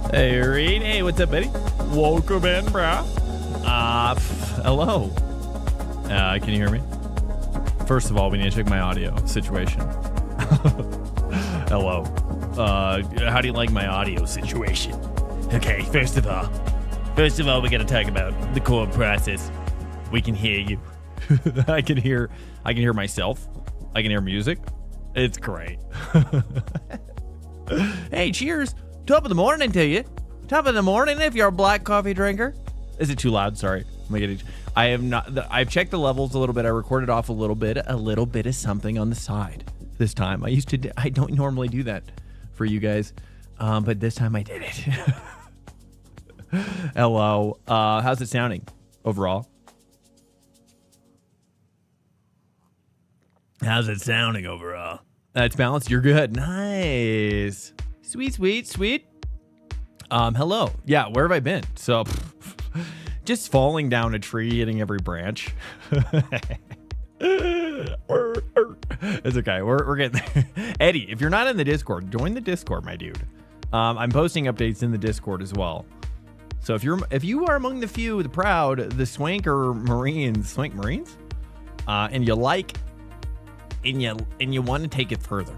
Hey, Reed. Hey, what's up, buddy? Welcome in, bro. Hello. Can you hear me? First of all, we need to check my audio situation. Hello. How do you like my audio situation? Okay, first of all, we gotta talk about the core process. We can hear you. I can hear myself. I can hear music. It's great. Hey, cheers. Top of the morning to you. Top of the morning if you're a black coffee drinker. Is it too loud? Sorry. I have not. I've checked the levels a little bit. I recorded off a little bit of something on the side this time. I don't normally do that for you guys, but this time I did it. Hello. How's it sounding overall? How's it sounding overall? It's balanced. You're good. Nice. Sweet. Hello. Yeah, where have I been? So, just falling down a tree, hitting every branch. It's okay. We're getting there. Eddie, if you're not in the Discord, join the Discord, my dude. I'm posting updates in the Discord as well. So if you are among the few, the proud, the Swank Marines, and you like, and you want to take it further,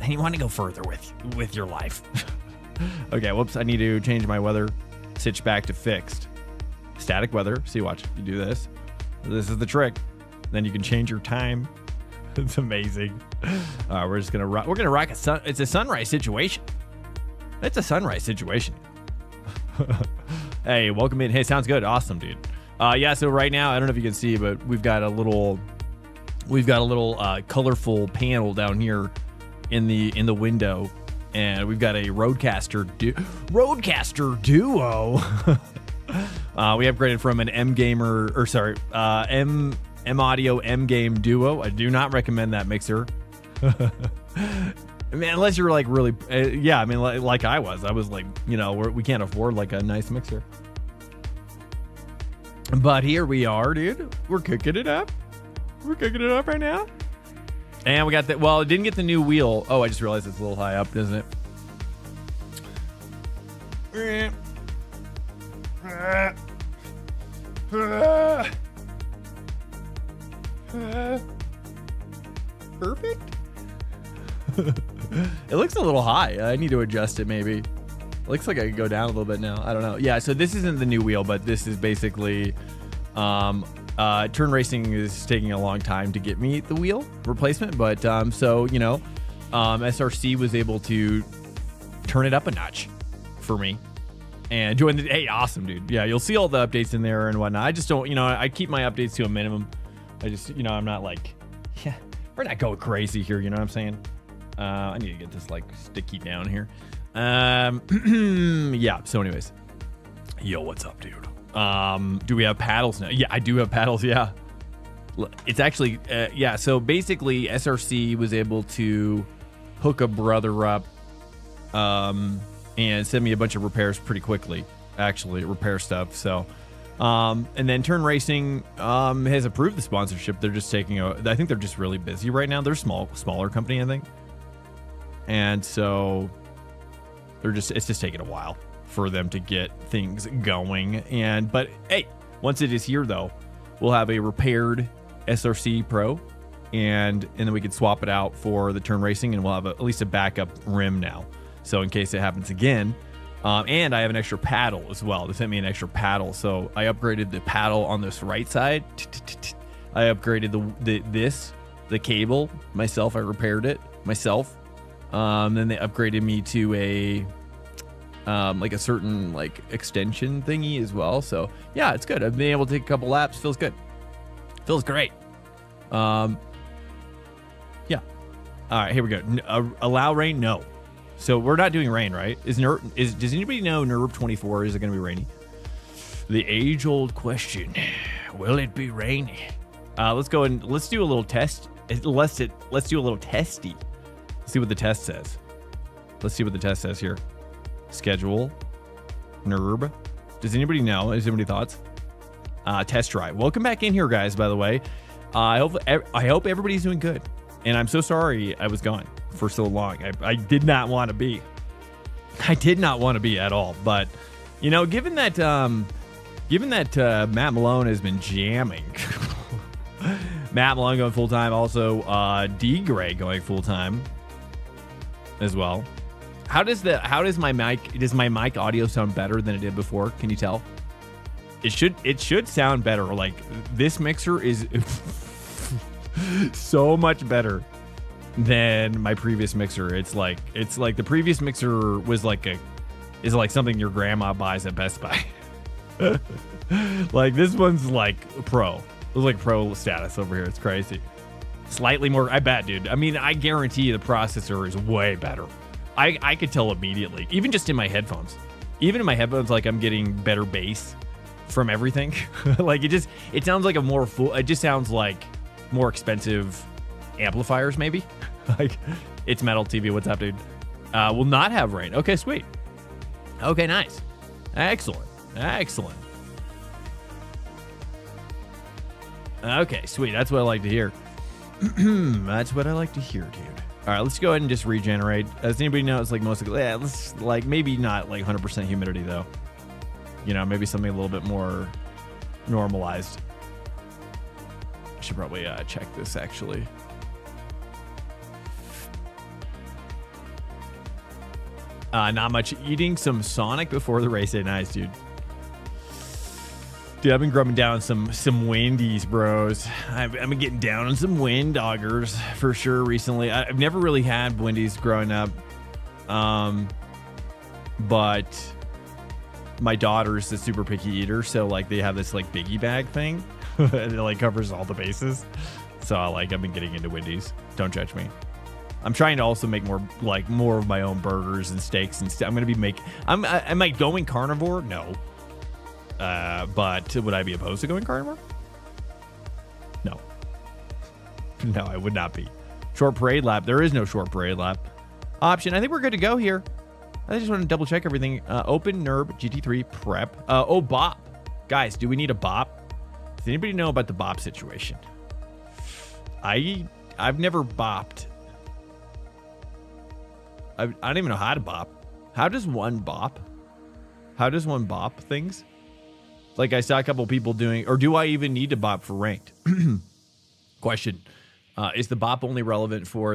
and you want to go further with your life. Okay, whoops, I need to change my weather switch back to fixed. Static weather. See, watch. You do this. This is the trick. Then you can change your time. It's amazing. We're just gonna rock. We're gonna rock it's a sunrise situation. It's a sunrise situation. Hey, welcome in. Hey, sounds good. Awesome, dude. Yeah. So right now, I don't know if you can see, but we've got a little colorful panel down here in the window. And we've got a Roadcaster Duo. We upgraded from an M Audio M Game Duo. I do not recommend that mixer. Man, unless you're like really, yeah. I mean, like I was like, you know, we can't afford like a nice mixer. But here we are, dude. We're cooking it up. We're cooking it up right now. And we got that. Well, it didn't get the new wheel. Oh, I just realized it's a little high up, isn't it? Perfect. It looks a little high. I need to adjust it maybe. It looks like I could go down a little bit now. I don't know. Yeah, so this isn't the new wheel, but this is basically Turn Racing is taking a long time to get me the wheel replacement, but so you know, SRC was able to turn it up a notch for me and join the. Hey, awesome, dude. Yeah, you'll see all the updates in there and whatnot. I just don't, you know, I keep my updates to a minimum. I just, you know, I'm not like, yeah, we're not going crazy here. You know what I'm saying? I need to get this like sticky down here. Yeah. So anyways, yo, what's up, dude? Do we have paddles now? Yeah, I do have paddles. Yeah. It's actually, yeah. So basically SRC was able to hook a brother up, and send me a bunch of repairs pretty quickly, actually repair stuff. So, and then Turn Racing, has approved the sponsorship. They're just taking I think they're just really busy right now. They're smaller company, I think. And so it's just taking a while for them to get things going. But hey, once it is here though, we'll have a repaired SRC Pro, and then we can swap it out for the Turn Racing, and we'll have at least a backup rim now. So in case it happens again, and I have an extra paddle as well. They sent me an extra paddle, so I upgraded the paddle on this right side. I upgraded the cable myself. I repaired it myself. Then they upgraded me to a like a certain like extension thingy as well. So yeah, it's good. I've been able to take a couple laps. Feels good. Feels great. Yeah. All right, here we go. Allow rain? No. So we're not doing rain, right? Does anybody know Nurb 24? Is it going to be rainy? The age-old question: will it be rainy? Let's go and let's do a little test. Let's do a little testy. Let's see what the test says. Let's see what the test says here. Schedule. Nurb. Does anybody know? Has anybody thoughts? Test drive. Welcome back in here, guys. By the way, I hope everybody's doing good. And I'm so sorry I was gone for so long. I did not want to be. I did not want to be at all. But you know, given that Matt Malone has been jamming, Matt Malone going full time, also D Gray going full time as well. How does my mic audio sound better than it did before? Can you tell? It should sound better. Like this mixer is so much better than my previous mixer. It's like the previous mixer was like something your grandma buys at Best Buy. Like this one's like pro. It was like pro status over here. It's crazy. Slightly more, I bet, dude. I mean, I guarantee you the processor is way better. I could tell immediately, even just in my headphones. Even in my headphones, like I'm getting better bass from everything. Like it sounds like it just sounds like more expensive amplifiers, maybe. Like it's Metal TV. What's up, dude? Will not have rain. Okay, sweet. Okay, nice. Excellent. Okay, sweet. That's what I like to hear. That's what I like to hear, dude. All right, let's go ahead and just regenerate. As anybody knows, like mostly, yeah, let's like maybe not like 100% humidity though. You know, maybe something a little bit more normalized. I should probably check this actually. Not much. Eating some Sonic before the race day. Nice, dude. Dude, I've been grubbing down some Wendy's, bros. I've been getting down on some Wind Doggers for sure recently. I've never really had Wendy's growing up, but my daughter's a super picky eater, so like they have this like biggie bag thing, and it like covers all the bases. So I've been getting into Wendy's. Don't judge me. I'm trying to also make more of my own burgers and steaks and stuff. I'm gonna be am I going carnivore? No. But would I be opposed to going carnivore? No. No, I would not be. Short parade lap. There is no short parade lap option. I think we're good to go here. I just want to double check everything. Open Nurb GT3 prep. Oh, bop. Guys, do we need a bop? Does anybody know about the bop situation? I've never bopped. I don't even know how to bop. How does one bop? How does one bop things? Like I saw a couple people doing, or do I even need to bop for ranked? Question. Is the bop only relevant for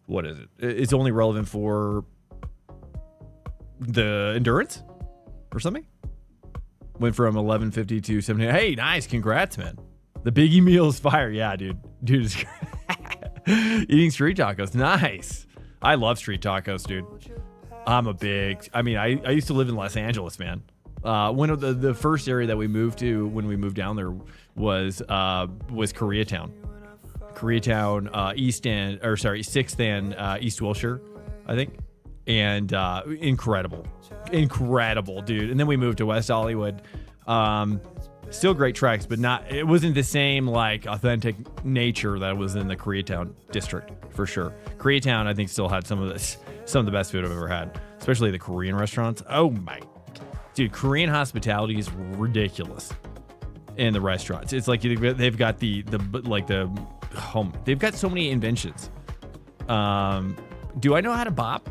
what is it? It's only relevant for the endurance or something? Went from 1150 to 70. Hey, nice. Congrats, man. The Biggie meal is fire. Yeah, dude. Dude is eating street tacos. Nice. I love street tacos, dude. I used to live in Los Angeles, man. One of the first area that we moved to when we moved down there was Koreatown. Koreatown, East and, or sorry, 6th and East Wilshire, I think. And incredible, dude. And then we moved to West Hollywood. Still great tracks, but it wasn't the same like authentic nature that was in the Koreatown district for sure. Koreatown, I think, still had some of the best food I've ever had, especially the Korean restaurants. Oh my, dude, Korean hospitality is ridiculous in the restaurants. It's like they've got the home. They've got so many inventions. Do I know how to bop?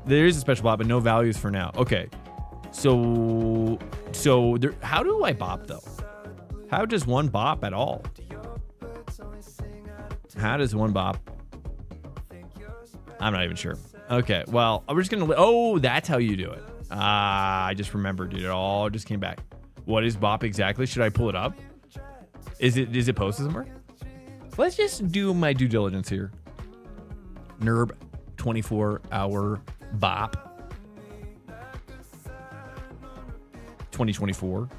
There is a special bop, but no values for now. Okay. So there, how do I bop though? How does one bop at all? How does one bop? I'm not even sure. Okay, well, we're just gonna. Oh, that's how you do it. I just remembered, dude. It all just came back. What is bop exactly? Should I pull it up? Is it posted somewhere? Let's just do my due diligence here. Nurb 24-hour bop 2024.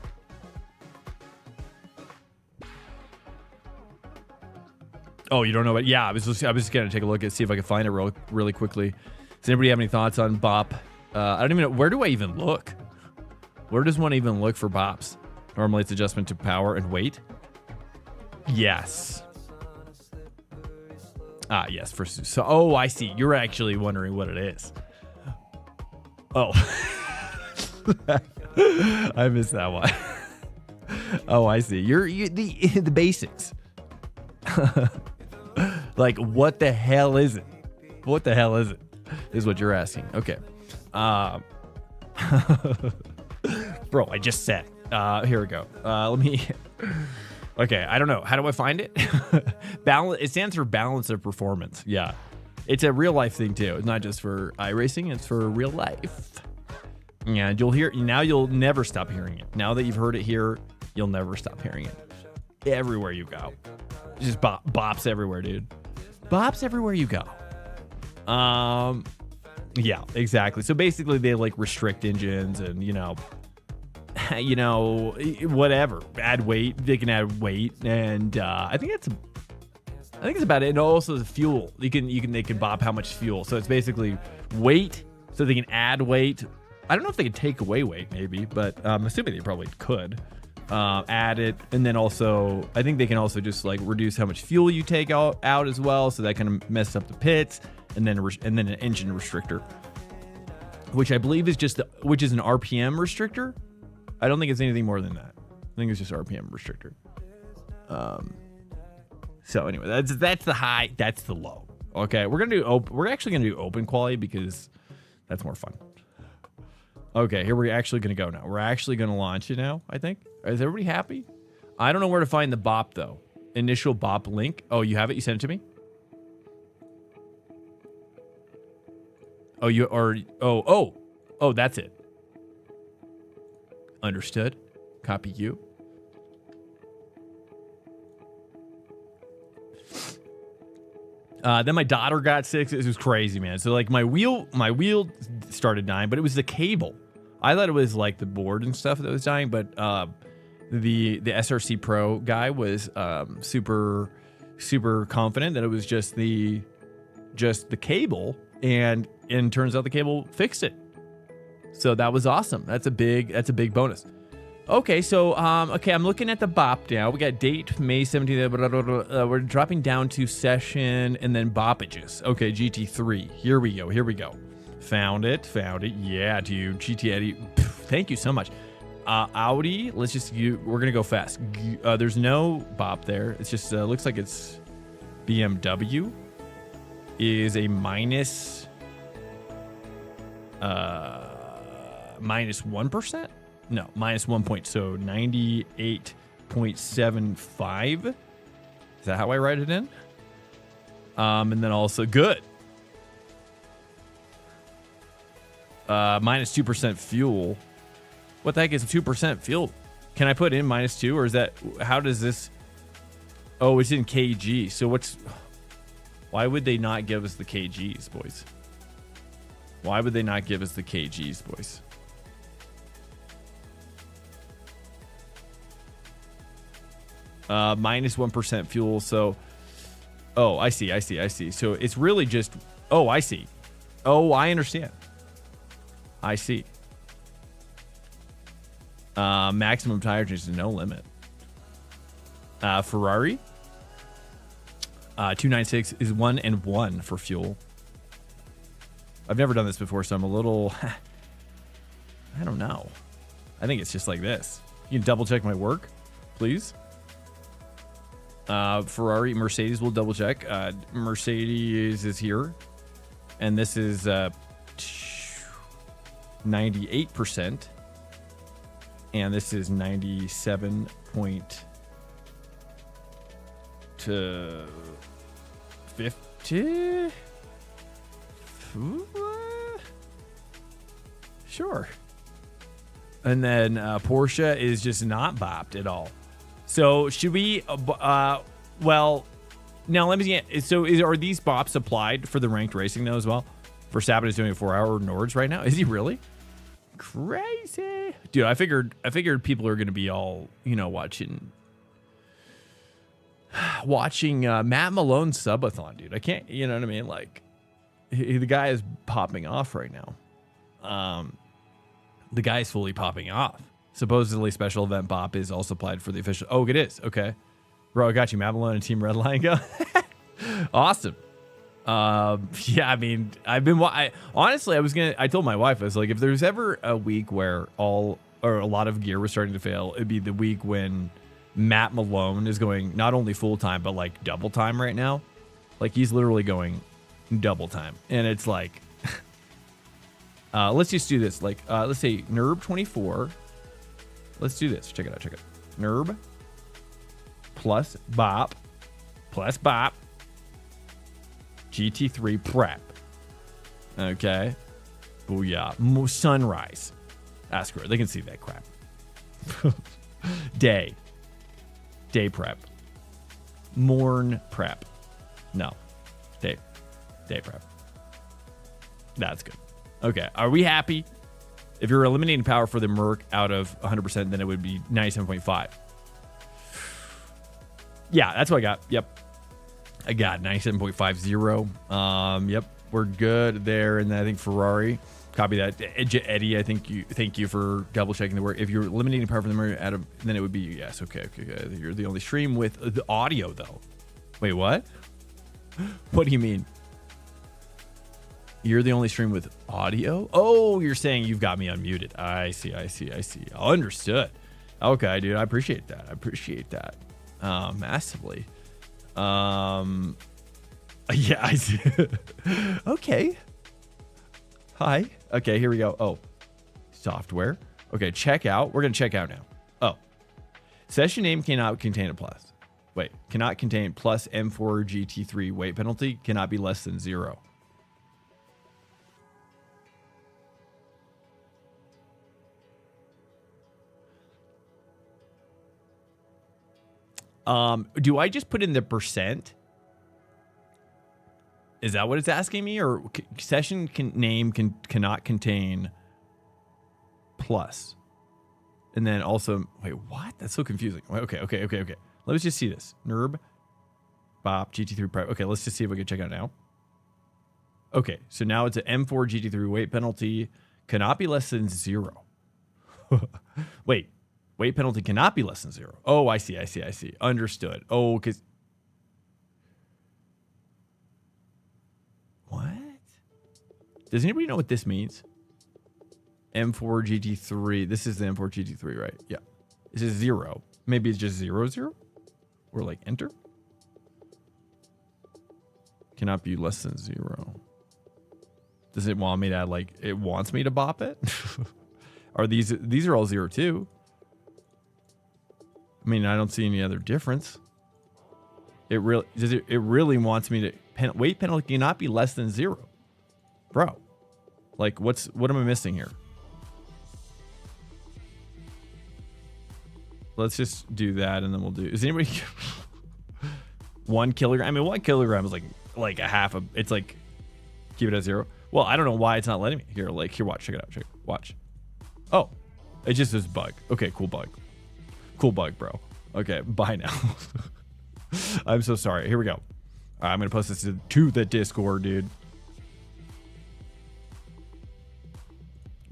Oh, you don't know it? Yeah, I was just gonna take a look and see if I can find it really quickly. Does anybody have any thoughts on bop? I don't even know. Where do I even look? Where does one even look for bops? Normally it's adjustment to power and weight. Yes. Yes. Oh, I see. You're actually wondering what it is. Oh. I missed that one. Oh, I see. You're the basics. Like, what the hell is it? What the hell is it? Is what you're asking. Okay. Bro, I just said. Here we go. Let me. Okay, I don't know. How do I find it? Balance. It stands for balance of performance. Yeah, it's a real life thing too. It's not just for iRacing. It's for real life. And you'll hear now. You'll never stop hearing it. Now that you've heard it here, you'll never stop hearing it. Everywhere you go, just bops everywhere, dude. Bops everywhere you go. Yeah, exactly. So basically, they like restrict engines and whatever. Add weight. They can add weight, and I think it's about it. And also the fuel. They can bop how much fuel. So it's basically weight. So they can add weight. I don't know if they could take away weight, maybe, but I'm assuming they probably could add it. And then also, I think they can also just like reduce how much fuel you take out as well. So that kind of messes up the pits, and then an engine restrictor, which I believe is which is an RPM restrictor. I don't think it's anything more than that. I think it's just RPM restrictor. So anyway, that's the high, that's the low. Okay, we're actually gonna do open quality because that's more fun. Okay, here we're actually gonna go now. We're actually gonna launch it now, I think. Is everybody happy? I don't know where to find the bop though. Initial bop link. Oh, you have it? You sent it to me? Oh, that's it. Understood. Copy you. Then my daughter got sick. It was crazy, man. So like my wheel started dying, but it was the cable. I thought it was like the board and stuff that was dying, but the SRC Pro guy was super confident that it was just the cable, and turns out the cable fixed it. So that was awesome. That's a big bonus. Okay, so I'm looking at the bop now. We got date May 17th. We're dropping down to session and then boppages. Okay, GT3. Here we go. Found it. Yeah, dude. GT Eddie. Thank you so much. Audi. We're gonna go fast. There's no bop there. It's just looks like it's BMW is a minus 1%. No, minus 1 point. So 98.75. Is that how I write it in? And then also good. Minus 2% fuel. What the heck is 2% fuel? Can I put in -2, or is that, how does this? Oh, it's in kg. So why would they not give us the kgs, boys? Why would they not give us the kgs, boys? Minus 1% fuel. So Oh, I see. I see. I see. So it's really just, oh, I see. Oh, I understand. I see. Maximum tire change is no limit. Ferrari. 296 is 1 and 1 for fuel. I've never done this before, so I'm a little, I don't know. I think it's just like this. You can double check my work, please. Ferrari, Mercedes will double check. Mercedes is here. And this is 98%. And this is 97 point to 50. Sure. And then Porsche is just not bopped at all. So should we? Well, now let me get. So are these bops applied for the ranked racing though as well? Verstappen is doing a 4-hour Nords right now. Is he really? Crazy, dude. I figured people are gonna be all watching Matt Malone's subathon, dude. I can't. You know what I mean? Like the guy is popping off right now. The guy is fully popping off. Supposedly special event bop is also applied for the official. Oh, it is. Okay. Bro, I got you. Matt Malone and Team Redline go. Awesome. Yeah, I mean, honestly, I told my wife, I was like, if there's ever a week where a lot of gear was starting to fail, it'd be the week when Matt Malone is going not only full time, but like double time right now. Like he's literally going double time. And it's like, let's just do this. Like, let's say Nurb 24. Let's do this. Check it out. Check it out. Nurb plus bop. GT3 prep. Okay. Booyah. Sunrise. Ask her. They can see that crap. Day prep. Morn prep. No. Day prep. That's good. Okay. Are we happy? If you're eliminating power for the Merc out of 100%, then it would be 97.5. Yeah, that's what I got. Yep. I got 97.50. Yep. We're good there. And then I think Ferrari, copy that. Eddie, thank you for double checking the work. If you're eliminating power from the Merc out of, then it would be, yes. Okay. You're the only stream with the audio though. Wait, what? What do you mean? You're the only stream with audio? Oh, you're saying you've got me unmuted. I see. Understood. Okay, dude. I appreciate that. Massively. Yeah, I see. Okay. Hi. Okay, here we go. Oh, software. Okay, check out. We're going to check out now. Oh, session name cannot contain a plus. Wait, cannot contain plus M4 GT3 weight penalty. Cannot be less than 0. Do I just put in the percent? Is that what it's asking me? Or session name cannot contain plus. And then also, wait, what? That's so confusing. Okay. Let's just see this. Nurb, Bop, GT3 Prep. Okay, let's just see if we can check out now. Okay, so now it's an M4 GT3 weight penalty. Cannot be less than 0. Wait. Weight penalty cannot be less than 0. Oh, I see. Understood. Oh, because... What? Does anybody know what this means? M4 GT3. This is the M4 GT3, right? Yeah. This is 0. Maybe it's just 0, 0? Or like enter? Cannot be less than 0. Does it want me to like... It wants me to bop it? Are these are all 0 too? I mean, I don't see any other difference. It really wants me to weight penalty cannot be less than 0, bro. Like, what am I missing here? Let's just do that, and then we'll do. Is anybody 1 kilogram? I mean, 1 kilogram is like a half of. It's like keep it at 0. Well, I don't know why it's not letting me here. Like here, watch, check it out, watch. Oh, it just is bug. Okay, cool bug. Cool bug, bro. Okay, bye now. I'm so sorry. Here we go. All right, I'm gonna post this to the Discord, dude.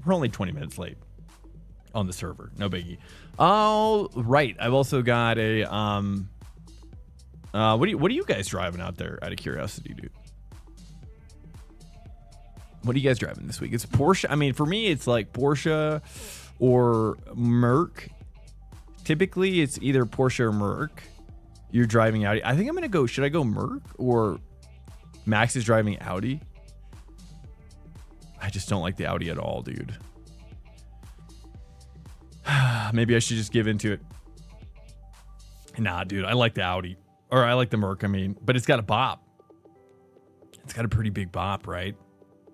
We're only 20 minutes late on the server. No biggie. Oh, right. I've also got a what are you guys driving out there, out of curiosity, dude? What are you guys driving this week? It's Porsche. I mean, for me, it's like Porsche or Merc. Typically, it's either Porsche or Merc. You're driving Audi. I think I'm gonna go. Should I go Merc or Max is driving Audi? I just don't like the Audi at all, dude. Maybe I should just give into it. Nah, dude, I like the Audi. Or I like the Merc, I mean. But it's got a bop. It's got a pretty big bop, right?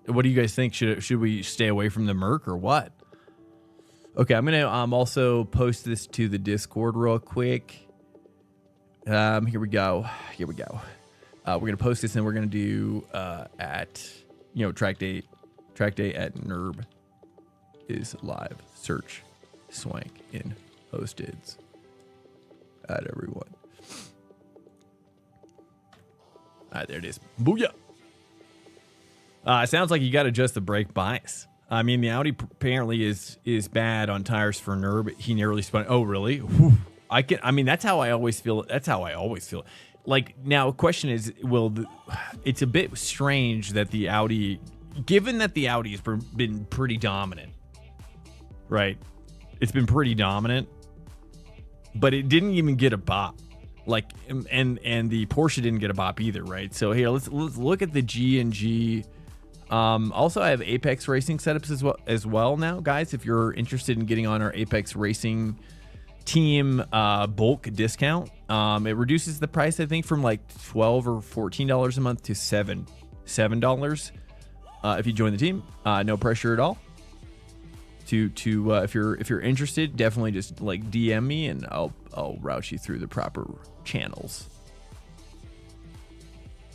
What do you guys think? Should we stay away from the Merc or what? Okay, I'm going to also post this to the Discord real quick. Here we go. Here we go. We're going to post this and we're going to do at, you know, Trackday at Nurb is live. Search Swank in hosteds. At everyone. All right, there it is. Booyah. It sounds like you got to adjust the brake bias. I mean, the Audi apparently is bad on tires for Nurb. He nearly spun. Oh, really? Whew. I mean, that's how I always feel. That's how I always feel. Like, now, question is, it's a bit strange that the Audi, given that the Audi has been pretty dominant, right? It's been pretty dominant, but it didn't even get a bop. Like, and the Porsche didn't get a bop either, right? So here, let's look at the G&G. Also, I have Apex Racing setups as well now, guys. If you're interested in getting on our Apex Racing team bulk discount, it reduces the price, I think, from like $12 or $14 a month to $7 if you join the team. No pressure at all. If you're interested, definitely just like DM me and I'll route you through the proper channels.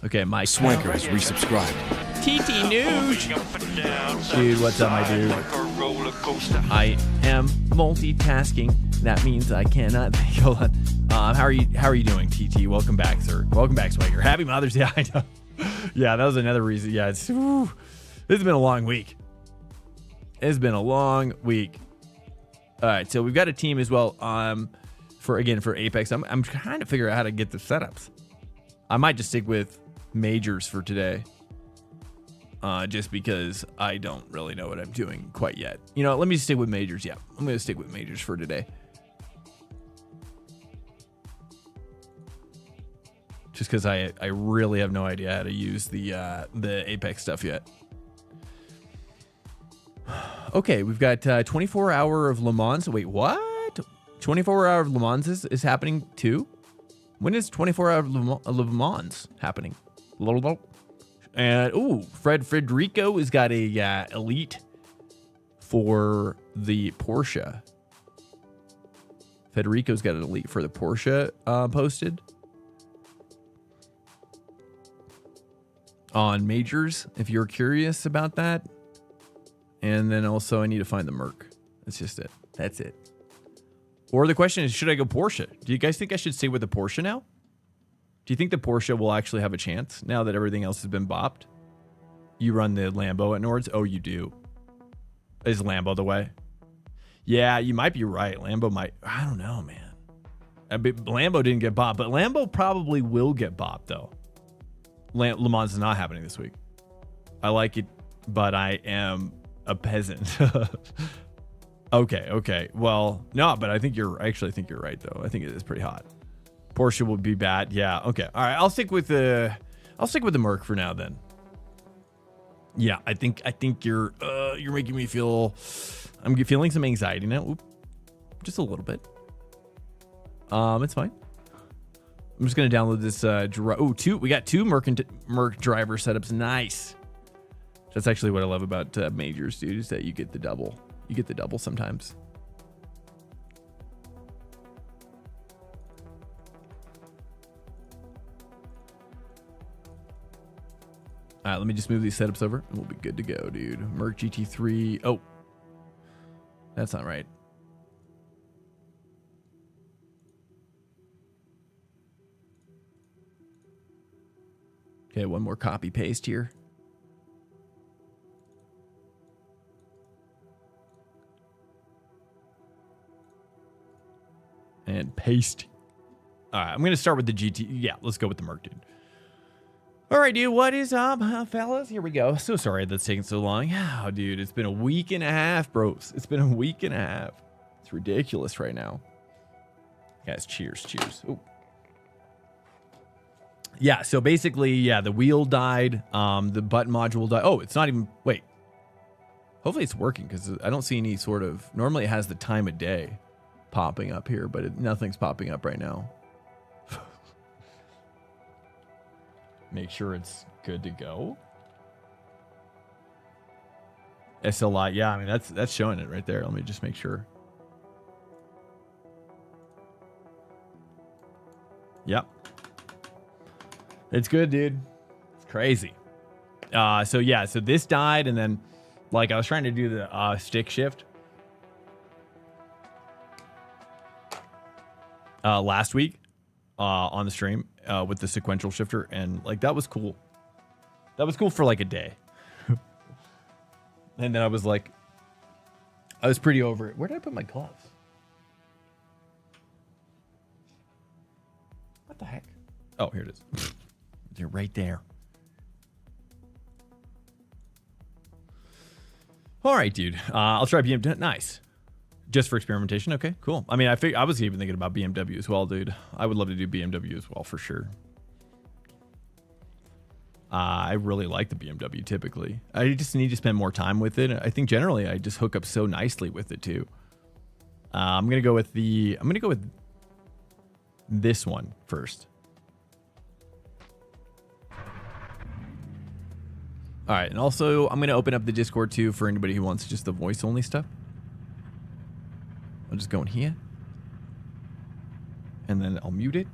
Okay, Mike Swanker has resubscribed. TT News. Dude, what's up, my dude? I am multitasking. That means I cannot think. Hold on. How are you doing, TT? Welcome back, sir. Welcome back, Swagger. Happy Mother's Day. I know. Yeah, that was another reason. Yeah, this has been a long week. It's been a long week. All right, so we've got a team as well. For Apex, I'm trying to figure out how to get the setups. I might just stick with majors for today, just because I don't really know what I'm doing quite yet. You know, let me stick with majors. Yeah, I'm gonna stick with majors for today, just because I really have no idea how to use the Apex stuff yet. Okay, we've got 24 hour of Le Mans. Wait, what? 24 hour of Le Mans is happening too? When is 24 hour of Le Mans happening? And Federico has got a elite for the Porsche. Federico's got an elite for the Porsche posted on majors, if you're curious about that. And then also I need to find the Merc. That's just it. That's it. Or the question is, should I go Porsche? Do you guys think I should stay with the Porsche now? Do you think the Porsche will actually have a chance now that everything else has been bopped? You run the Lambo at Nords? Oh, you do. Is Lambo the way? Yeah, you might be right. Lambo might. I don't know, man. Lambo didn't get bopped, but Lambo probably will get bopped, though. Le Mans is not happening this week. I like it, but I am a peasant. Okay. Well, no, but I actually think you're right, though. I think it is pretty hot. Porsche will be bad. Yeah. Okay. All right. I'll stick with the Merc for now then. Yeah. I think you're making me feel, I'm feeling some anxiety now. Oop, just a little bit. It's fine. I'm just going to download this, we got two Merc driver setups. Nice. That's actually what I love about majors, dude, is that you get the double. You get the double sometimes. All right, let me just move these setups over and we'll be good to go, dude. Merc GT3. Oh, that's not right. Okay, one more copy paste here. And paste. All right, I'm going to start with the GT. Yeah, let's go with the Merc, dude. All right, dude, what is up, fellas? Here we go. So sorry that's taking so long. Oh, dude, it's been a week and a half, bros. It's been a week and a half. It's ridiculous right now. Guys, cheers, cheers. Ooh. Yeah, so basically, yeah, the wheel died. The button module died. Oh, it's not even, wait. Hopefully it's working because I don't see any sort of, normally it has the time of day popping up here, but nothing's popping up right now. Make sure it's good to go. SLI, yeah, I mean that's showing it right there. Let me just make sure. Yep. It's good, dude. It's crazy. So yeah, so this died, and then like I was trying to do the stick shift last week on the stream with the sequential shifter, and like that was cool. That was cool for like a day. And then I was like, I was pretty over it. Where did I put my gloves? What the heck? Oh, here it is. They're right there. All right, dude. I'll try BMW. Nice. Just for experimentation. Okay, cool. I mean, I was even thinking about BMW as well, dude. I would love to do BMW as well for sure. I really like the BMW typically. I just need to spend more time with it. I think generally I just hook up so nicely with it too. I'm gonna go with this one first. All right, and also I'm gonna open up the Discord too for anybody who wants just the voice only stuff. I'll just go in here, and then I'll mute it.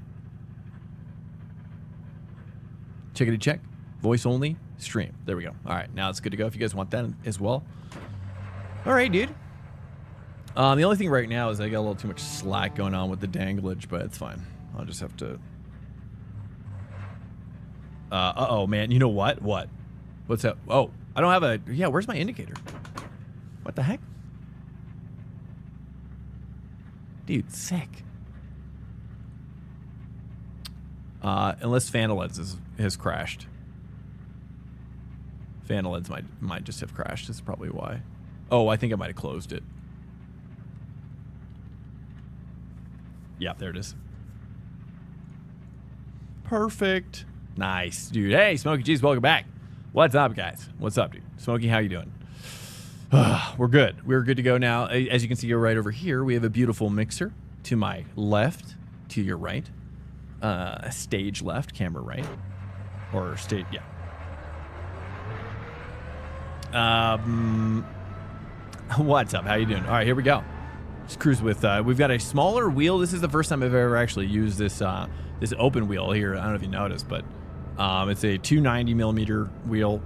Check it, check. Voice only stream. There we go. All right, now it's good to go if you guys want that as well. All right, dude. The only thing right now is I got a little too much slack going on with the danglage, but it's fine. I'll just have to. Uh-oh, man. You know what? What? What's up? Oh, I don't have a. Yeah, where's my indicator? What the heck? Dude, sick. Unless Fanaleds has crashed. Fanaleds might just have crashed. That's probably why. Oh, I think I might have closed it. Yeah, there it is. Perfect. Nice, dude. Hey, Smokey G's, welcome back. What's up, guys? What's up, dude? Smokey, how you doing? We're good. We're good to go now. As you can see right over here, we have a beautiful mixer to my left, to your right. Stage left, camera right. Or stage, yeah. What's up? How you doing? All right, here we go. Just cruise with, we've got a smaller wheel. This is the first time I've ever actually used this, this open wheel here. I don't know if you noticed, but it's a 290 millimeter wheel.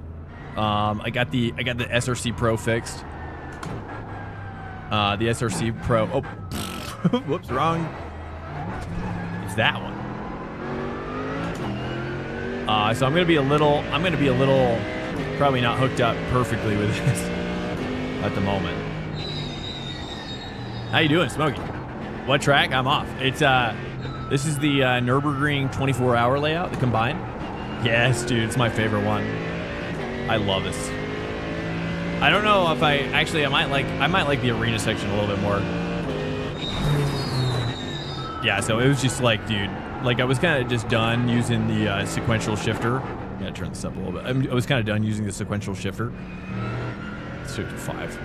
I got the SRC Pro fixed. The SRC Pro. Oh, whoops, wrong. It's that one. So I'm gonna be a little probably not hooked up perfectly with this at the moment. How you doing, Smokey? What track? I'm off. It's this is the Nürburgring 24-hour layout, the combined. Yes, dude, it's my favorite one. I love this. I don't know if I might like the arena section a little bit more. Yeah, so it was just like, dude, like I was kind of just done using the sequential shifter. I gotta turn this up a little bit. I was kind of done using the sequential shifter. Let's do it to 5.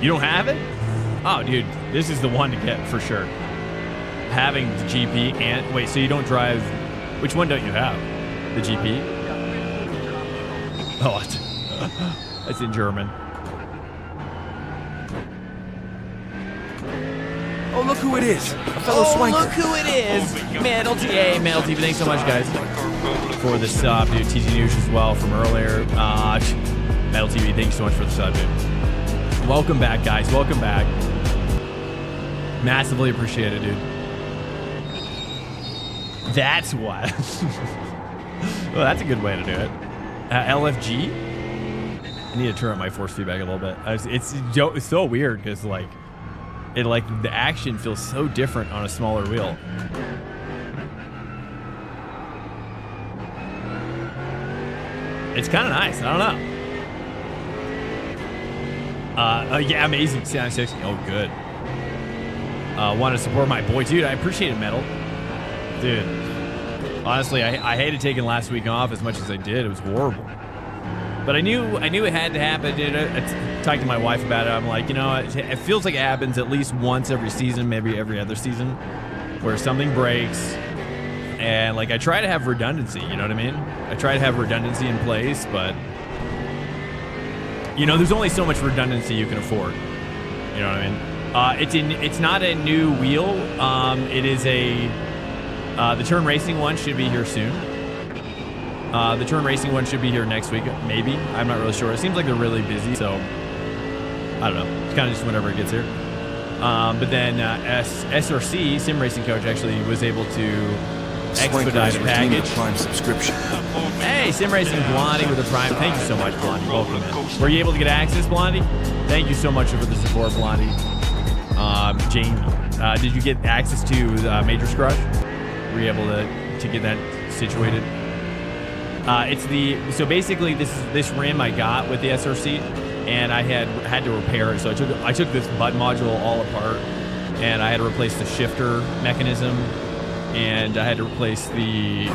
You don't have it? Oh, dude, this is the one to get for sure. Having the GP and wait, so you don't drive? Which one don't you have? The GP? Oh, that's in German. Oh, look who it is. A fellow Swanker. Look who it is. Metal TV. Metal TV. Thanks so much, guys, for the sub, dude. TG News as well from earlier. Metal TV, thanks so much for the sub, dude. Welcome back, guys. Welcome back. Massively appreciate it, dude. That's what. Well, that's a good way to do it. LFG. I need to turn up my force feedback a little bit. It's so weird because like the action feels so different on a smaller wheel. It's kind of nice. I don't know. Yeah, amazing. 60. Oh, good. Want to support my boy, dude. I appreciate it, Metal. Dude, honestly, I hated taking last week off as much as I did. It was horrible. But I knew it had to happen. I talked to my wife about it. I'm like, you know, it feels like it happens at least once every season, maybe every other season, where something breaks. And like I try to have redundancy, you know what I mean? I try to have redundancy in place, but you know, there's only so much redundancy you can afford. You know what I mean? It's not a new wheel. It is the Turn Racing one should be here soon. The Turn Racing one should be here next week, maybe. I'm not really sure. It seems like they're really busy, so I don't know. It's kind of just whenever it gets here. But then SRC, Sim Racing Coach, actually was able to expedite a package. Prime subscription. Hey, Sim Racing Blondie with a Prime. Thank you so much, Blondie. Welcome in. Were you able to get access, Blondie? Thank you so much for the support, Blondie. Jamie, did you get access to Major Scrush? Were you able to get that situated? So basically this rim I got with the SRC, and I had to repair it. So I took this button module all apart, and I had to replace the shifter mechanism, and I had to replace the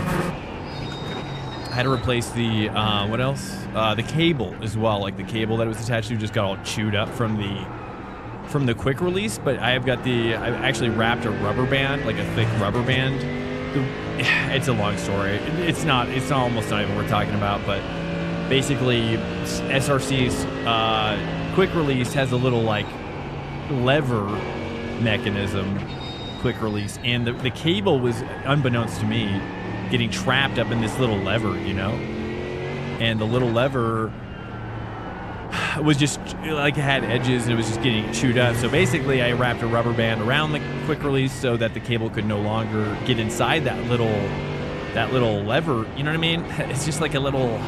what else? The cable as well. Like the cable that it was attached to just got all chewed up from the quick release. But I actually wrapped a rubber band, like a thick rubber band. It's a long story. It's almost not even worth talking about, but basically SRC's quick release has a little like lever mechanism, quick release, and the cable was, unbeknownst to me, getting trapped up in this little lever, you know, and the little lever was just like it had edges and it was just getting chewed up. So basically I wrapped a rubber band around the quick release so that the cable could no longer get inside that little lever, you know what I mean? It's just like a little,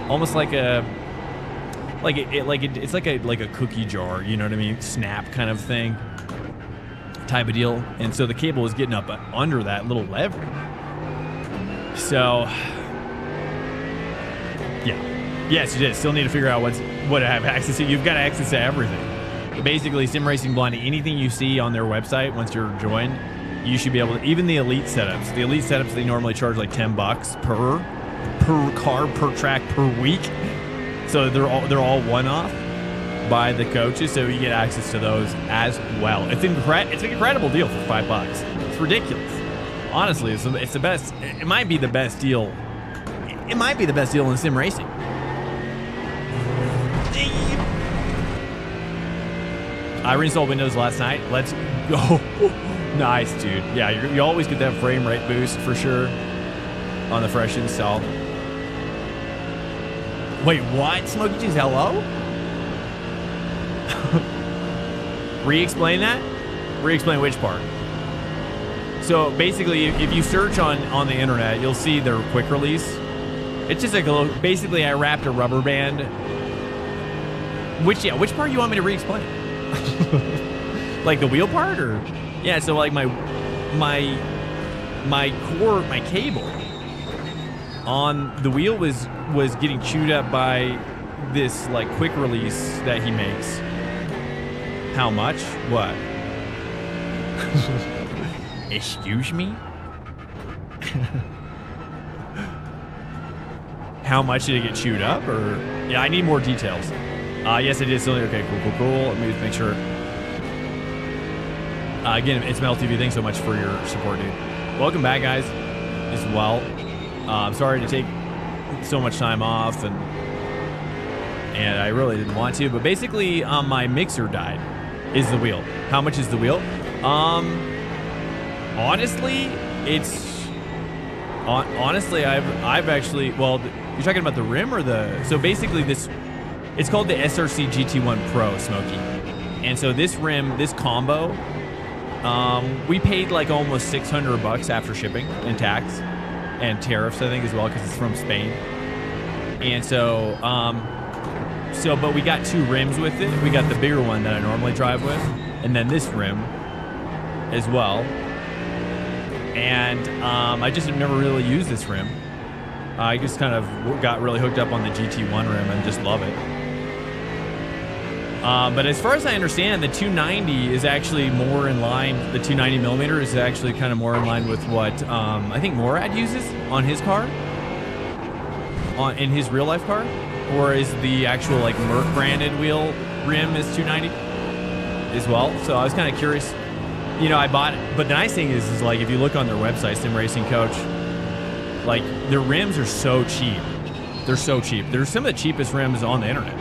almost like a it's like a cookie jar, you know what I mean? Snap kind of thing, type of deal. And so the cable was getting up under that little lever. So yeah. Yes, you did. Still need to figure out what I have access to. You've got access to everything. But basically, Sim Racing Blondie, anything you see on their website once you're joined, you should be able to, even the elite setups. The elite setups, they normally charge like $10 per car, per track, per week. So they're all one-off by the coaches, so you get access to those as well. It's an incredible deal for $5. It's ridiculous. Honestly, it's the best. It might be the best deal. It might be the best deal in sim racing. I reinstalled Windows last night. Let's go. Nice, dude. Yeah, you always get that frame rate boost for sure on the fresh install. Wait, what? Smokey Cheese, hello? Re-explain that? Re-explain which part? So basically, if you search on the internet, you'll see their quick release. It's just like a little, basically I wrapped a rubber band. Which part you want me to re-explain? Like the wheel part, or? Yeah, so like my cable on the wheel was getting chewed up by this like quick release that he makes. How much? What? Excuse me? How much did it get chewed up? Or yeah, I need more details. Yes, it is still okay. Cool. Let me just make sure. Again, it's Mel TV. Thanks so much for your support, dude. Welcome back, guys, as well. I'm sorry to take so much time off, and I really didn't want to, but basically, my mixer died. Is the wheel? How much is the wheel? Honestly, I've actually, well, you're talking about the rim or the, so basically it's called the SRC GT1 Pro, Smokey. And so this rim, this combo, We paid like almost $600 after shipping and tax and tariffs, I think, as well, because it's from Spain. And so, but we got 2 rims with it. We got the bigger one that I normally drive with, and then this rim as well. And I just have never really used this rim. I just kind of got really hooked up on the GT1 rim and just love it. But as far as I understand, the 290 is actually more in line. The 290 millimeter is actually kind of more in line with what I think Morad uses on his car, in his real life car, or is the actual like Merc branded wheel rim is 290 as well. So I was kind of curious. You know, I bought it, but the nice thing is like if you look on their website, SIMRACING Coach, like their rims are so cheap. They're so cheap. They're some of the cheapest rims on the internet.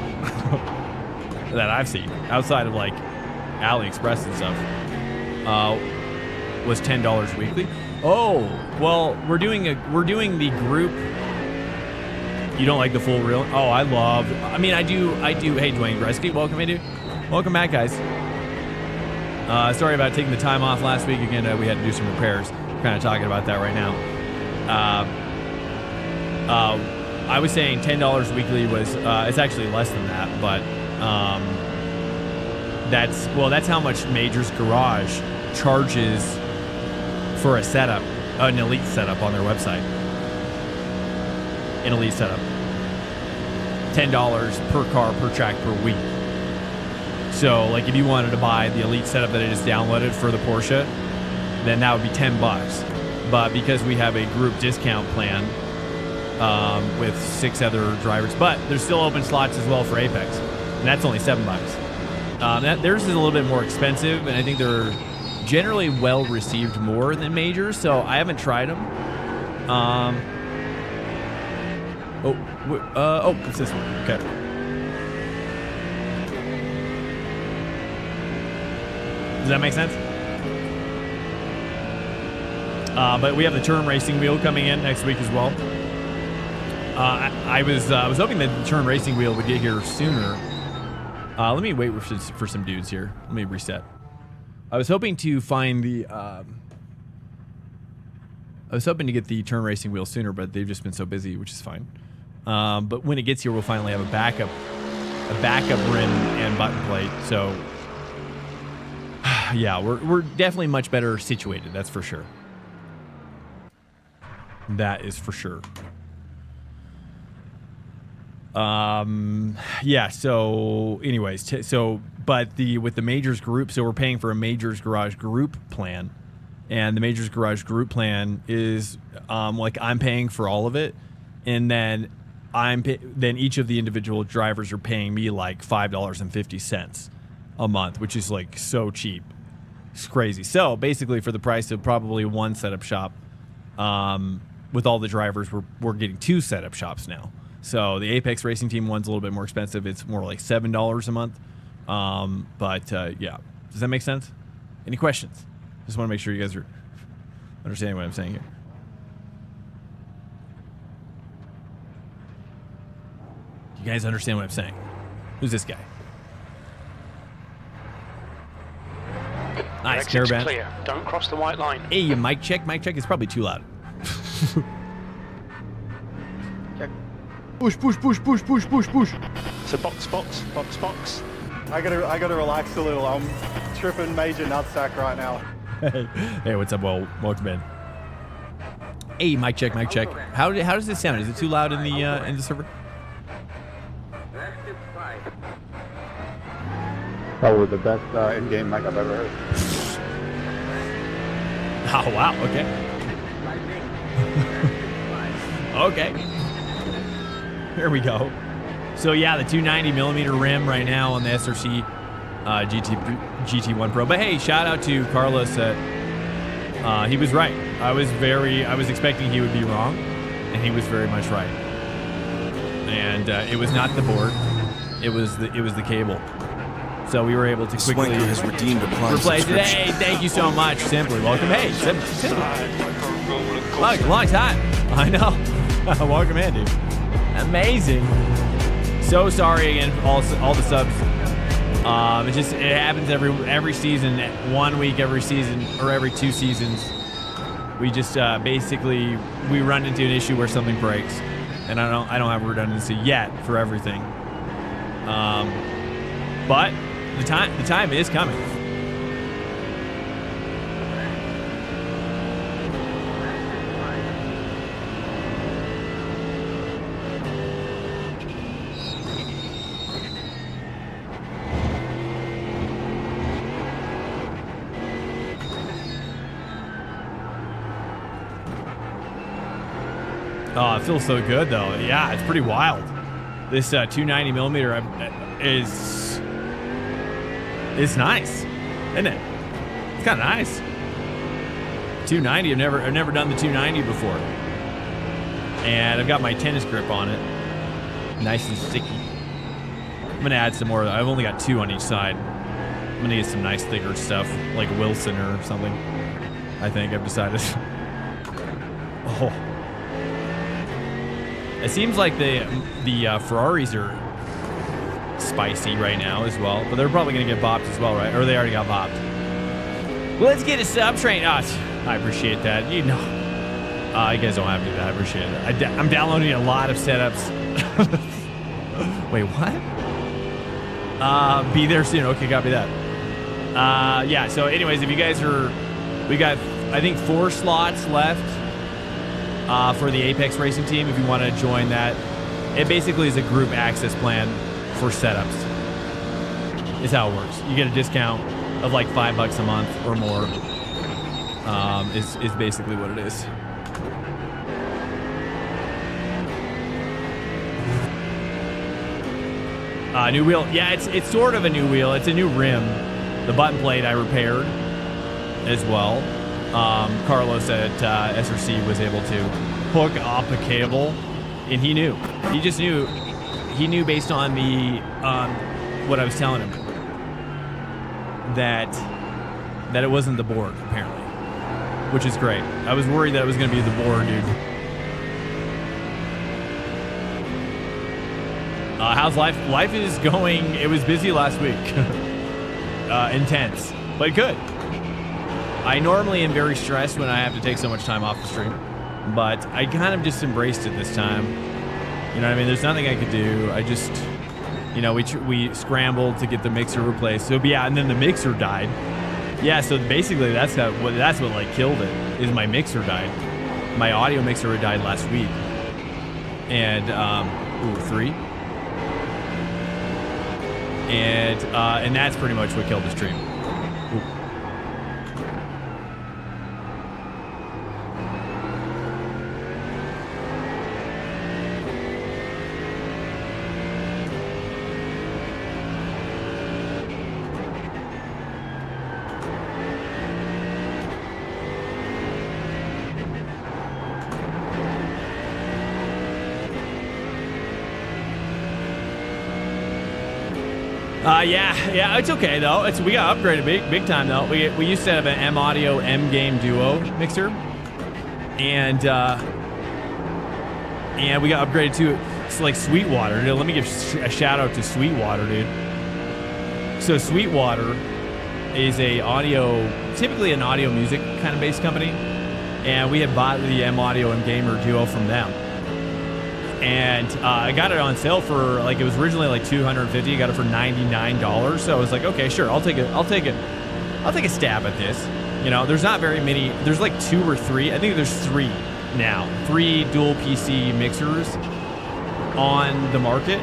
That I've seen outside of like AliExpress and stuff was $10 weekly. Oh, well, we're doing the group. You don't like the full reel? Oh, I do. Hey, Dwayne Gretzky, welcome, hey, dude. Welcome back, guys. Sorry about taking the time off last week. Again, we had to do some repairs. We're kind of talking about that right now. I was saying $10 weekly was, it's actually less than that, but that's how much Major's Garage charges for a setup, an elite setup on their website. An elite setup. $10 per car, per track, per week. So, like, if you wanted to buy the elite setup that I just downloaded for the Porsche, then that would be $10. But because we have a group discount plan with 6 other drivers, but there's still open slots as well for Apex, and that's only $7. Theirs is a little bit more expensive, and I think they're generally well received more than Majors, so I haven't tried them. It's this one. Okay. Does that make sense? But we have the turn racing wheel coming in next week as well. I was hoping that the turn racing wheel would get here sooner. Let me wait for some dudes here. Let me reset. I was hoping to find the. I was hoping to get the turn racing wheel sooner, but they've just been so busy, which is fine. But when it gets here, we'll finally have a backup rim and button plate. So, yeah, we're definitely much better situated. That's for sure. That is for sure. Yeah. So, anyways, with the Majors group, so we're paying for a Majors Garage group plan, and the Majors Garage group plan is like I'm paying for all of it, and then then each of the individual drivers are paying me like $5.50 a month, which is like so cheap. It's crazy. So basically, for the price of probably one setup shop, with all the drivers, we're getting 2 setup shops now. So the Apex Racing Team one's a little bit more expensive. It's more like $7 a month. Yeah. Does that make sense? Any questions? Just want to make sure you guys are understanding what I'm saying here. You guys understand what I'm saying? Who's this guy? Nice, Caravan. Clear. Don't cross the white line. Hey, mic check. Mic check is probably too loud. Check. Push. So box. I gotta relax a little. I'm tripping major nutsack right now. Hey, what's up? Well, welcome in. Hey, mic check. How does this sound? Is it too loud in the server? Probably the best in-game mic I've ever heard. Oh, wow. Okay. Okay. Here we go. So, yeah, the 290 millimeter rim right now on the SRC GT1 Pro. But, hey, shout out to Carlos. He was right. I was expecting he would be wrong, and he was very much right. And it was not the board. It was the cable. So we were able to quickly Swank has redeemed a Prime replace it. subscription. Hey, thank you so much. Simply welcome. Hey, Simply. Long time. I know. Welcome in, dude. Amazing. So sorry again for all the subs It happens every season, 1 week every season, or every 2 seasons. We just basically we run into an issue where something breaks, and I don't have redundancy yet for everything. But the time is coming. Oh, it feels so good though. Yeah, it's pretty wild. This 290 millimeter is nice, isn't it? It's kind of nice. 290. I've never done the 290 before, and I've got my tennis grip on it, nice and sticky. I'm gonna add some more. I've only got 2 on each side. I'm gonna get some nice thicker stuff like Wilson or something. I think I've decided. Oh. It seems like the Ferraris are spicy right now as well, but they're probably going to get bopped as well, right? Or they already got bopped. Well, let's get a sub train. Oh, I appreciate that. You know, you guys don't have to do that. I appreciate it. I'm downloading a lot of setups. Wait, what? Be there soon. Okay, copy that. Yeah. So, anyways, if you guys are, we got I think 4 slots left. For the Apex Racing team, if you want to join that. It basically is a group access plan for setups. Is how it works. You get a discount of like $5 a month or more. Is basically what it is. New wheel. Yeah, it's sort of a new wheel. It's a new rim. The button plate I repaired as well. Carlos at SRC was able to hook up a cable, and he knew. He just knew. He knew based on the what I was telling him that it wasn't the board apparently, which is great. I was worried that it was going to be the board, dude. How's life? Life is going. It was busy last week, intense, but good. I normally am very stressed when I have to take so much time off the stream, but I kind of just embraced it this time. You know what I mean? There's nothing I could do. I just, you know, we scrambled to get the mixer replaced. So yeah, and then the mixer died. Yeah, so basically that's what like killed it. Is my mixer died. My audio mixer died last week, and 3. And that's pretty much what killed the stream. Yeah, it's okay though. We got upgraded big time though. We used to have an M Audio M Game Duo mixer, and we got upgraded to it's like Sweetwater. Dude, let me give a shout out to Sweetwater, dude. So Sweetwater is typically an audio music kind of based company, and we had bought the M Audio M Gamer Duo from them. And I got it on sale for like, it was originally like $250. I got it for $99. So I was like, okay, sure, I'll take a stab at this. You know, there's not very many. There's like 2 or 3. I think there's 3 now. 3 dual PC mixers on the market.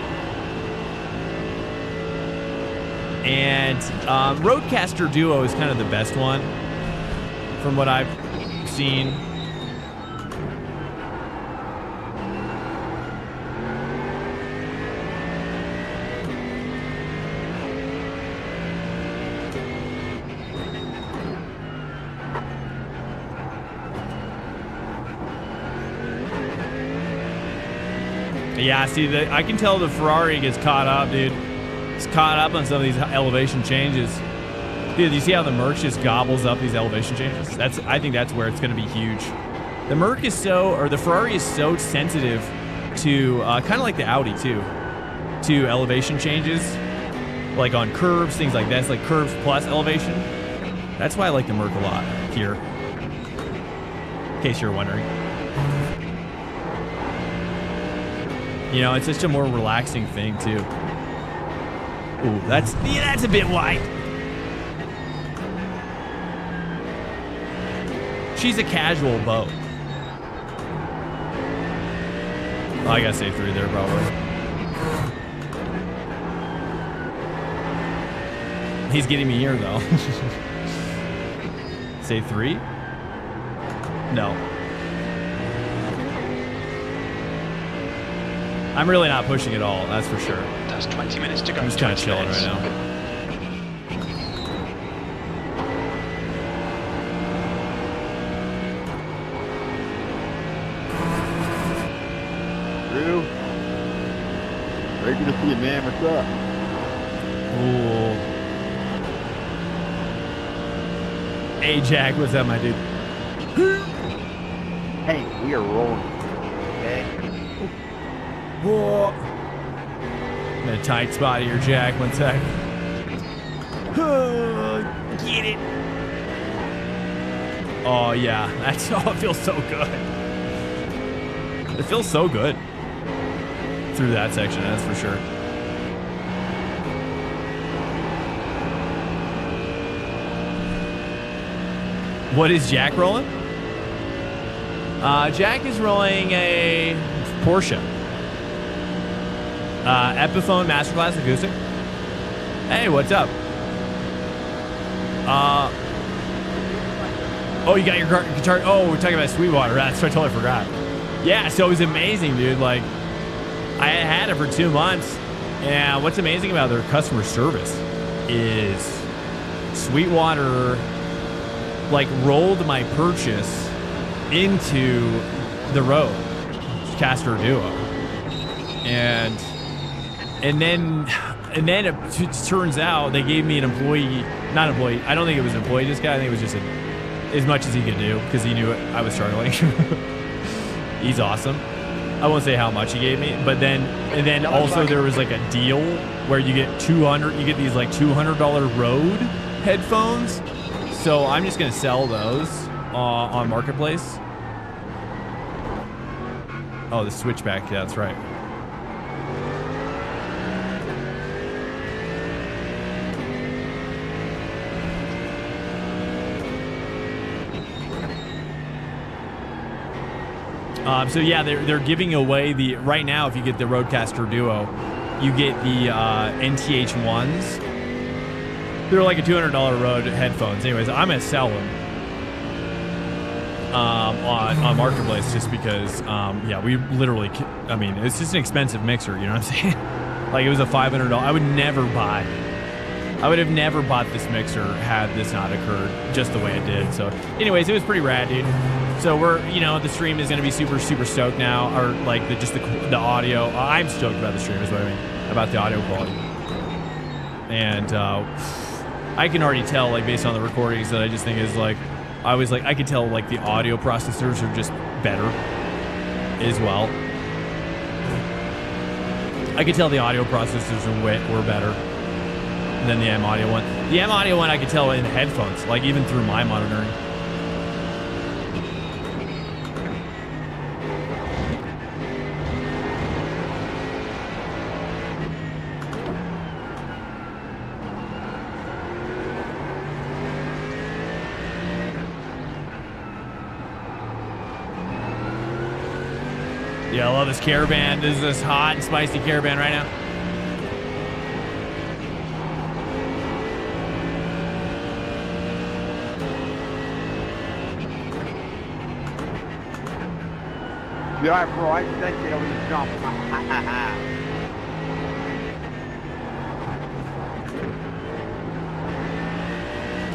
And Rodecaster Duo is kind of the best one from what I've seen. Yeah, see, I can tell the Ferrari gets caught up, dude. It's caught up on some of these elevation changes. Dude, you see how the Merc just gobbles up these elevation changes? I think that's where it's going to be huge. The Ferrari is so sensitive to, kind of like the Audi too, to elevation changes. like on curves, things like that. It's like curves plus elevation. That's why I like the Merc a lot here. In case you're wondering. You know, it's just a more relaxing thing too. Ooh, that's a bit wide. She's a casual boat. Oh, I gotta save 3 there probably. He's getting me here though. Save 3? No. I'm really not pushing at all, that's for sure. That's 20 minutes to go. I'm just kind of chilling right now. Drew. Very good to see you, man. What's up? Ooh. Hey, Jack. What's up, my dude? Hey, we are rolling. Okay. Whoa. I'm in a tight spot here, Jack. 1 sec. Get it. Oh, yeah. That's, oh, it feels so good. It feels so good through that section, that's for sure. What is Jack rolling? Jack is rolling a Porsche. Epiphone Masterclass Acoustic. Hey, what's up? Oh, you got your guitar. Oh, we're talking about Sweetwater. That's so I totally forgot. Yeah, so it was amazing, dude. Like, I had it for 2 months. And what's amazing about their customer service is Sweetwater, like, rolled my purchase into the Roadcaster Duo. And then it turns out they gave me an employee, not employee, I don't think it was an employee discount. I think it was just as much as he could do because he knew I was struggling. He's awesome. I won't say how much he gave me, but then also there was like a deal where you get these like $200 Rode headphones. So I'm just gonna sell those on Marketplace. Oh, the switchback, yeah, that's right. So yeah, they're giving away right now. If you get the Roadcaster Duo, you get the NTH1s. They're like a $200 Rode headphones. Anyways, I'm gonna sell them on Marketplace just because yeah, we literally, I mean, it's just an expensive mixer. You know what I'm saying? Like, it was a $500. I would have never bought this mixer had this not occurred just the way it did. So anyways, it was pretty rad, dude. So we're, the stream is going to be super, super stoked now, or like the audio. I'm stoked about the stream is what I mean, about the audio quality. And I can already tell, like, based on the recordings, that I just think is like, I could tell like the audio processors are just better as well. I could tell the audio processors were better than the M Audio one. The M Audio one I could tell in the headphones, like even through my monitoring. Yeah, I love this caravan. This is this hot and spicy caravan right now. Yeah, bro, I sent you over the jump.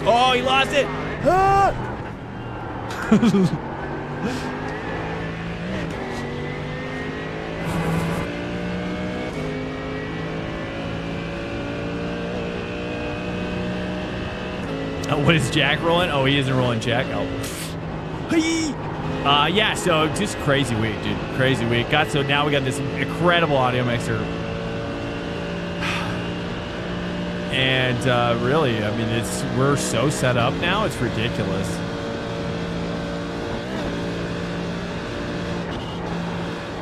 Oh, he lost it. Ah! What is Jack rolling? Oh, he isn't rolling Jack. Oh. Yeah, so just crazy week, dude. Crazy week. So now we got this incredible audio mixer. And really, I mean, we're so set up now, it's ridiculous.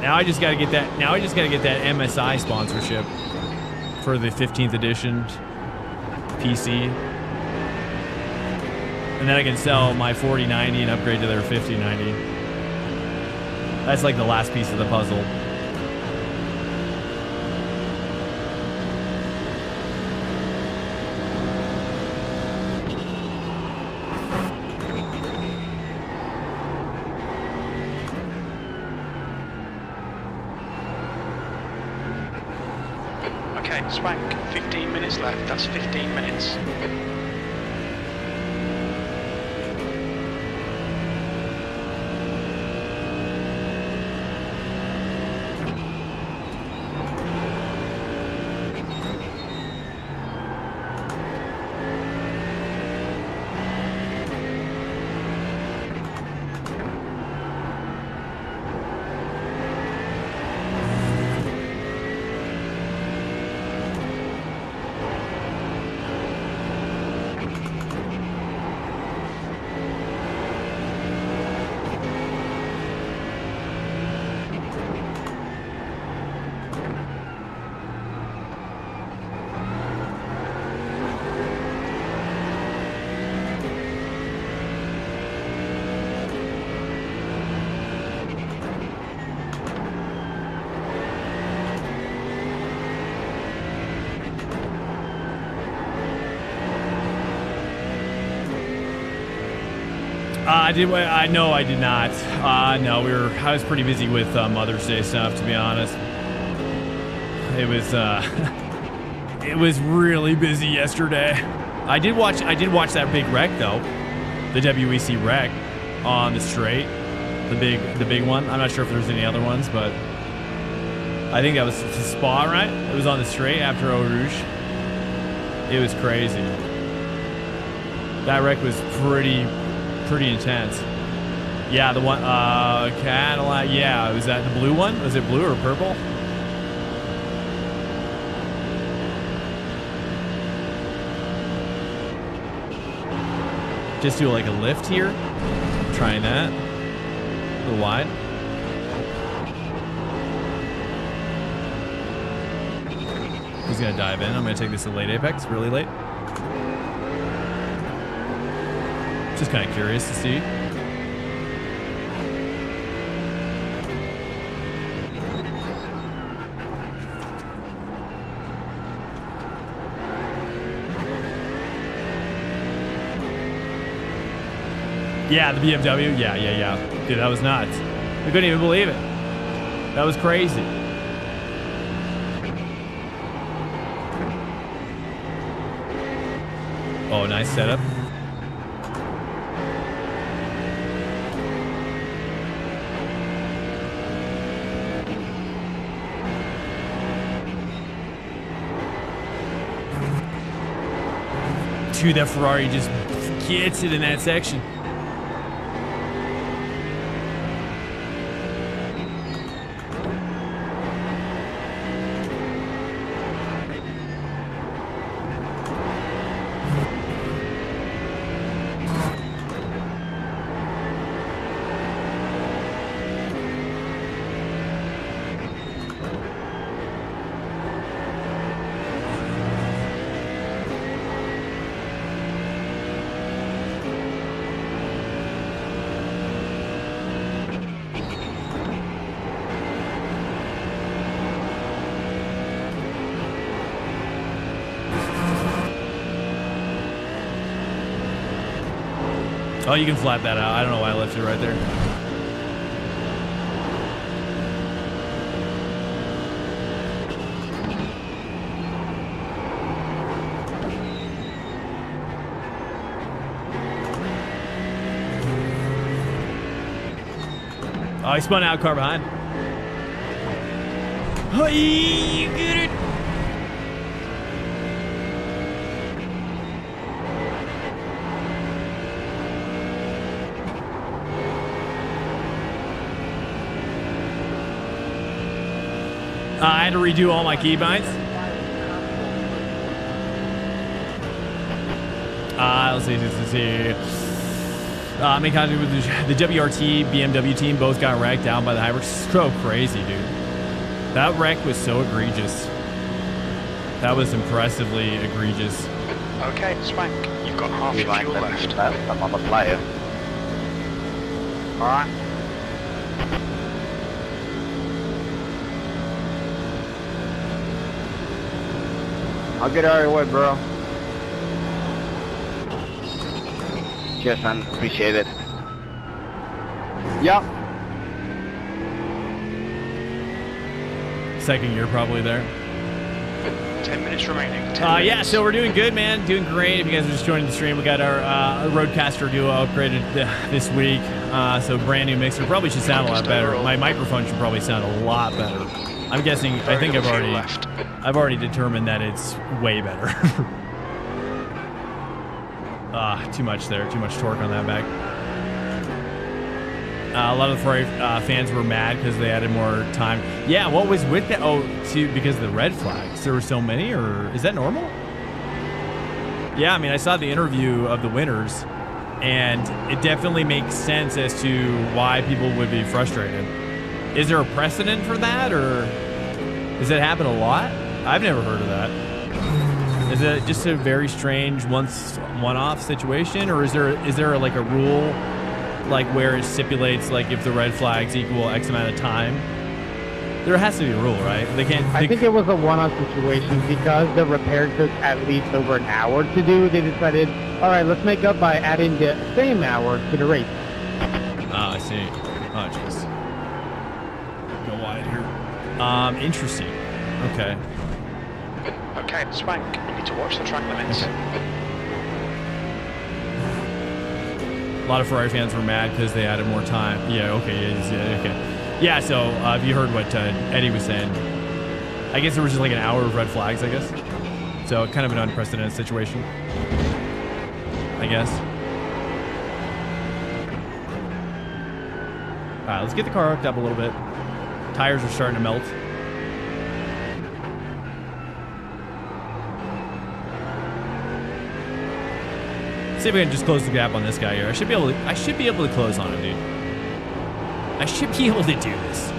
Now I just gotta get that. Now I just gotta get that MSI sponsorship for the 15th edition PC, and then I can sell my 4090 and upgrade to their 5090. That's like the last piece of the puzzle. Okay, Swank, 15 minutes left. That's 15 minutes. I know I did not. No, I was pretty busy with Mother's Day stuff, to be honest. It was it was really busy yesterday. I did watch that big wreck though, the WEC wreck on the straight, the big one. I'm not sure if there's any other ones, but I think that was the Spa, right? It was on the straight after Eau Rouge. It was crazy. That wreck was pretty intense. Yeah, the one, Cadillac. Yeah, was that the blue one? Was it blue or purple? Just do like a lift here. Trying that. A little wide. He's gonna dive in. I'm gonna take this to late apex, really late. Just kind of curious to see. Yeah, the BMW. Yeah. Dude, that was nuts. I couldn't even believe it. That was crazy. Oh, nice setup. Dude, that Ferrari just gets it in that section. Oh, you can flat that out. I don't know why I left it right there. Oh, he spun out, car behind. Oh, you get it. I had to redo all my keybinds. Let's see. Made contact with the WRT BMW team. Both got wrecked down by the hybrids. So crazy, dude. That wreck was so egregious. That was impressively egregious. Okay, Swank, you've got half your fuel left. I'm on the player. Alright. I'll get out of your way, bro. Cheers, man. Appreciate it. Yep. Second year probably there. 10 minutes remaining. 10 Yeah, minutes. so we're doing good, man. Doing great. If you guys are just joining the stream, we got our Roadcaster Duo upgraded this week. So brand new mixer. Probably should sound a lot better. My microphone should probably sound a lot better. I'm guessing. I think I've already determined that it's way better. Too much there. Too much torque on that back. A lot of the Ferrari fans were mad because they added more time. Yeah, what was with that? Oh, because of the red flags. There were so many, or is that normal? Yeah, I mean, I saw the interview of the winners, and it definitely makes sense as to why people would be frustrated. Is there a precedent for that, or does that happen a lot? I've never heard of that. Is it just a very strange one-off situation, or is there like a rule, like where it stipulates like if the red flags equal X amount of time? There has to be a rule, right? They can't. I think it was a one-off situation because the repair took at least over an hour to do. They decided, all right, let's make up by adding the same hour to the race. Oh, I see. Oh, jeez. Go wide here. Interesting. Okay. Okay, Swank, you need to watch the track limits. A lot of Ferrari fans were mad because they added more time. Yeah, okay, yeah, okay. Yeah, so have you heard what Eddie was saying? I guess there was just like an hour of red flags, I guess. So kind of an unprecedented situation, I guess. All right, let's get the car hooked up a little bit. Tires are starting to melt. See if we can just close the gap on this guy here. I should be able to close on him, dude. I should be able to do this.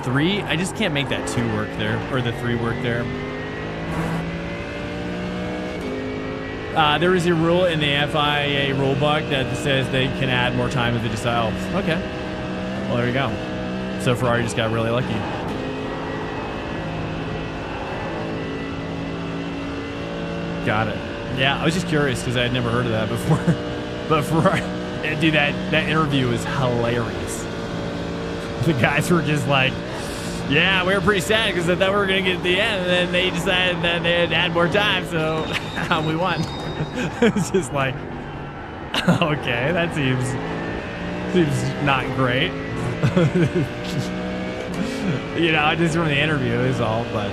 Three? I just can't make that 2 work there, or the 3 work there. There is a rule in the FIA rulebook that says they can add more time if they decide. Oh, okay. Well, there you go. So Ferrari just got really lucky. Got it. Yeah, I was just curious because I had never heard of that before. But Ferrari, dude, that interview was hilarious. The guys were just like, yeah, we were pretty sad because I thought we were going to get to the end, and then they decided that they had to add more time, so we won. It's just like, okay, that seems not great. You know, just from the interview is all, but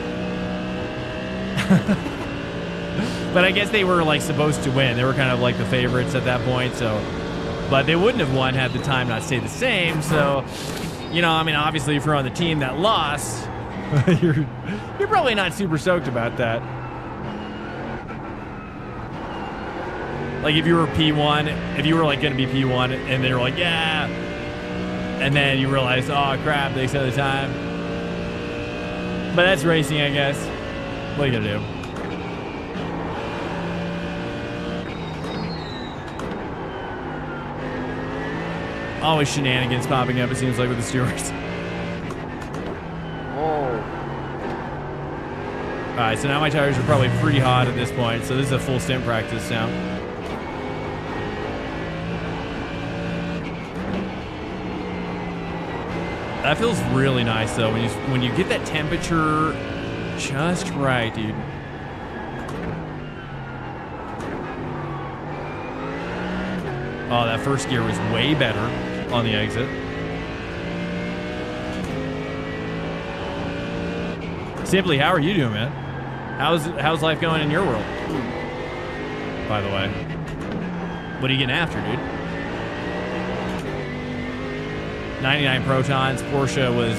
but I guess they were like supposed to win. They were kind of like the favorites at that point, so but they wouldn't have won had the time not stayed the same, so you know, I mean, obviously if you're on the team that lost, you're probably not super stoked about that. Like if you were P1, if you were like going to be P1 and they were like, yeah, and then you realize, oh crap, they set the time. But that's racing, I guess. What are you going to do? Always shenanigans popping up, it seems like, with the stewards. All right, so now my tires are probably pretty hot at this point, so this is a full stint practice now. That feels really nice though when you get that temperature just right, dude. Oh, that first gear was way better on the exit. Simply, how are you doing, man? How's life going in your world? By the way, what are you getting after, dude? 99 protons. Porsche was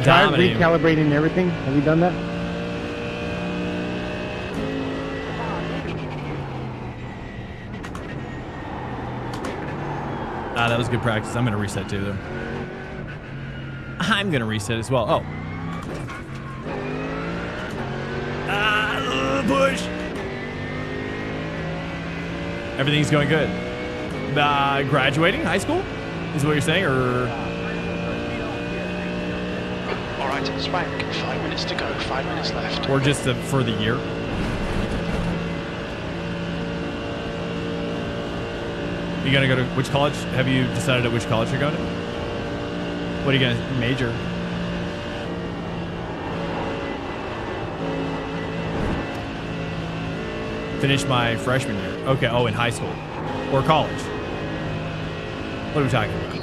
Try dominating. recalibrating everything. Have you done that? That was good practice. I'm gonna reset too, though. I'm gonna reset as well. Oh. Push. Everything's going good. Graduating high school is what you're saying, or? All right, Swank, 5 minutes to go, 5 minutes left. Or just for the year? You gonna go to which college? Have you decided at which college you're going to? What are you gonna major? Finish my freshman year. Okay, oh, in high school. Or college. What are we talking about?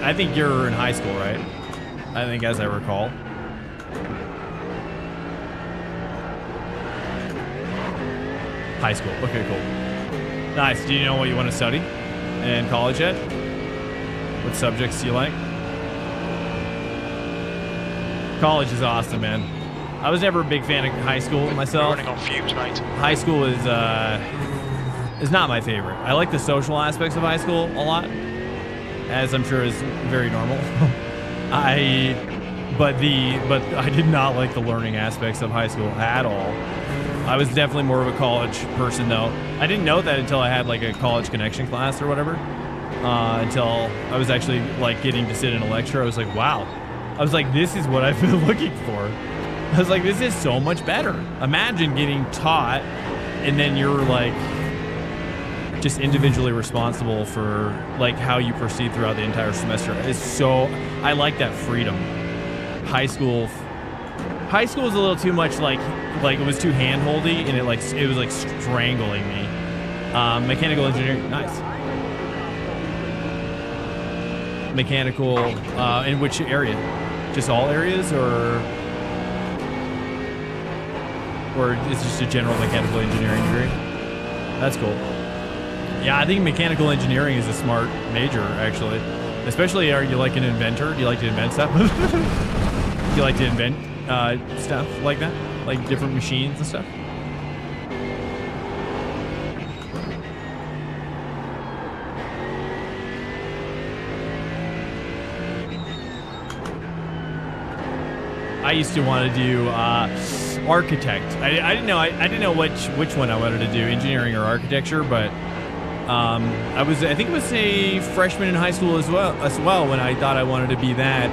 I think you're in high school, right? I think, as I recall. High school. Okay, cool. Nice. Do you know what you want to study in college yet? What subjects do you like? College is awesome, man. I was never a big fan of high school myself. Running on fumes, mate. High school is not my favorite. I like the social aspects of high school a lot, as I'm sure is very normal. But I did not like the learning aspects of high school at all. I was definitely more of a college person, though. I didn't know that until I had like a college connection class or whatever. Until I was actually like getting to sit in a lecture. I was like, wow. I was like, this is what I've been looking for. I was like, this is so much better. Imagine getting taught and then you're like just individually responsible for like how you proceed throughout the entire semester. It's so, I like that freedom. High school is a little too much like it was too hand-holdy and it was like strangling me. Mechanical engineering, nice. Mechanical, in which area? Just all areas, or is it just a general mechanical engineering degree? That's cool. Yeah, I think mechanical engineering is a smart major, actually. Especially, are you like an inventor? Do you like to invent stuff? Do you like to invent stuff like that? Like different machines and stuff? I used to want to do architect. I didn't know. I didn't know which one I wanted to do, engineering or architecture. But I think it was a freshman in high school as well when I thought I wanted to be that.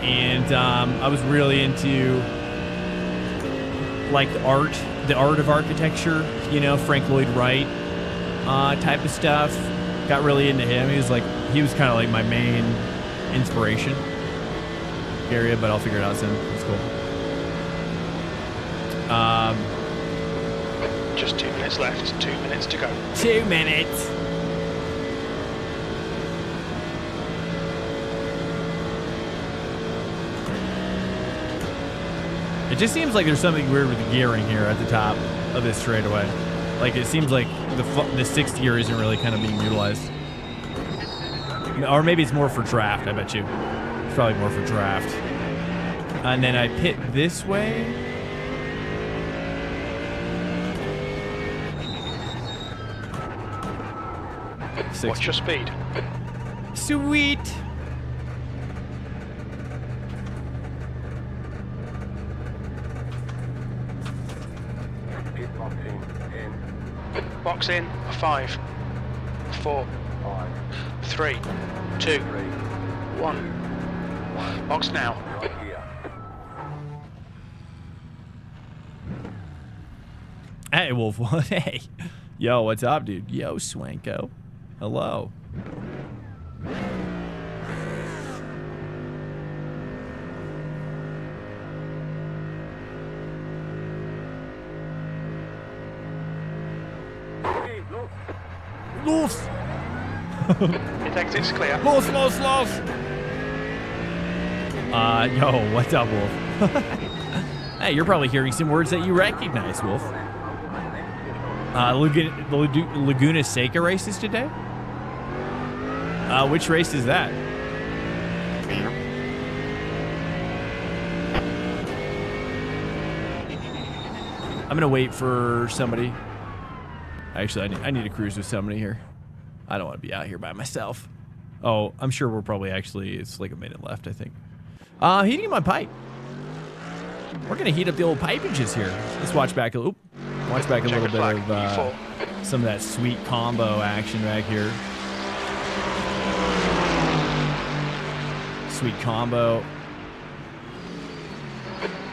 And I was really into like the art of architecture. You know, Frank Lloyd Wright type of stuff. Got really into him. He was kind of like my main inspiration area, but I'll figure it out soon. It's cool. Just 2 minutes left. 2 minutes to go. 2 minutes. It just seems like there's something weird with the gearing here at the top of this straightaway. Like it seems like the sixth gear isn't really kind of being utilized. Or maybe it's more for draft, I bet you. It's probably more for draft. And then I pit this way. What's your speed? Sweet. Box in. 5, 4, 3, 2, 1. Box now. Hey, Wolf. Hey. Yo, what's up, dude? Yo, Swanko. Hello. Loose. His exit's clear. Loose. Yo, what's up, Wolf? Hey, you're probably hearing some words that you recognize, Wolf. Laguna Seca races today? Which race is that? I'm gonna wait for somebody. Actually, I need to cruise with somebody here. I don't want to be out here by myself. Oh, I'm sure we're probably it's like a minute left, I think. Heating my pipe. We're gonna heat up the old pipages here. Let's watch back a little bit of some of that sweet combo action back here. Sweet combo.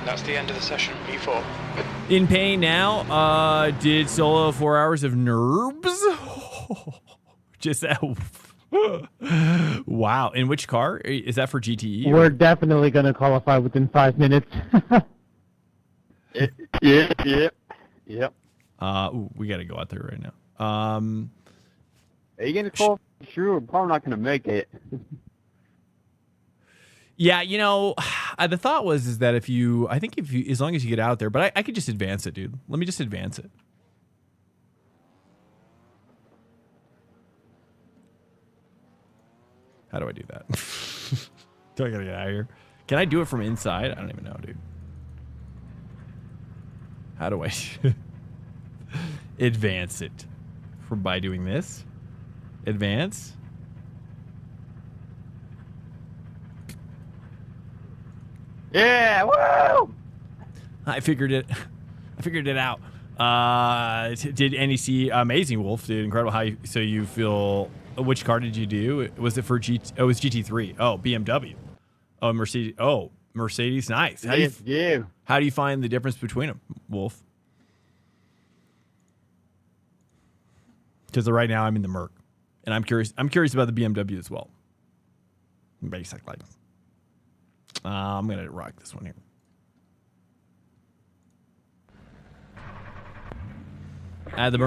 That's the end of the session. E4. In pain now. Did solo 4 hours of Nurbs. Just that. Wow. In which car? Is that for GTE? We're definitely going to qualify within 5 minutes. Yep. Ooh, we got to go out there right now. Are you going to call? Sure, we're probably not going to make it. Yeah, you know, the thought is that as long as you get out there, but I could just advance it, dude. Let me just advance it. How do I do that? Do I gotta get out of here? Can I do it from inside? I don't even know, dude. How do I advance it? By doing this? Advance? Yeah, woo! I figured it out. Did NEC amazing, Wolf? Dude, incredible. So you feel? Which car did you do? Was it for GT? Oh, it was GT3. Oh, BMW. Oh, Mercedes. Oh, Mercedes. Nice. How do you find the difference between them, Wolf? Because right now I'm in the Merc, and I'm curious about the BMW as well. Basically. I'm gonna rock this one here. At the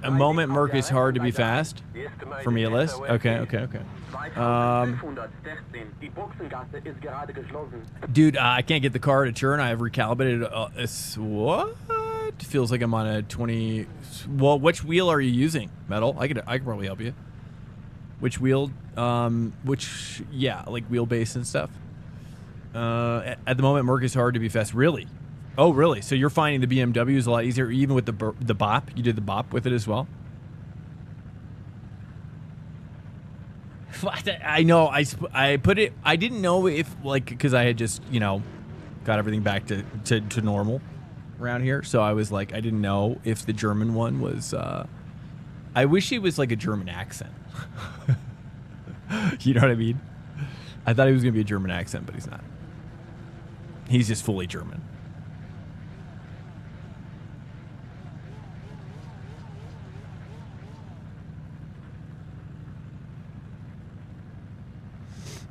moment, Merc is hard to be fast. For me, at least. Okay. Dude, I can't get the car to turn. I have recalibrated. What? Feels like I'm on a 20. Well, which wheel are you using, Metal? I could probably help you. Which wheel? Yeah, like wheelbase and stuff. At the moment, Merc is hard to be fast. Really? Oh, really? So you're finding the BMW is a lot easier, even with the bop? You did the bop with it as well? I know. I put it. I didn't know if because I had just got everything back to normal around here. So I was like, I didn't know if the German one was. I wish it was like a German accent. You know what I mean? I thought he was gonna be a German accent, but he's not. He's just fully German.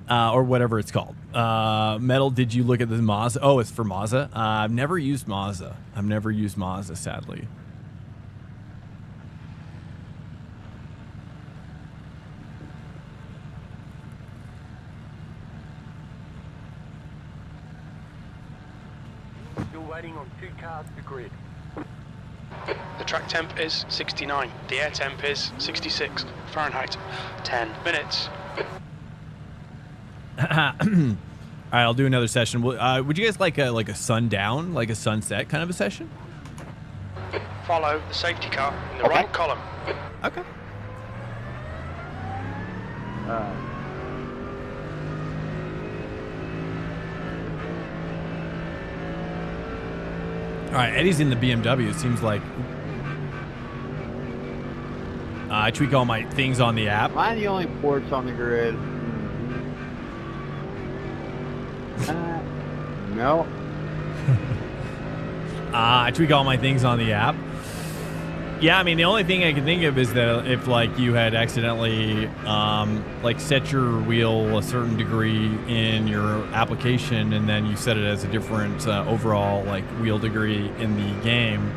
Or whatever it's called. Metal, did you look at the Mazda? Oh, it's for Mazda? I've never used Mazda. Sadly. Still waiting on 2 cars to grid. The track temp is 69. The air temp is 66 Fahrenheit. 10 minutes. All right, I'll do another session. Would you guys like a sundown, like a sunset kind of a session? Follow the safety car in the right column. Okay. All right, Eddie's in the BMW. It seems like I tweak all my things on the app. Am I the only ports on the grid? No. I tweak all my things on the app. Yeah, I mean, the only thing I can think of is that if you had accidentally set your wheel a certain degree in your application and then you set it as a different overall wheel degree in the game.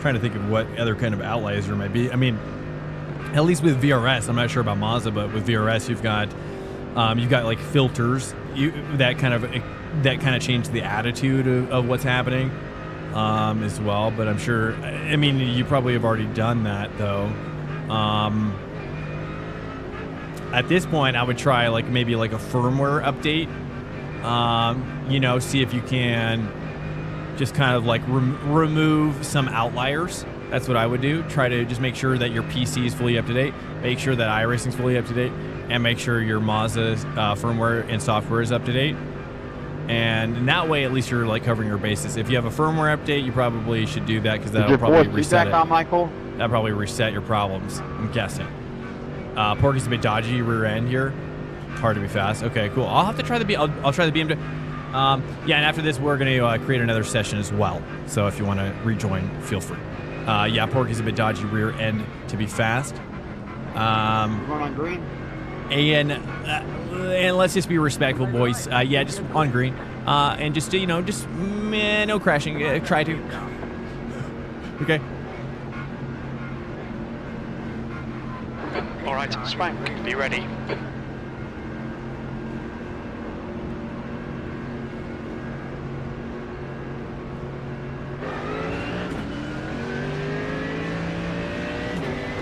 trying to think of what other kind of outliers there might be. I mean, at least with VRS, I'm not sure about Mazda, but with VRS, you've got like filters that kind of change the attitude of what's happening as well. But I'm sure, I mean, you probably have already done that though. At this point, I would try like maybe like a firmware update. You know, see if you can just kind of like remove some outliers. That's what I would do. Try to just make sure that your PC is fully up to date, make sure that iRacing is fully up to date, and make sure your Mazda's firmware and software is up to date. And in that way, at least you're like covering your bases. If you have a firmware update, you probably should do that because that'll probably reset it. On, Michael? That'll probably reset your problems, I'm guessing. Porky's a bit dodgy rear end here. Hard to be fast. Okay, cool. I'll have to try the I'll try the BMW. Yeah, and after this, we're going to create another session as well. So if you want to rejoin, feel free. Yeah, Porky's a bit dodgy rear end to be fast. Going on green? And let's just be respectful, boys. Yeah, just on green. And just, you know, just no crashing. Try to. Okay. All right, Swank, be ready.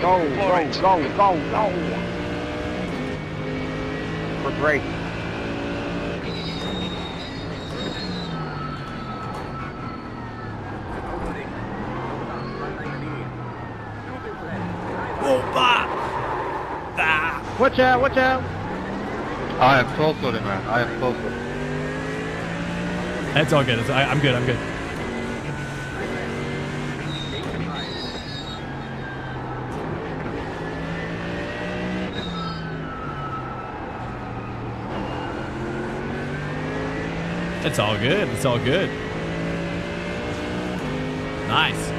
Go, go. We're great. Watch out, watch out. I am so sorry, man. I am so sorry. That's all good. I'm good. I'm good. It's all good. It's all good. Nice.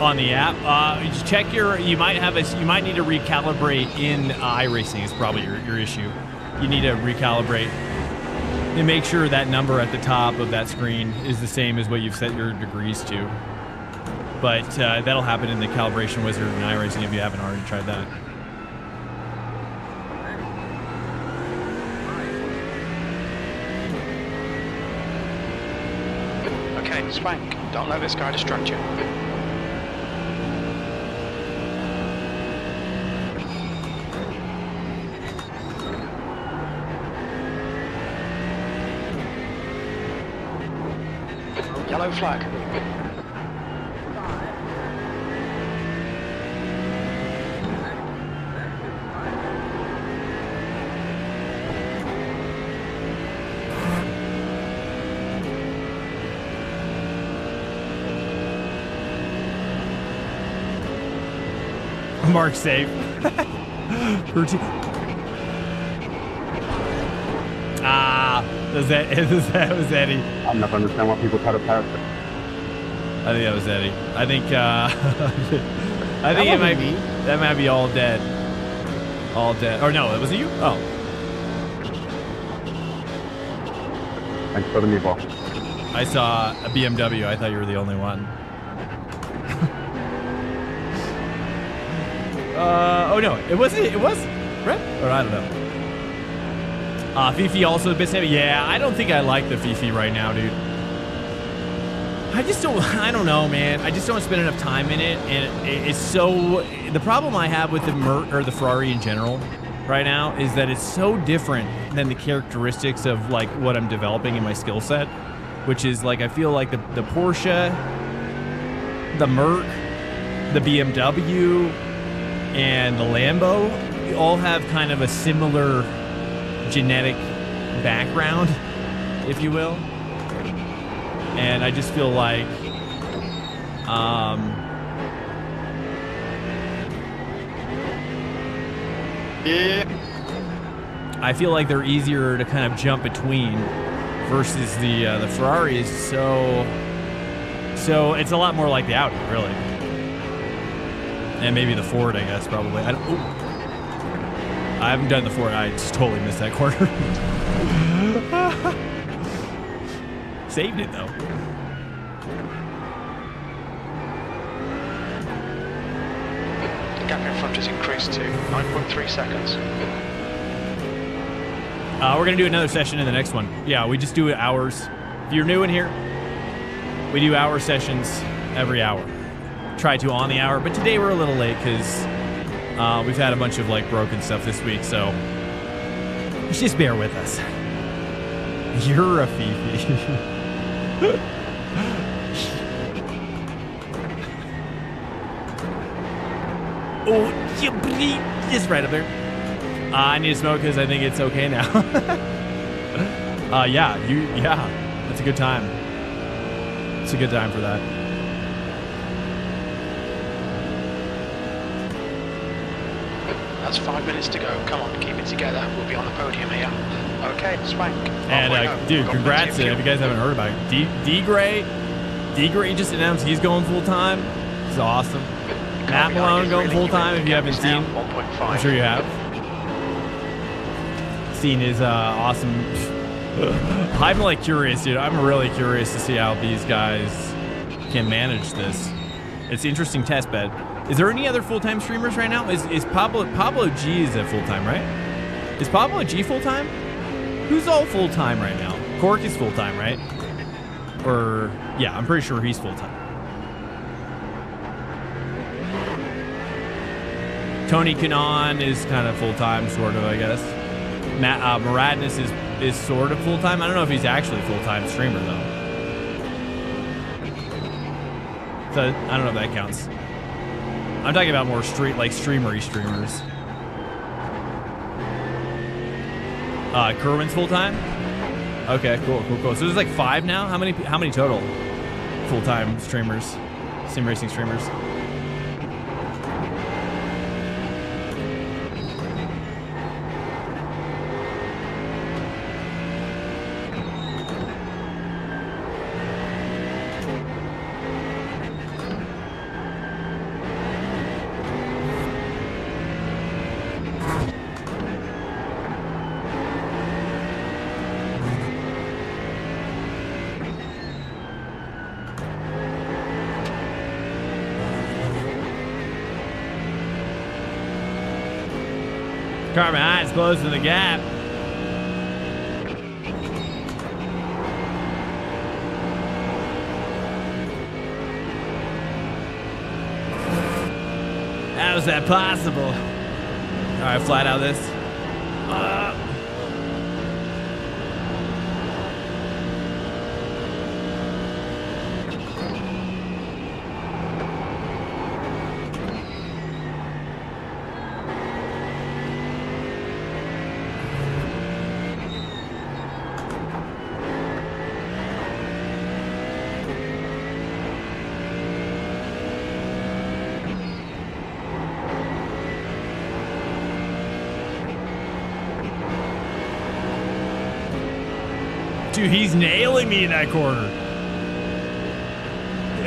On the app, just check you might need to recalibrate in iRacing is probably your issue. You need to recalibrate and make sure that number at the top of that screen is the same as what you've set your degrees to. But that'll happen in the calibration wizard in iRacing if you haven't already tried that. Okay, Swank, don't let this guy distract you. Yellow flag. Mark safe. That was Eddie. I'm not understand why people try to parachute. I think that was Eddie. I think I think that might be all dead. All dead. Or no, was it you? Oh. Thanks for the meatball. I saw a BMW. I thought you were the only one. Oh no, it was Red? Or I don't know. Fifi also a bit heavy. Yeah, I don't think I like the Fifi right now, dude. I don't know, man. I just don't spend enough time in it, and it's so. The problem I have with the Ferrari in general right now is that it's so different than the characteristics of like what I'm developing in my skill set, which is like I feel like the Porsche, the Merc, the BMW and the Lambo all have kind of a similar genetic background, if you will. And I just feel like Yeah. I feel like they're easier to kind of jump between versus the Ferraris. So it's a lot more like the Audi, really, and maybe the Ford, I guess, probably. I haven't done the Ford. I just totally missed that corner. Saved it though. The gap in front has increased to 9.3 seconds. We're gonna do another session in the next one. Yeah, we just do it hours. If you're new in here, we do hour sessions every hour. Try to on the hour, but today we're a little late because we've had a bunch of like broken stuff this week, so just bear with us. You're a Fifi. Oh, you bleep. Just right up there. I need to smoke because I think it's okay now. Yeah, that's a good time. It's a good time for that. That's 5 minutes to go. Come on, keep it together. We'll be on the podium here. Okay, Swank. And dude, congrats! If you guys haven't heard about it, D Gray just announced he's going full time. It's awesome. Matt Malone going full time. If you haven't seen, I'm sure you have. Seen his awesome. I'm like curious, dude. I'm really curious to see how these guys can manage this. It's an interesting test bed. Is there any other full-time streamers right now? Is Pablo G is at full-time, right? Is Pablo G full-time? Who's all full-time right now? Cork is full-time, right? Or yeah, I'm pretty sure he's full-time. Tony Kanon is kind of full-time, sort of, I guess. Matt Maradness is sort of full-time. I don't know if he's actually a full-time streamer though. So I don't know if that counts. I'm talking about more streamery streamers. Kerwin's full-time? Okay, cool. So there's like 5 now? How many total full-time streamers? Sim racing streamers? Carbon High is closing the gap. How is that possible? All right, flat out this. Dude, he's nailing me in that corner.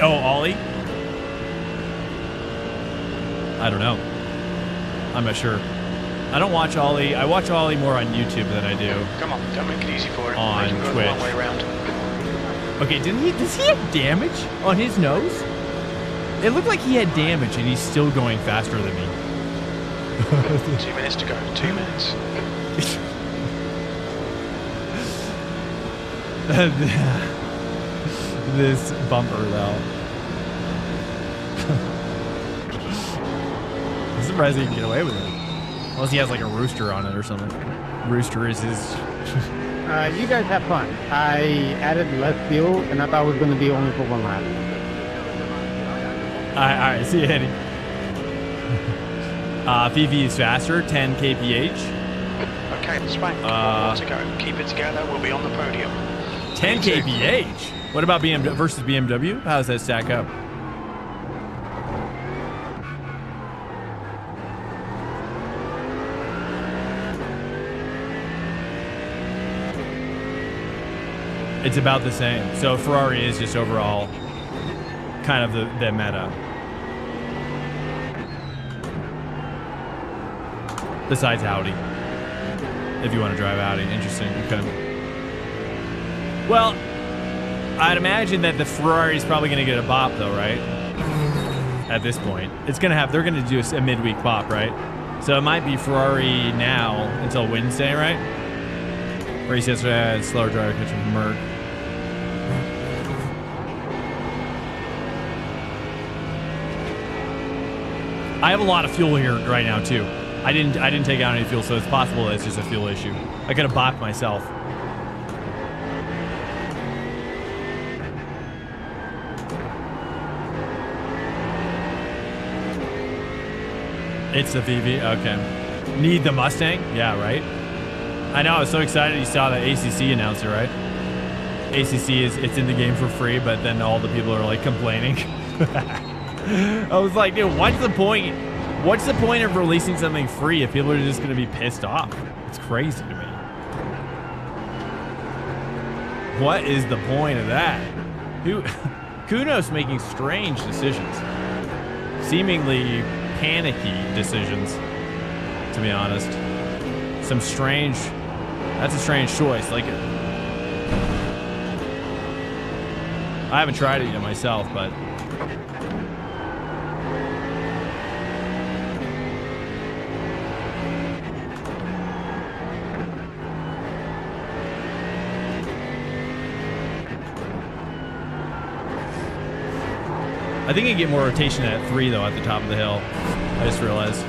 Oh, Ollie? I don't know. I'm not sure. I don't watch Ollie. I watch Ollie more on YouTube than I do. Come on, don't make it easy for him. On Make him go Twitch. the long way around. Okay, does he have damage on his nose? It looked like he had damage and he's still going faster than me. 2 minutes to go. 2 minutes. This bumper though. I'm surprised he can get away with it. Unless he has like a rooster on it or something. Rooster is his. You guys have fun. I added less fuel, and I thought it was going to be only for 1 lap. right, see you, Eddie. VV is faster, 10 kph. Okay, Swank, 1 more to go. Keep it together, we'll be on the podium. 10 kph? What about BMW versus BMW? How does that stack up? It's about the same. So Ferrari is just overall kind of the meta. Besides Audi. If you want to drive Audi. Interesting. Okay. Well, I'd imagine that the Ferrari is probably going to get a bop though, right? At this point. It's going to have, they're going to do a midweek bop, right? So it might be Ferrari now until Wednesday, right? Race yesterday, I had slower driver catching from Merc. I have a lot of fuel here right now too. I didn't take out any fuel, so it's possible that it's just a fuel issue. I could have bopped myself. It's the VV, okay. Need the Mustang? Yeah, right? I know, I was so excited you saw that ACC announced it, right? ACC it's in the game for free, but then all the people are like complaining. I was like, dude, what's the point? What's the point of releasing something free if people are just going to be pissed off? It's crazy to me. What is the point of that? Kuno's making strange decisions. Seemingly panicky decisions, to be honest. Some strange... That's a strange choice. Like, I haven't tried it yet myself, but... I think you get more rotation at 3 though at the top of the hill. I just realized.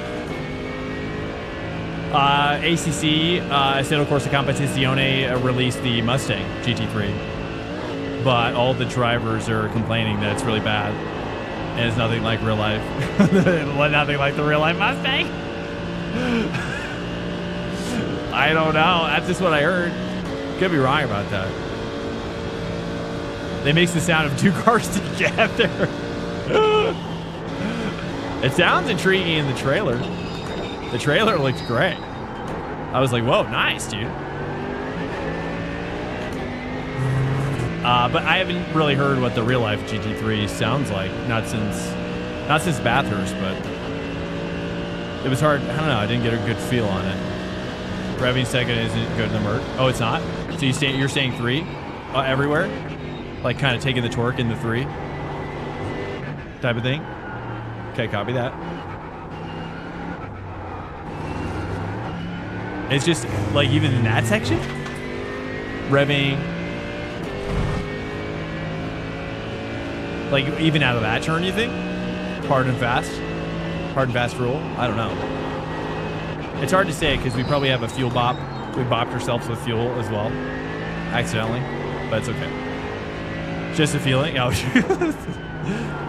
ACC, Assetto Corsa Competizione released the Mustang GT3, but all the drivers are complaining that it's really bad, and it's nothing like real life. Nothing like the real life Mustang. I don't know. That's just what I heard. Could be wrong about that. It makes the sound of 2 cars together. It sounds intriguing in the trailer. The trailer looks great. I was like, whoa, nice, dude. But I haven't really heard what the real life GT3 sounds like. Not since Bathurst, but it was hard. I don't know. I didn't get a good feel on it. Revving second isn't good in the Merc. Oh, it's not? So you're saying 3 everywhere? Like kind of taking the torque in the 3 type of thing? Okay, copy that. It's just like even in that section, revving, like even out of that turn, you think? Hard and fast rule? I don't know. It's hard to say because we probably have a fuel bop. We bopped ourselves with fuel as well, accidentally, but it's okay. Just a feeling. Oh,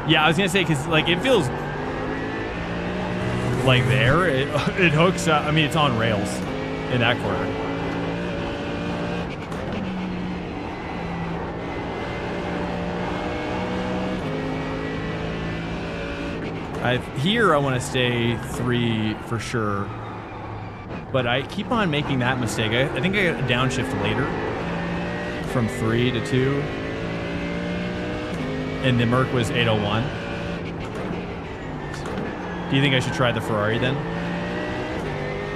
yeah, I was gonna say because like it feels like there. It hooks up. I mean, it's on rails in that corner. Here I want to stay 3 for sure, but I keep on making that mistake. I think I got a downshift later from 3 to 2, and the Merc was 801. Do you think I should try the Ferrari then?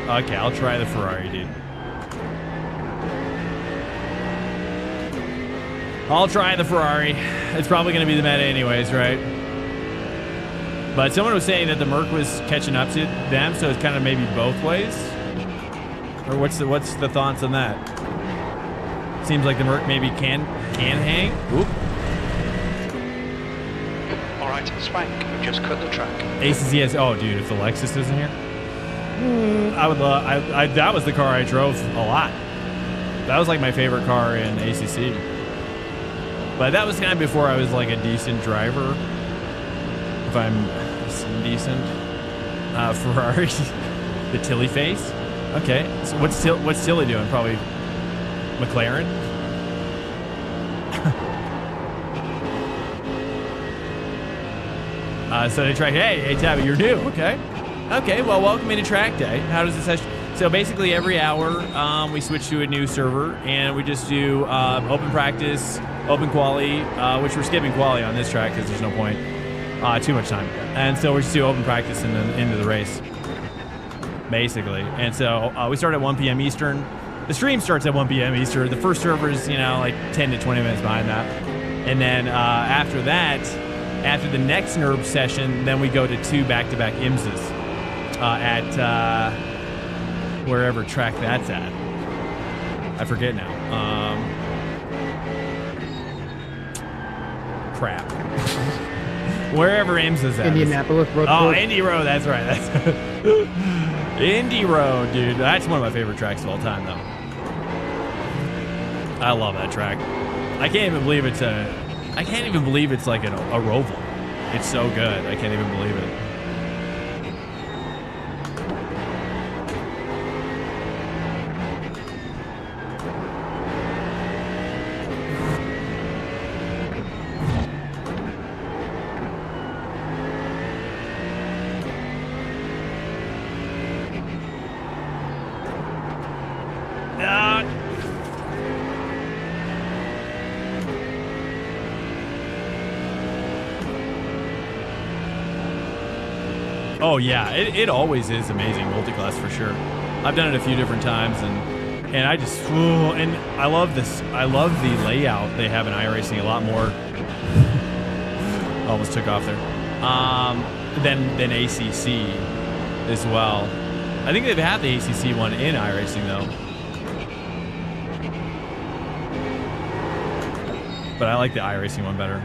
Okay, I'll try the Ferrari, dude. I'll try the Ferrari. It's probably going to be the meta anyways, right? But someone was saying that the Merc was catching up to them, so it's kind of maybe both ways. Or what's the thoughts on that? Seems like the Merc maybe can hang. Oop. All right, Swank, we've just cut the track. ACCS. Oh, dude, if the Lexus isn't here, I would love. That was the car I drove a lot. That was like my favorite car in ACC. But that was kind of before I was like a decent driver if I'm decent. Ferrari, the Tilly face. Okay, so what's Tilly doing? Probably McLaren. So they track. Hey, Tabby, you're new. Okay. Well, welcome into Trackday. How does the session? So basically, every hour we switch to a new server, and we just do open practice, open quali, which we're skipping quali on this track because there's no point. Too much time. And so we just do open practice and then into the race, basically. And so we start at 1 p.m. Eastern. The stream starts at 1 p.m. Eastern. The first server is, like 10 to 20 minutes behind that. And then after that, after the next Nurb session, then we go to 2 back-to-back IMSAs at wherever track that's at. I forget now. Crap. Wherever IMSA's at. Indianapolis Road Oh, Course. Indy Road. That's right. That's Indy Road, dude. That's one of my favorite tracks of all time, though. I love that track. I can't even believe it's like a Roval. It's so good. I can't even believe it. Oh yeah, it always is amazing multi-class for sure. I've done it a few different times, and I just and I love this. I love the layout they have in iRacing a lot more. Almost took off there. Than ACC as well. I think they've had the ACC one in iRacing though. But I like the iRacing one better.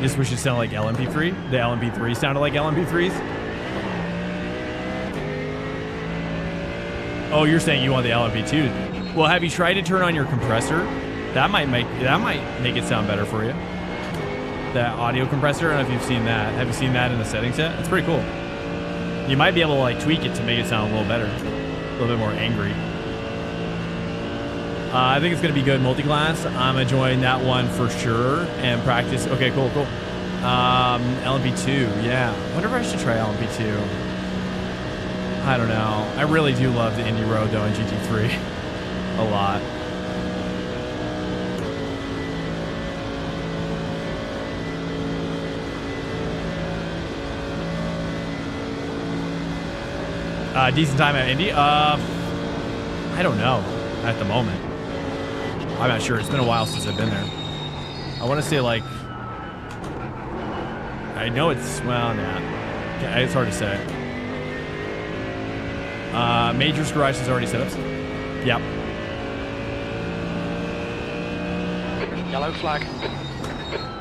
Just wish it sounded like LMP3. The LMP3 sounded like LMP3s. Oh, you're saying you want the LMP2. Well, have you tried to turn on your compressor? That might make it sound better for you. That audio compressor. I don't know if you've seen that. Have you seen that in the settings set? It's pretty cool. You might be able to like tweak it to make it sound a little better, a little bit more angry. I think it's going to be good multi-class. I'm going to join that one for sure and practice. Okay, cool. LMP2, yeah. I wonder if I should try LMP2. I don't know. I really do love the Indy Road, though, in GT3 a lot. Decent time at Indy? I don't know at the moment. I'm not sure. It's been a while since I've been there. I want to say like, I know it's, well, nah. It's hard to say. Major's garage has already set up. Yep. Yellow flag.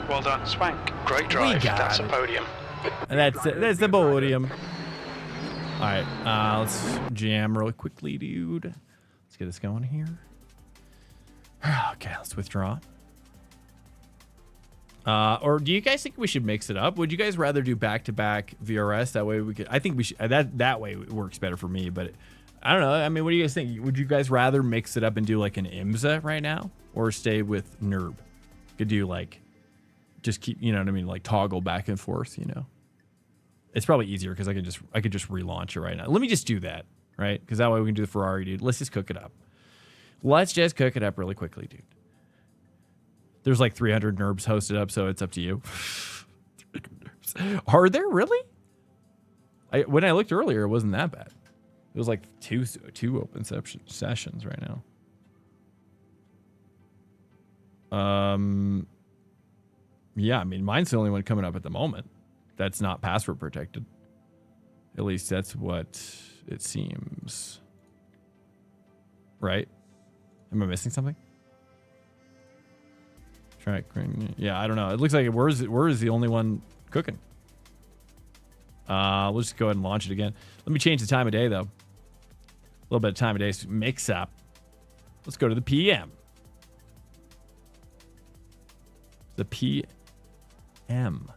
Well done, Swank. Great drive. That's a podium. And that's the podium. All right, let's jam really quickly, dude. Let's get this going here. Okay, let's withdraw. Or do you guys think we should mix it up? Would you guys rather do back-to-back VRS? That way we could. I think we should. That way it works better for me. But I don't know. I mean, what do you guys think? Would you guys rather mix it up and do like an IMSA right now, or stay with Nurb? Could do like, just keep. You know what I mean? Like toggle back and forth. You know, it's probably easier because I could just relaunch it right now. Let me just do that, right? Because that way we can do the Ferrari, dude. Let's just cook it up. Let's just cook it up really quickly, dude. There's like 300 Nurbs hosted up, so it's up to you. Are there really? When I looked earlier, it wasn't that bad. It was like two open sessions right now. Yeah, I mean, mine's the only one coming up at the moment. That's not password protected. At least that's what it seems. Right? Am I missing something? Track, yeah, I don't know. It looks like where is the only one cooking. We'll just go ahead and launch it again. Let me change the time of day though. A little bit of time of day mix up. Let's go to the PM. The PM.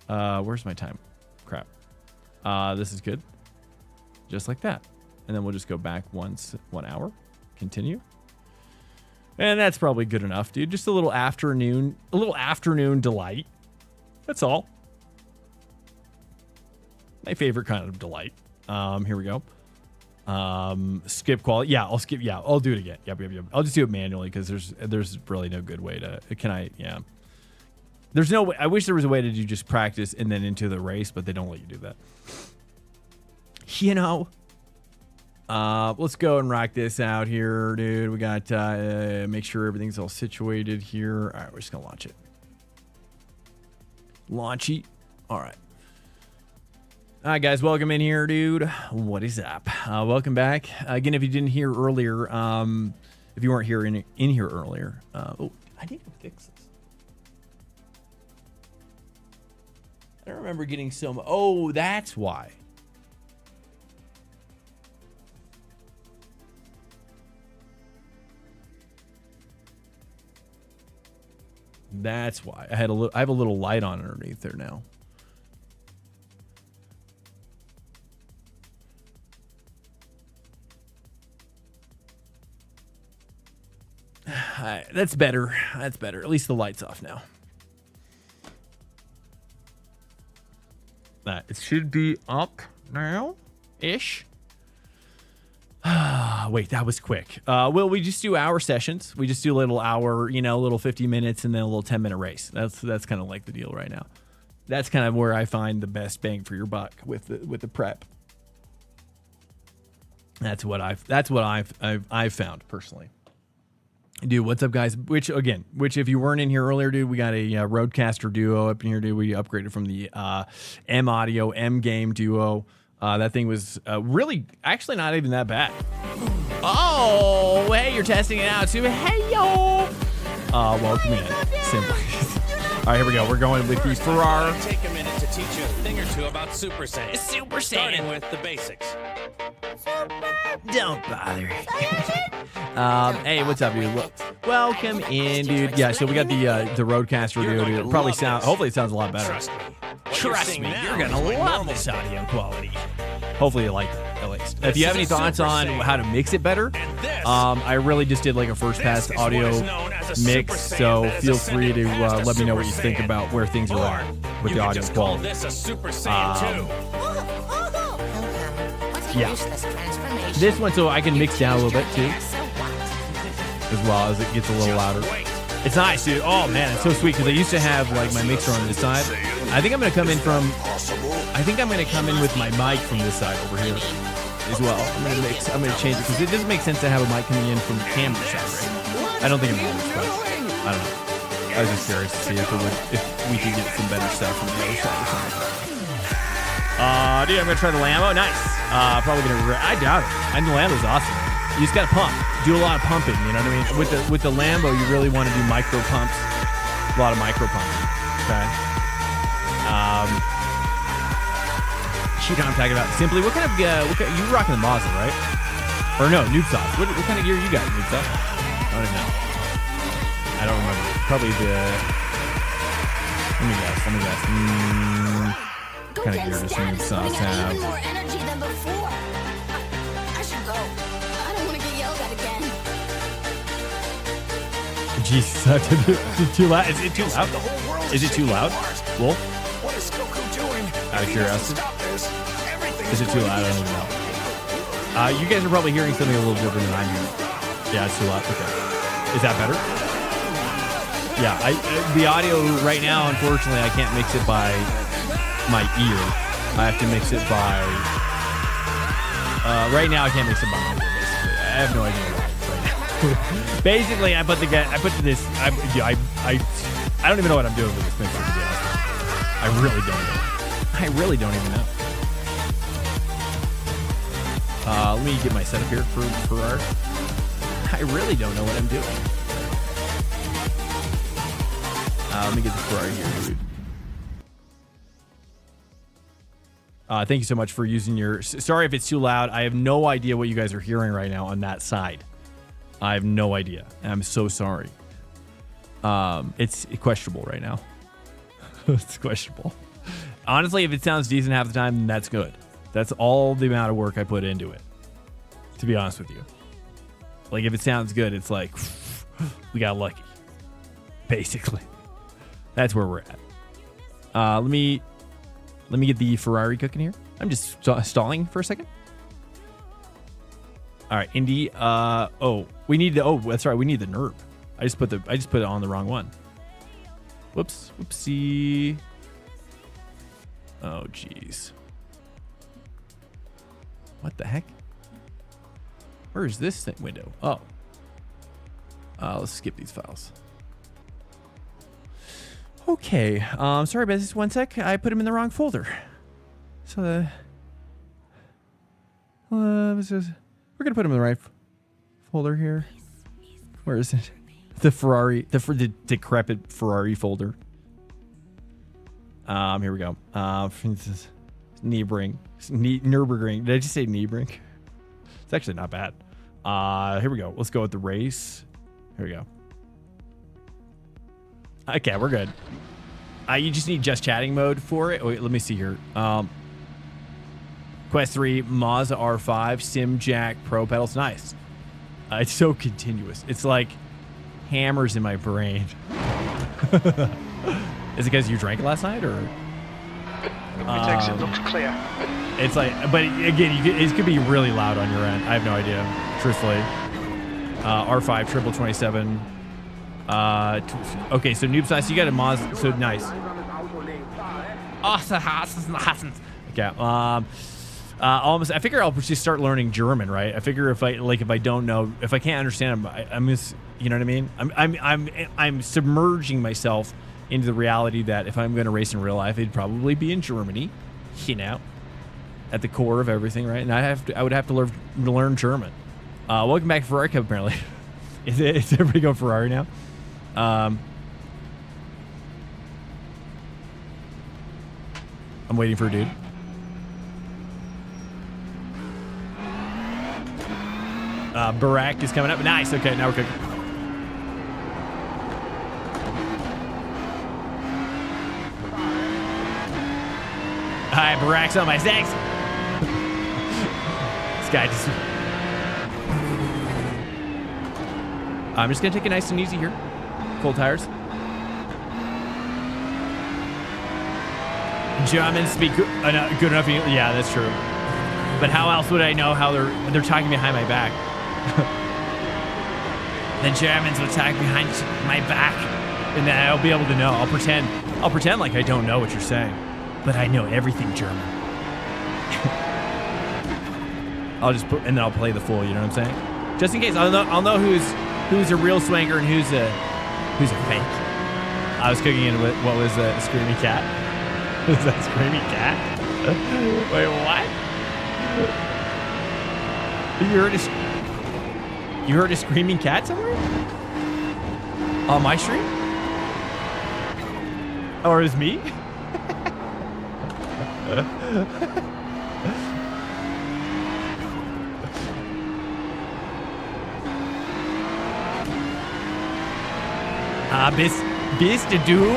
Where's my time? Crap. This is good. Just like that. And then we'll just go back 1 hour. Continue. And that's probably good enough, dude. Just a little afternoon delight. That's all. My favorite kind of delight. Here we go. Skip quality. Yeah, I'll skip. Yeah, I'll do it again. Yep. I'll just do it manually because there's really no good way to. Can I? Yeah. There's no way. I wish there was a way to do just practice and then into the race, but they don't let you do that. You know. Let's go and rock this out here, dude. We got make sure everything's all situated here. All right, we're just gonna launch it. Launchy. All right. All right, guys, welcome in here, dude. What is up? Welcome back. Again, if you didn't hear earlier, if you weren't here in here earlier, oh, I need to fix this. I don't remember getting so. Oh, that's why. That's why I have a little light on underneath there now. That's better. That's better. At least the light's off now. It should be up now, ish. Wait, that was quick. Well, we just do hour sessions. We just do a little hour, a little 50 minutes and then a little 10-minute race. That's kind of like the deal right now. That's kind of where I find the best bang for your buck with the prep. That's what I've found personally. Dude, what's up, guys? Which if you weren't in here earlier, dude, we got a Roadcaster Duo up in here, dude. We upgraded from the M Audio M Game Duo. That thing was really, actually not even that bad. Oh, hey, you're testing it out too. Hey, yo. Welcome in. Simply. All right, here we go. We're going with the Ferrari. Take a minute to teach you a thing or two about Super Saiyan. Super Saiyan. Starting with the basics. Don't bother. Hey, what's up, dude? Welcome in, dude. Yeah, so we got the Roadcaster Duo, dude. It'll probably sound. Hopefully, it sounds a lot better. Trust me, you're gonna love this audio quality. Hopefully, you like it at least. If you have any thoughts on how to mix it better, I really just did like a first pass audio mix, so feel free to let me know what you think about where things are with the audio quality. Yeah. This one, so I can mix down a little bit too, as well as it gets a little louder. It's nice, dude. Oh man, it's so sweet because I used to have like my mixer on this side. I think I'm gonna come in with my mic from this side over here as well. I'm gonna change it because it doesn't make sense to have a mic coming in from the camera side, right? I don't think it matters, but I don't know. I was just curious to see if we could get some better stuff from the other side or something. Dude, I'm gonna try the Lambo. Nice. Probably gonna. I doubt it. I think the Lambo's awesome. You just gotta pump. Do a lot of pumping. You know what I mean? With the Lambo, you really want to do micro pumps. A lot of micro pumping. Okay. Shoot, I'm talking about simply. What kind of you rocking the Mazda, right? Or no, Noob Sauce. What kind of gear you got, Noob Sauce? I don't even know. I don't remember. Probably the. Let me guess. What kind of gear does Noob Sauce have? More energy than before. I should go. I don't want to get yelled at again. Jesus, is it too loud? Is it too loud? Is it too loud? Wolf? What is Goku doing? Out of curiosity. Stop this. Is it too loud? I don't even know. You guys are probably hearing something a little different than I'm hearing. Yeah, it's too loud. Okay. Is that better? Yeah, the audio right now, unfortunately, I can't mix it by my ear. I have to mix it by. Right now, I can't mix it by my ear. Basically, I have no idea why right now. Basically, I put this. I don't even know what I'm doing with this mixer. To be honest, I really don't know. I really don't even know. Let me get my setup here for art. I really don't know what I'm doing. Let me get the Ferrari here, dude. Thank you so much for using your... Sorry if it's too loud. I have no idea what you guys are hearing right now on that side. I have no idea. I'm so sorry. It's questionable right now. It's questionable. Honestly, if it sounds decent half the time, then that's good. That's all the amount of work I put into it, to be honest with you. Like, if it sounds good, it's like, we got lucky. Basically. That's where we're at. Let me get the Ferrari cooking here. I'm just stalling for a second. All right, Indy. We need the. Oh, that's right. We need the Nurb. I just put it on the wrong one. Whoops. Whoopsie. Oh, jeez. What the heck? Where is this window? Oh. Let's skip these files. Okay. Sorry about this. 1 sec. I put them in the wrong folder. So, we're gonna put them in the right folder here. Where is it? The Ferrari, the decrepit Ferrari folder. Here we go. For instance, Nürburgring. Did I just say Nürburgring? It's actually not bad. Here we go. Let's go with the race. Here we go. Okay, we're good. You just need just chatting mode for it. Wait, let me see here. Quest 3, Mazda R5, SimJack Pro pedals. Nice. It's so continuous. It's like hammers in my brain. Is it because you drank last night, or? It exit looks clear. It's like, but again, it could be really loud on your end. I have no idea, truthfully. R5 triple 27. Okay, so noob size, you got a Mazda, so nice. Okay. Almost. I figure I'll just start learning German, right? I figure if I don't know, if I can't understand them, I'm just, you know what I mean? I'm submerging myself into the reality that if I'm going to race in real life, it'd probably be in Germany, you know, at the core of everything, right? And I would have to learn German. Welcome back to Ferrari Cup, apparently. Is everybody going Ferrari now? I'm waiting for a dude. Barack is coming up. Nice. Okay, now we're cooking. Hi, Barack's on my six. This guy just... I'm just going to take it nice and easy here. Full tires. Germans speak good enough. Yeah, that's true. But how else would I know how they're talking behind my back? The Germans will talk behind my back, and then I'll be able to know. I'll pretend like I don't know what you're saying, but I know everything German. And then I'll play the fool. You know what I'm saying? Just in case, I'll know who's a real swanker and who's a fake. I was cooking in with what was a screaming cat. Is that screaming cat? Wait, what? You heard a screaming cat somewhere? On my stream? Or is me? Bist du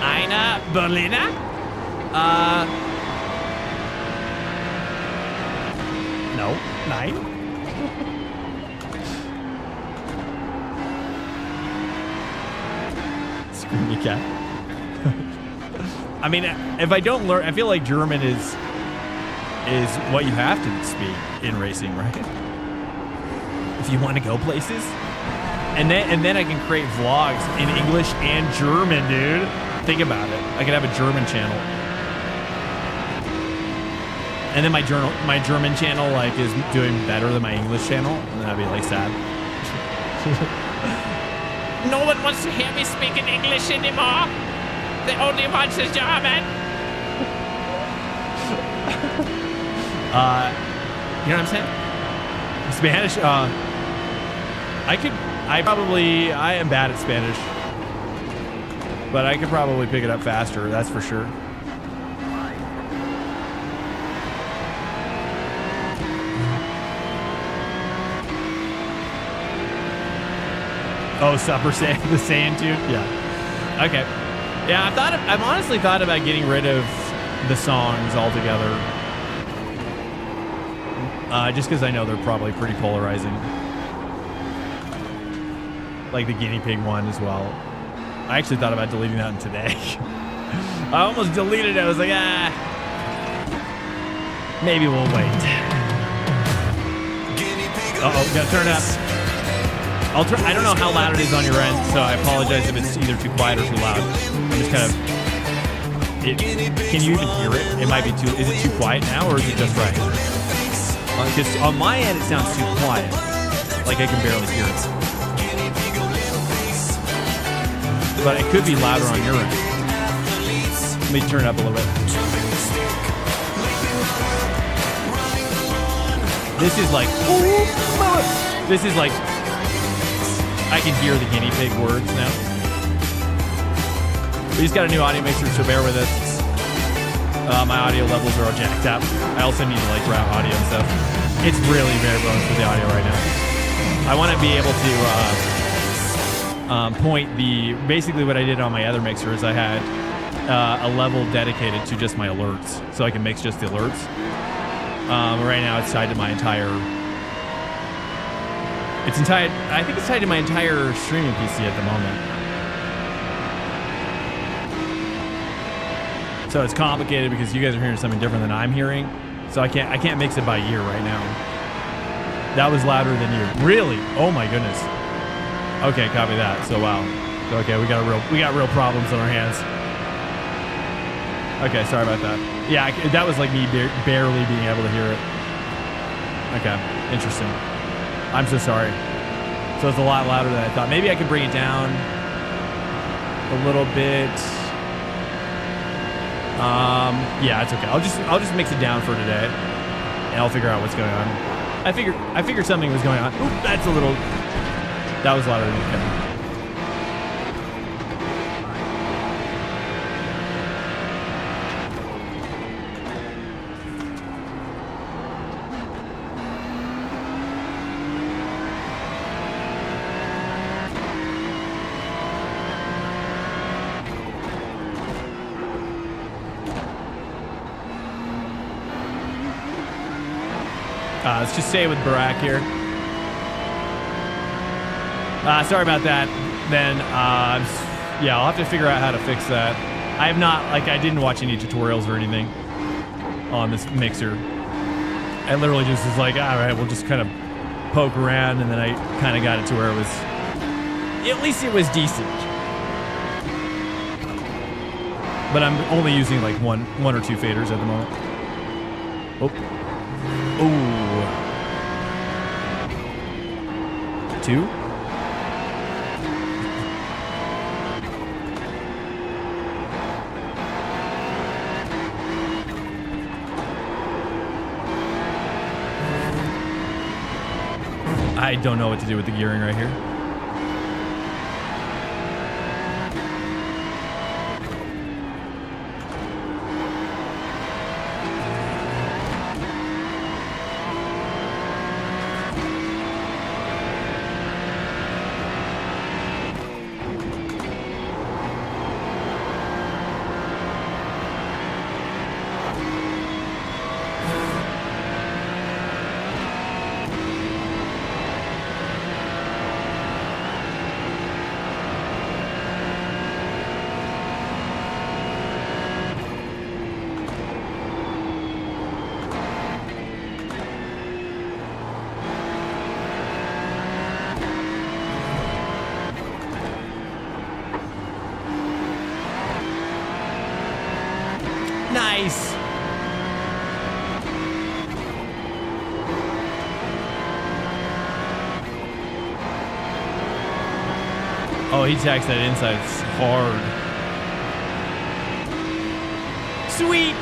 einer Berliner? No. Nein. Screamy cat. I mean, if I don't learn, I feel like German is what you have to speak in racing, right? If you want to go places. And then I can create vlogs in English and German, dude. Think about it. I could have a German channel. And then my German channel like is doing better than my English channel, and then I'd be like sad. No one wants to hear me speak in English anymore. They only want the German. You know what I'm saying? Spanish. I am bad at Spanish, but I could probably pick it up faster. That's for sure. Oh, Supper Sand, the sand tune? Yeah. Okay. Yeah, I've honestly thought about getting rid of the songs altogether. Just because I know they're probably pretty polarizing. Like the guinea pig one as well. I actually thought about deleting that one today. I almost deleted it. I was like, maybe we'll wait. Uh-oh, gotta turn it up. I don't know how loud it is on your end, so I apologize if it's either too quiet or too loud. I'm just kind of... can you even hear it? It might be too... Is it too quiet now, or is it just right? Because on my end, it sounds too quiet. Like I can barely hear it. But it could be louder on your end. Let me turn it up a little bit. This is like... This is like... I can hear the guinea pig words now. We just got a new audio mixer, so bear with us. My audio levels are all jacked up. I also need to like route audio and stuff. It's really bare bones with the audio right now. I want to be able to point the... Basically what I did on my other mixer is I had a level dedicated to just my alerts, so I can mix just the alerts. Right now it's tied to my entire... I think it's tied to my entire streaming PC at the moment. So it's complicated because you guys are hearing something different than I'm hearing. So I can't mix it by ear right now. That was louder than you. Really? Oh my goodness. Okay, copy that. So wow. Okay, we got real problems on our hands. Okay, sorry about that. Yeah, that was like me barely being able to hear it. Okay, interesting. I'm so sorry. So it's a lot louder than I thought. Maybe I could bring it down a little bit. Yeah, it's okay. I'll just mix it down for today, and I'll figure out what's going on. I figured something was going on. Oop, that was louder than you can. Let's just stay with Barack here. Sorry about that. Then, yeah, I'll have to figure out how to fix that. I have not, I didn't watch any tutorials or anything on this mixer. I literally just was like, all right, we'll just kind of poke around, and then I kind of got it to where it was, at least it was decent. But I'm only using like one or two faders at the moment. Oh. Ooh. 2? I don't know what to do with the gearing right here. Nice. Oh, he tacks that inside hard. Sweet.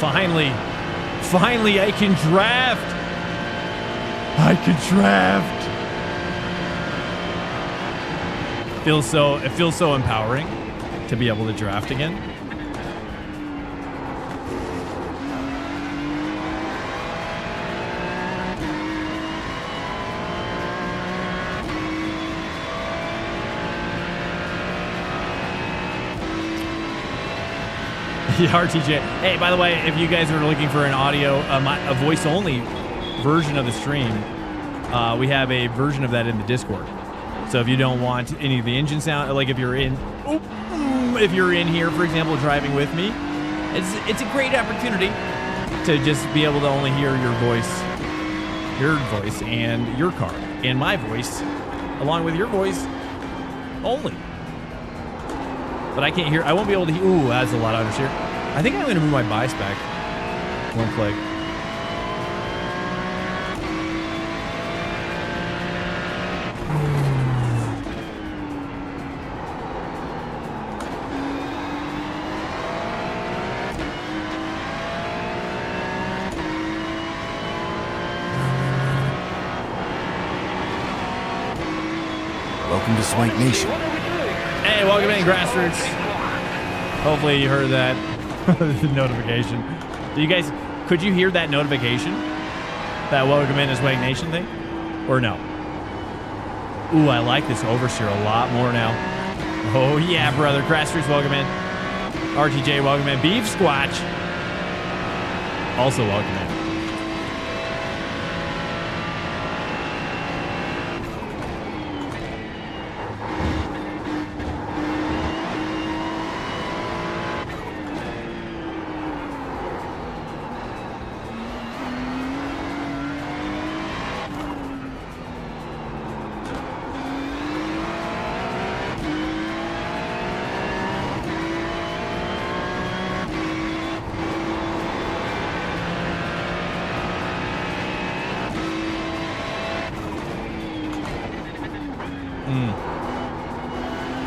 Finally. Finally, I can draft. I can draft. It feels so empowering to be able to draft again. Yeah, RTJ. Hey, by the way, if you guys are looking for an audio, a voice-only version of the stream, we have a version of that in the Discord. So if you don't want any of the engine sound, like if you're in here, for example, driving with me, it's a great opportunity to just be able to only hear your voice and your car and my voice, along with your voice only. But I can't hear. I won't be able to hear. Ooh, that's a lot of understeer. I think I'm going to move my bias back. One click. Welcome to Swank Nation. Hey, welcome in, Grassroots. Hopefully you heard that notification. Could you hear that notification? That welcome in to Swank Nation thing? Or no? Ooh, I like this oversteer a lot more now. Oh yeah, brother. Grassroots, welcome in. RTJ, welcome in. Beef Squatch, also welcome in.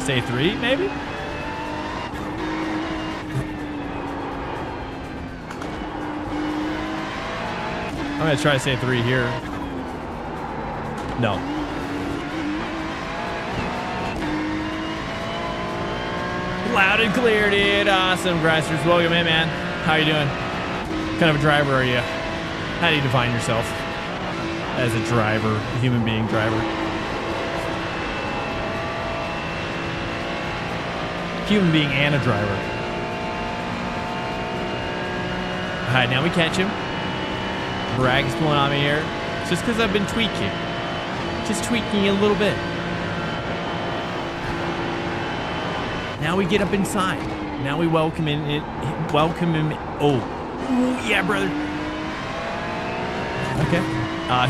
Say 3, maybe? I'm gonna try to say 3 here. No. Loud and clear, dude. Awesome. Grassroots, welcome in, man. How you doing? What kind of a driver are you? How do you define yourself as a driver, a human being driver? Human being and a driver. All right, now we catch him. Brag is pulling on me here. It's just because I've been tweaking. Just tweaking a little bit. Now we get up inside. Now we welcome him. Oh, ooh, yeah, brother. Okay.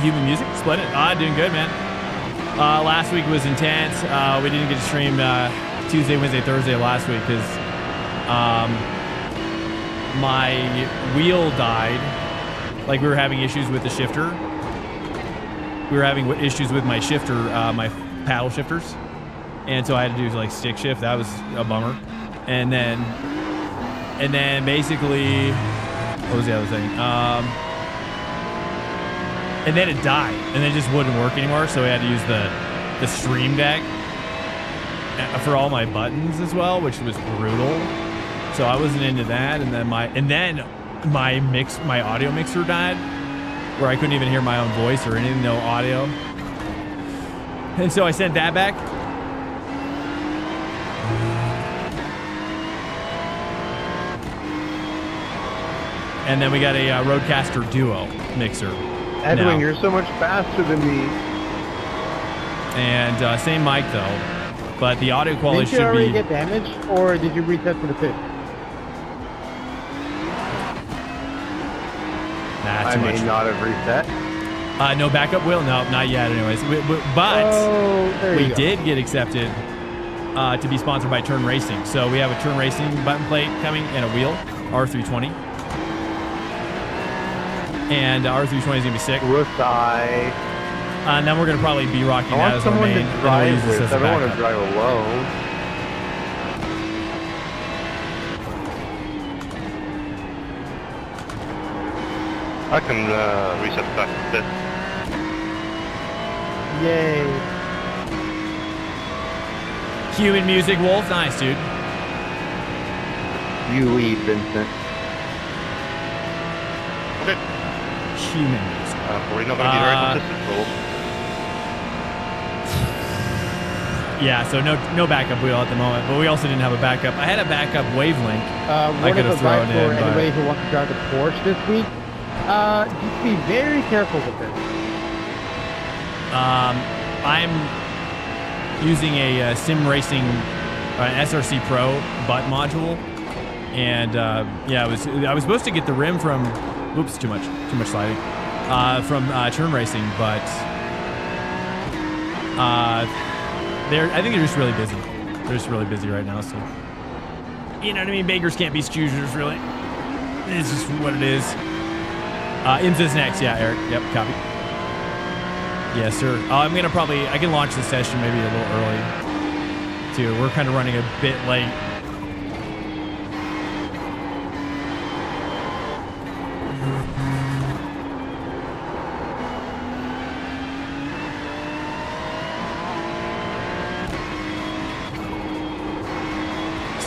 Human music, split it. Doing good, man. Last week was intense. We didn't get to stream Tuesday, Wednesday, Thursday last week because my wheel died. Like we were having issues with the shifter. We were having issues with my shifter, my paddle shifters. And so I had to do like stick shift. That was a bummer. And then basically, what was the other thing? And then it died. And then it just wouldn't work anymore. So we had to use the stream deck for all my buttons as well, which was brutal. So I wasn't into that. And then my audio mixer died, where I couldn't even hear my own voice or anything, no audio. And so I sent that back. And then we got a Rodecaster Duo mixer. Edwin, now. you're so much faster than me. And same mic though, but the audio quality Did you should already be. get damaged, or did you reset for the pit? Nah, I too may much. not have reset. No backup wheel? No, not yet anyways. But we did get accepted to be sponsored by Turn Racing. So we have a Turn Racing button plate coming and a wheel, R320. And R320 is going to be sick. And then we're going to probably be rocking that as our main. I want someone to drive with. I don't want to backup. drive alone. I can reset back a bit. Yay. Human music, Wolf. Nice, dude. You lead, Vincent. Okay. Human music. Probably not going to be very consistent for all. Yeah, so no backup wheel at the moment, but we also didn't have a backup. I had a backup wavelink. What could if have thrown advice in, for but- anybody who wants to drive the Porsche this week? Just be very careful with this. I'm using a SIMRACING SRC Pro butt module, and yeah, I was supposed to get the rim from. Oops, too much sliding. From Turn Racing, but I think they're just really busy. They're just really busy right now, so you know what I mean. Beggars can't be choosers, really. It's just what it is. IMSA's next, yeah, Eric. Yep, copy. Yes, sir. I can launch the session maybe a little early, too. We're kind of running a bit late.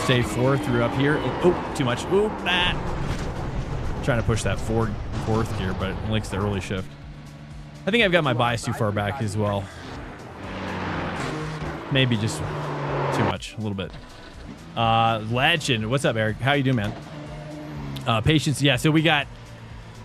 Stay 4 through up here. Oh, too much. Ooh, that. Trying to push that fourth gear, but it likes the early shift. I think I've got my bias too far back as well. Maybe just too much, a little bit. Legend, what's up, Eric? How you doing, man? Patience, yeah. So we got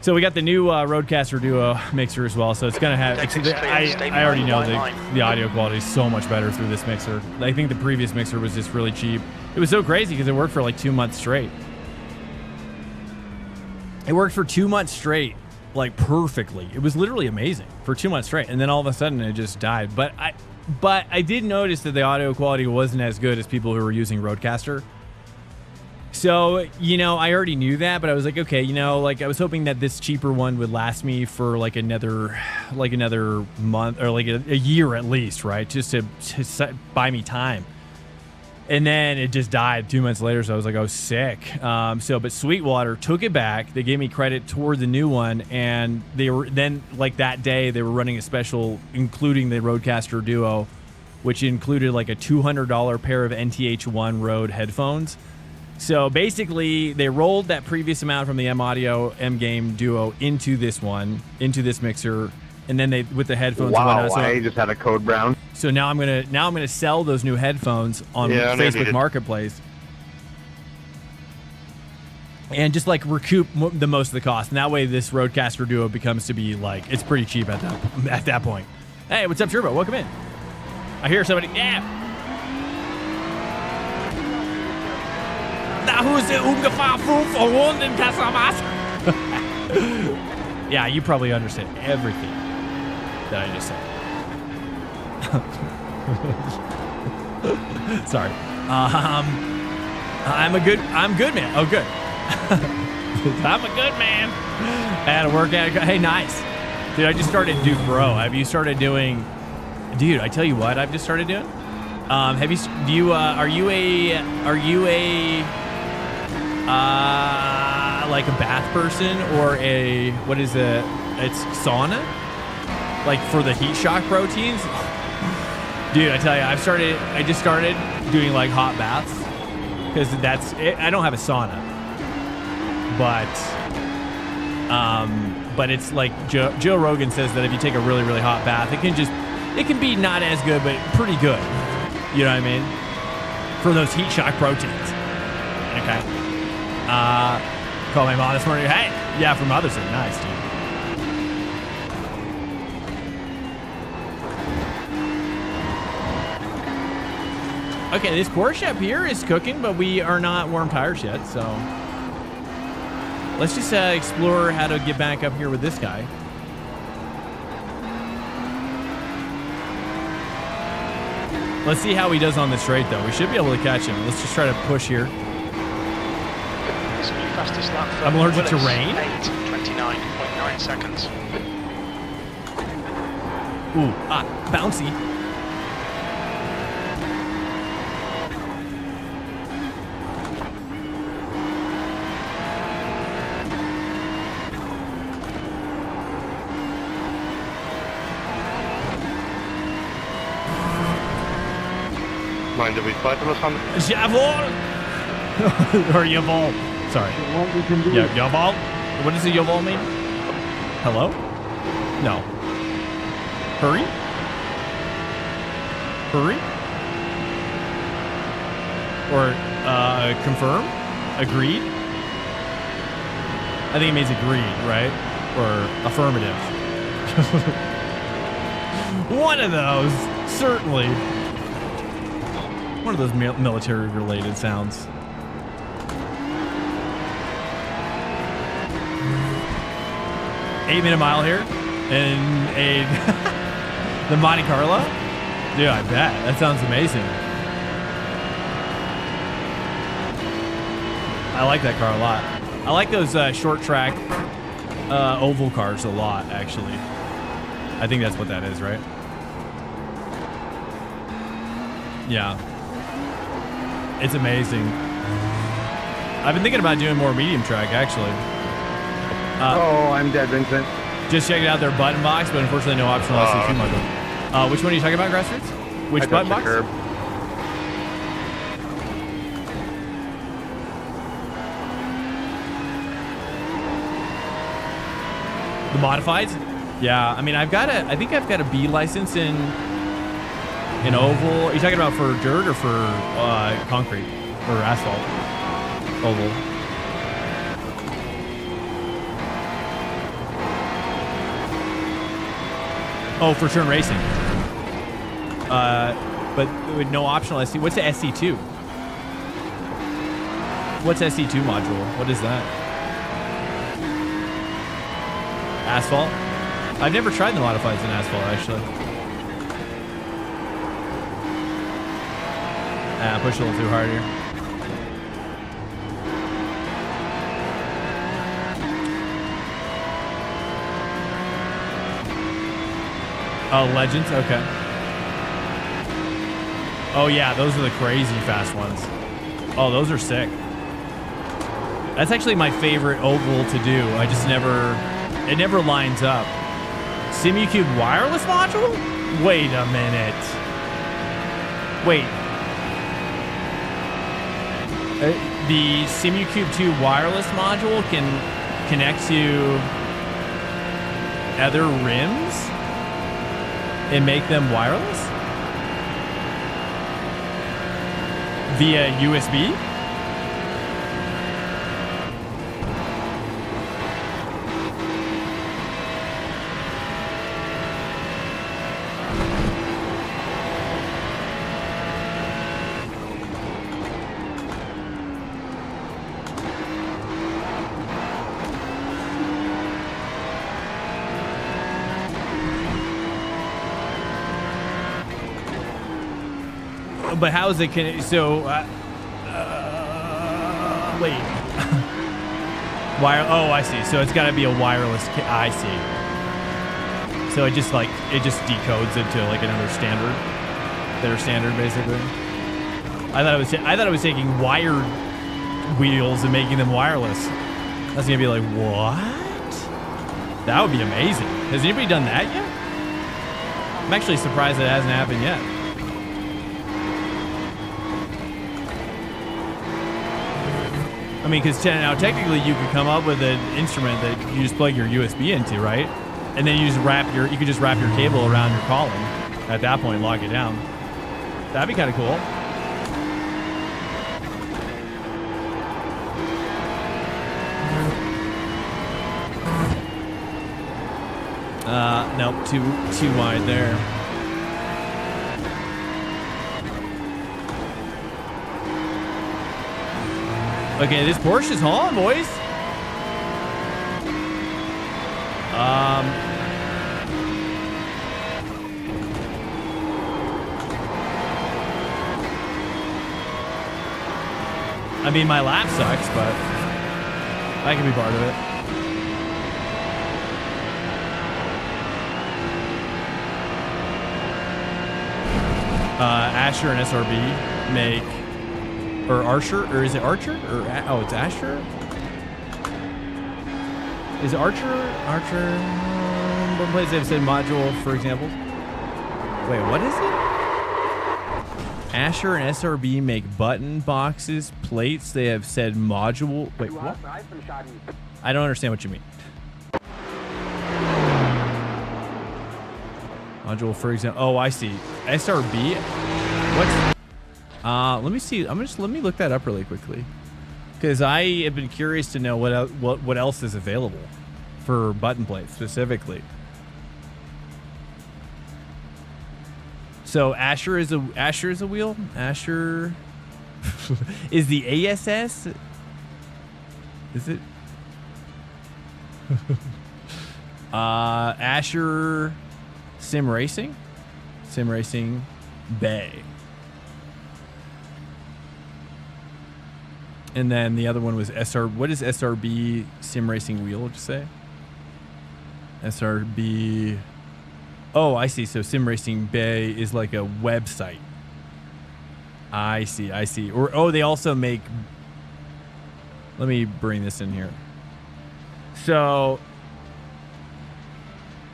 the new Roadcaster Duo mixer as well. So it's gonna have. I already know the audio quality is so much better through this mixer. I think the previous mixer was just really cheap. It was so crazy because it worked for like 2 months straight. It worked for 2 months straight, like perfectly. It was literally amazing for 2 months straight, and then all of a sudden it just died. But I did notice that the audio quality wasn't as good as people who were using Roadcaster. So, you know, I already knew that, but I was like, okay, you know, like I was hoping that this cheaper one would last me for like another month or like a year at least, right? Just to buy me time. And then it just died 2 months later, so I was like, oh, sick. But Sweetwater took it back. They gave me credit toward the new one, and they were then, like that day, they were running a special including the Roadcaster Duo, which included like a $200 pair of NTH1 Rode headphones. So basically, they rolled that previous amount from the M Audio M Game Duo into this mixer, and then they with the headphones. Wow, and whatnot. So, I just had a code brown. So now I'm gonna sell those new headphones on Facebook Marketplace, and just like recoup the most of the cost. And that way, this Roadcaster Duo becomes to be like it's pretty cheap at that point. Hey, what's up, Turbo? Welcome in. I hear somebody. Yeah. Yeah, you probably understand everything that I just said. Sorry. I'm good, man. Oh, good. I'm a good man. I had a workout. Hey, nice. Dude, I just started Duke Bro. Have you started doing... Dude, I tell you what I've just started doing. Are you like a bath person or it's sauna? Like for the heat shock proteins? Dude, I tell you, I just started doing like hot baths because I don't have a sauna, but it's like Joe Rogan says that if you take a really, really hot bath, it can be not as good, but pretty good. You know what I mean? For those heat shock proteins. Okay. Call my mom this morning. Hey, yeah, for Mother's Day. Nice, dude. Okay, this Porsche up here is cooking, but we are not warm tires yet, so let's just explore how to get back up here with this guy. Let's see how he does on the straight, though. We should be able to catch him. Let's just try to push here. This new fastest lap for I'm allergic to Willis, rain. 8:29.9 seconds. Ooh, bouncy. Mind if we fight or something? Javol! Or Yavol. Sorry. Yeah, Yavol. What does a Yavol mean? Hello? No. Hurry? Hurry? Or confirm? Agreed? I think it means agreed, right? Or affirmative. One of those, certainly. One of those military-related sounds. Eight-minute mile here in the Monte Carlo. Dude, I bet that sounds amazing. I like that car a lot. I like those short track oval cars a lot, actually. I think that's what that is, right? Yeah. It's amazing. I've been thinking about doing more medium track, actually. Oh, I'm dead, Vincent. Just checking out their button box, but unfortunately no optional SC2 module. Which one are you talking about, Grassroots? Which button box? Curb. The modifieds? Yeah, I mean, I think I've got a B license in oval. Are you talking about for dirt or for concrete or asphalt? Oval. Oh, for turn racing. But with no optional SC. What's the SC2? What's SC2 module? What is that? Asphalt? I've never tried the modifieds in asphalt, actually. Push a little too hard here. Oh, Legends? Okay. Oh, yeah, those are the crazy fast ones. Oh, those are sick. That's actually my favorite oval to do. I just never... It never lines up. SimuCube wireless module? Wait a minute. Wait. The SimuCube 2 wireless module can connect to other rims and make them wireless? Via USB? But how is it so wait. Oh, I see. So it's got to be a wireless I see. So it just decodes it to like another standard. Their standard basically. I thought it was taking wired wheels and making them wireless. That's going to be like, what? That would be amazing. Has anybody done that yet? I'm actually surprised it hasn't happened yet. I mean, because now technically you could come up with an instrument that you just plug your USB into, right? And then you could just wrap your cable around your column. At that point, lock it down. That'd be kind of cool. Nope, too wide there. Okay, this Porsche's hauling, boys. I mean, my lap sucks, but I can be part of it. Asher and SRB make, or Archer, or is it Archer? Or oh, it's Asher. Is Archer? One place they've said module, for example. Wait, what is it? Asher and SRB make button boxes, plates. They have said module. Wait, what? I don't understand what you mean. Module, for example. Oh, I see. SRB. What's? Let me see. Let me look that up really quickly, because I have been curious to know what else is available for button plates specifically. So Asher is a wheel. Asher is the ASS. Is it? Asher SIMRACING Bay. And then the other one was what is SRB SIMRACING wheel? Did you say? SRB. Oh, I see. So SIMRACING Bay is like a website. I see. Or, oh, they also make... Let me bring this in here. So,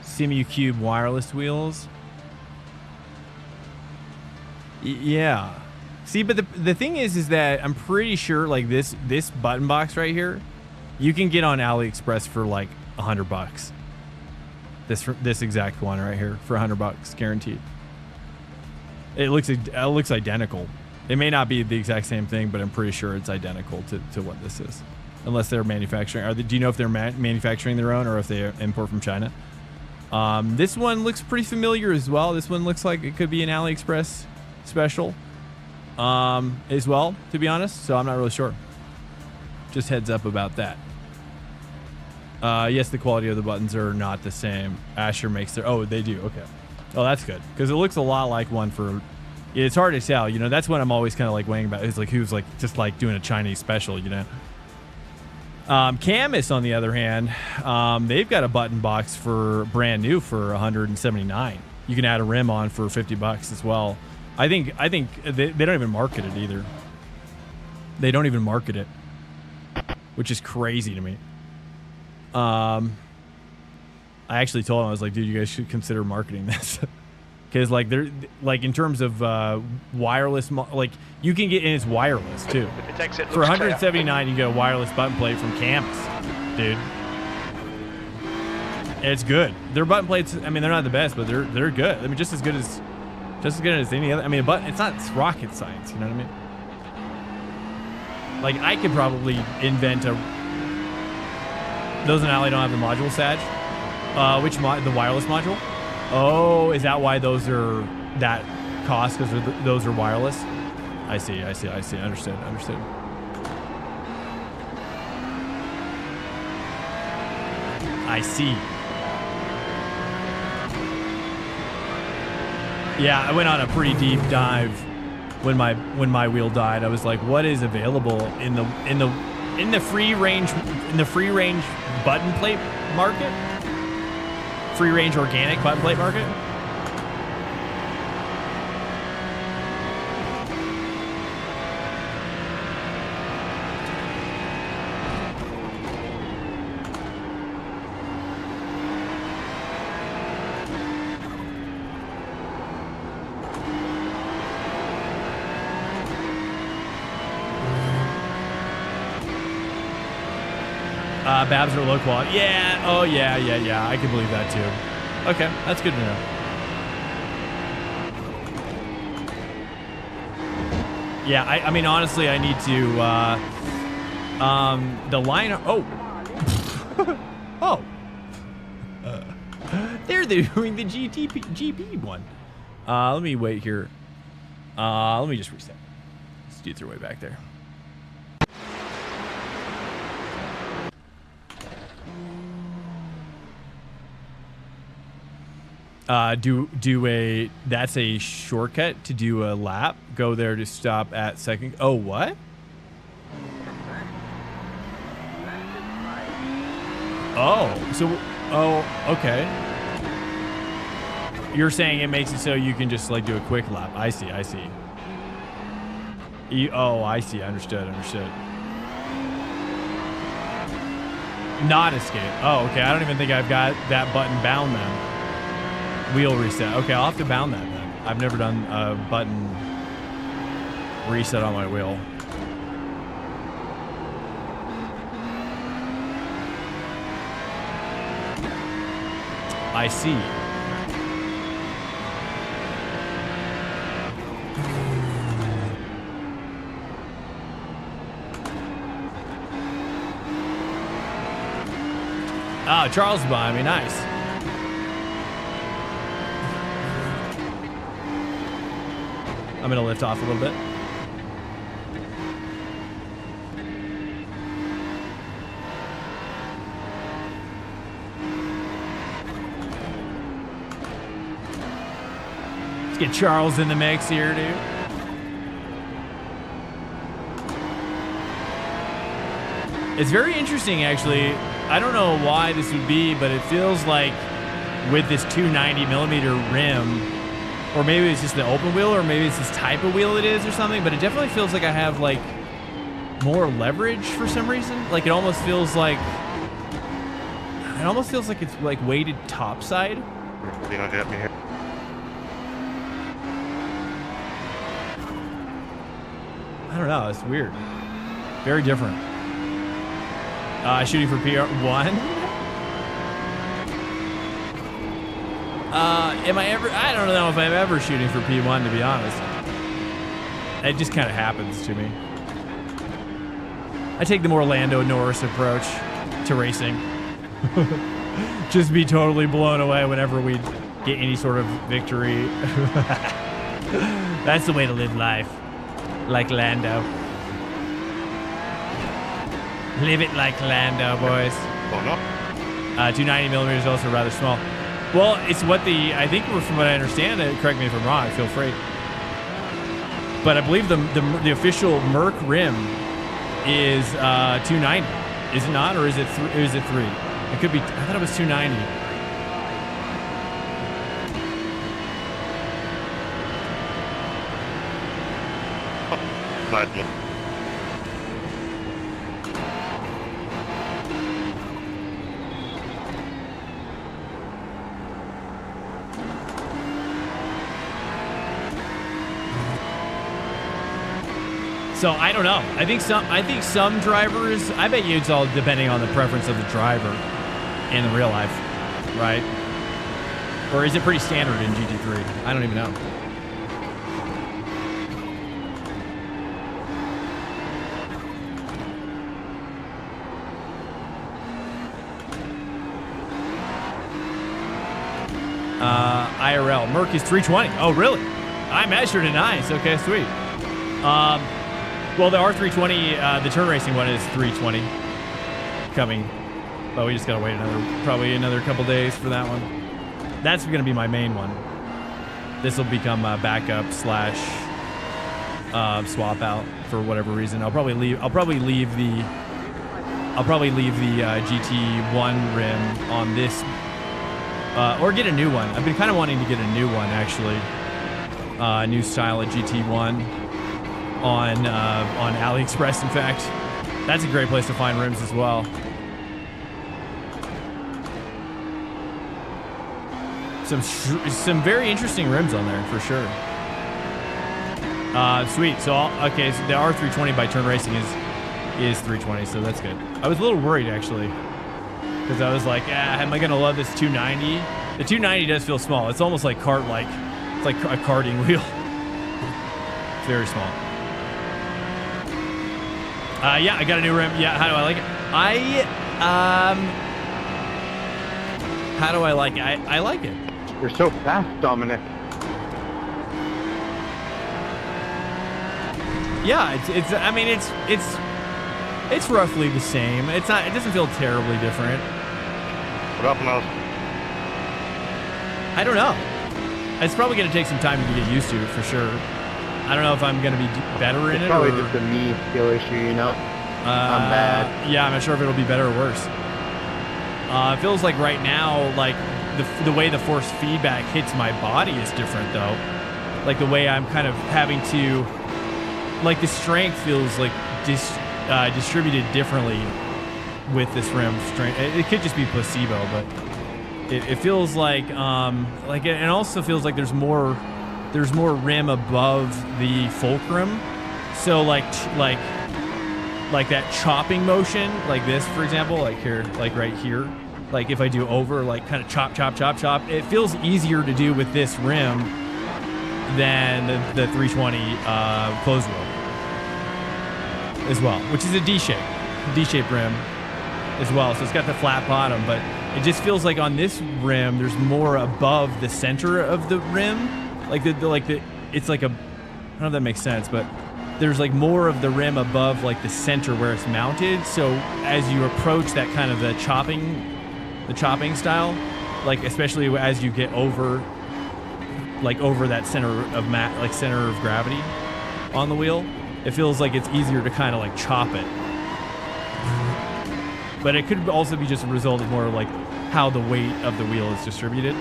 SimuCube wireless wheels. Yeah. See, but the thing is that I'm pretty sure, like, this button box right here, you can get on AliExpress for like $100. This exact one right here for $100 guaranteed. It looks identical. It may not be the exact same thing, but I'm pretty sure it's identical to what this is, unless they're manufacturing. Do you know if they're manufacturing their own or if they import from China? This one looks pretty familiar as well. This one looks like it could be an AliExpress special as well, to be honest. So I'm not really sure. Just heads up about that. Yes, the quality of the buttons are not the same. Asher makes their... Oh, they do. Okay. Oh, that's good. Because it looks a lot like one for... It's hard to tell. You know, that's what I'm always kind of like weighing about. It's like who's like just like doing a Chinese special, you know? Camus, on the other hand, they've got a button box for brand new for $179. You can add a rim on for $50 as well. I think they don't even market it either. They don't even market it, which is crazy to me. I actually told him, I was like, dude, you guys should consider marketing this. Because like they're like in terms of wireless, like you can get, and it's wireless too. For $179, you get a wireless button plate from Camus, dude. It's good. Their button plates, I mean, they're not the best, but they're good. I mean, just as good as any other. I mean, but it's not rocket science. You know what I mean? Like I could probably invent a. Those in Alley don't have the module Sag. The wireless module? Oh, is that why those are that cost? Because those are wireless? I see. Understood. I see. Yeah, I went on a pretty deep dive when my wheel died. I was like, what is available in the free range button plate market? Free range organic button plate market? Babs are low quality. Yeah. Oh, yeah. I can believe that too. Okay, that's good to know. Yeah, I mean, honestly, I need to, the line, they're doing the GP one. Let me wait here. Let me just reset. These dudes are way back there. That's a shortcut to do a lap. Go there to stop at second. Oh, what? Okay. You're saying it makes it so you can just like do a quick lap. I see. I see. Understood. Not escape. Oh, okay. I don't even think I've got that button bound then. Wheel reset. Okay, I'll have to bound that then. I've never done a button reset on my wheel. I see. Oh, Charles is behind me. Nice. I'm going to lift off a little bit. Let's get Charles in the mix here, dude. It's very interesting, actually. I don't know why this would be, but it feels like with this 290mm rim, or maybe it's just the open wheel, or maybe it's this type of wheel it is or something, but it definitely feels like I have like more leverage for some reason. Like it almost feels like it's like weighted topside. You don't get me here. I don't know, it's weird. Very different. Shooting for PR1. Am I ever? I don't know if I'm ever shooting for P1, to be honest. It just kind of happens to me. I take the more Lando Norris approach to racing. Just be totally blown away whenever we get any sort of victory. That's the way to live life. Like Lando. Live it like Lando, boys. Oh no. 290mm is also rather small. Well, it's what I think from what I understand, correct me if I'm wrong, feel free. But I believe the official Merc rim is 290. Is it not, or is it 3? It could be. I thought it was 290. Nice. So I don't know. I think some drivers. I bet you it's all depending on the preference of the driver in real life, right? Or is it pretty standard in GT3? I don't even know. IRL Merc is 320. Oh, really? I measured it. Nice. Okay, sweet. Well, the R320, the turn racing one is 320 coming, but we just gotta wait probably another couple days for that one. That's gonna be my main one. This will become a backup / swap out for whatever reason. I'll probably leave the GT1 rim on this, or get a new one. I've been kind of wanting to get a new one, actually. A new style of GT1 on AliExpress. In fact, that's a great place to find rims as well. Some very interesting rims on there for sure. Sweet. So okay, so the R320 by Turn Racing is 320, so that's good. I was a little worried actually, because I was like, am I gonna love this 290? The 290 does feel small. It's almost like kart-like. It's like a karting wheel. It's very small. Yeah, I got a new rim. Yeah, how do I like it? How do I like it? I like it. You're so fast, Dominic. Yeah, I mean, it's roughly the same. It doesn't feel terribly different. What up, Mouse? I don't know. It's probably going to take some time to get used to it, for sure. I don't know if I'm going to be better in it. Probably just a me skill issue, you know? I'm bad. Yeah, I'm not sure if it'll be better or worse. It feels like right now, like the way the force feedback hits my body is different, though. Like the way I'm kind of having to, like the strength feels like distributed differently with this rim strength. It could just be placebo, but it feels like it also feels like there's more rim above the fulcrum So like that chopping motion, like this, for example, like here, like right here, like if I do over, like kind of chop, chop, chop, chop, it feels easier to do with this rim than the 320 closed wheel as well, which is a D-shape rim as well. So it's got the flat bottom, but it just feels like on this rim, there's more above the center of the rim. It's like a, I don't know if that makes sense, but there's like more of the rim above like the center where it's mounted. So as you approach that kind of the chopping style, like especially as you get over that center of gravity on the wheel, it feels like it's easier to kind of like chop it. But it could also be just a result of more like how the weight of the wheel is distributed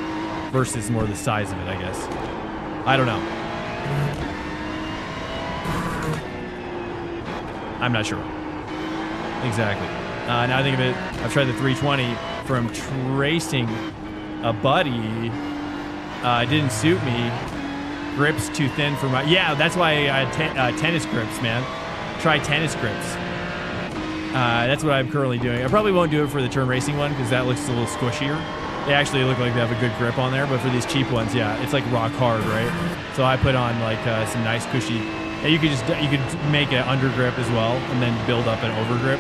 versus more the size of it, I guess. I don't know. I'm not sure. Exactly. Now I think of it, I've tried the 320 from tracing a buddy. It didn't suit me. Grips too thin for my... Yeah, that's why I had tennis grips, man. Try tennis grips. That's what I'm currently doing. I probably won't do it for the turn racing one because that looks a little squishier. They actually look like they have a good grip on there, but for these cheap ones, yeah, it's like rock hard, right? So I put on like some nice cushy... Yeah, you could make an under grip as well and then build up an over grip.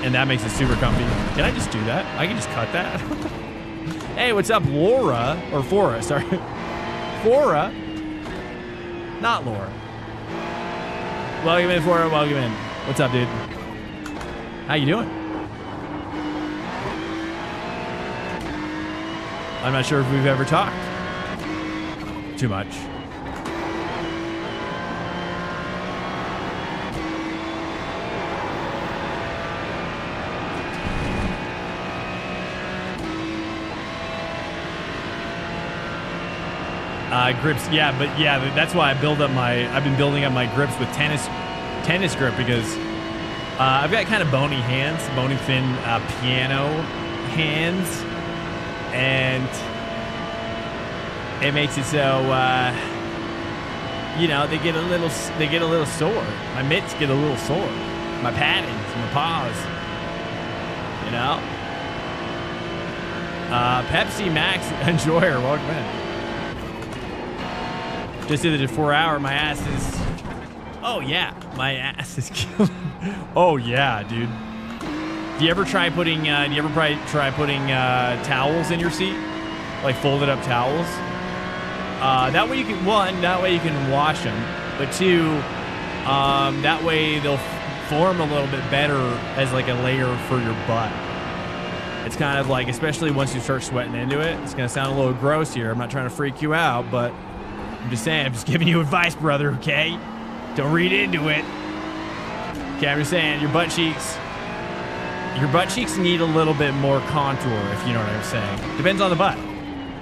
And that makes it super comfy. Can I just do that? I can just cut that. Hey, what's up, Laura? Or Fora, sorry. Fora? Not Laura. Welcome in, Fora. Welcome in. What's up, dude? How you doing? I'm not sure if we've ever talked. Too much. Grips, yeah, but yeah, that's why I've been building up my grips with tennis grip because I've got kind of bony hands, bony thin piano hands, and it makes it so they get a little sore. My mitts get a little sore. My paddings, my paws. Pepsi Max Enjoyer, welcome in. Just did the 4-hour. My ass is. Oh yeah, my ass is killing. Oh yeah, dude. Do you ever try putting? Towels in your seat, like folded up towels? That way you can wash them, but two, that way they'll form a little bit better as like a layer for your butt. It's kind of like, especially once you start sweating into it, it's gonna sound a little gross here. I'm not trying to freak you out, but. I'm just saying, I'm just giving you advice, brother, okay? Don't read into it. Okay, I'm just saying, your butt cheeks need a little bit more contour, if you know what I'm saying. Depends on the butt,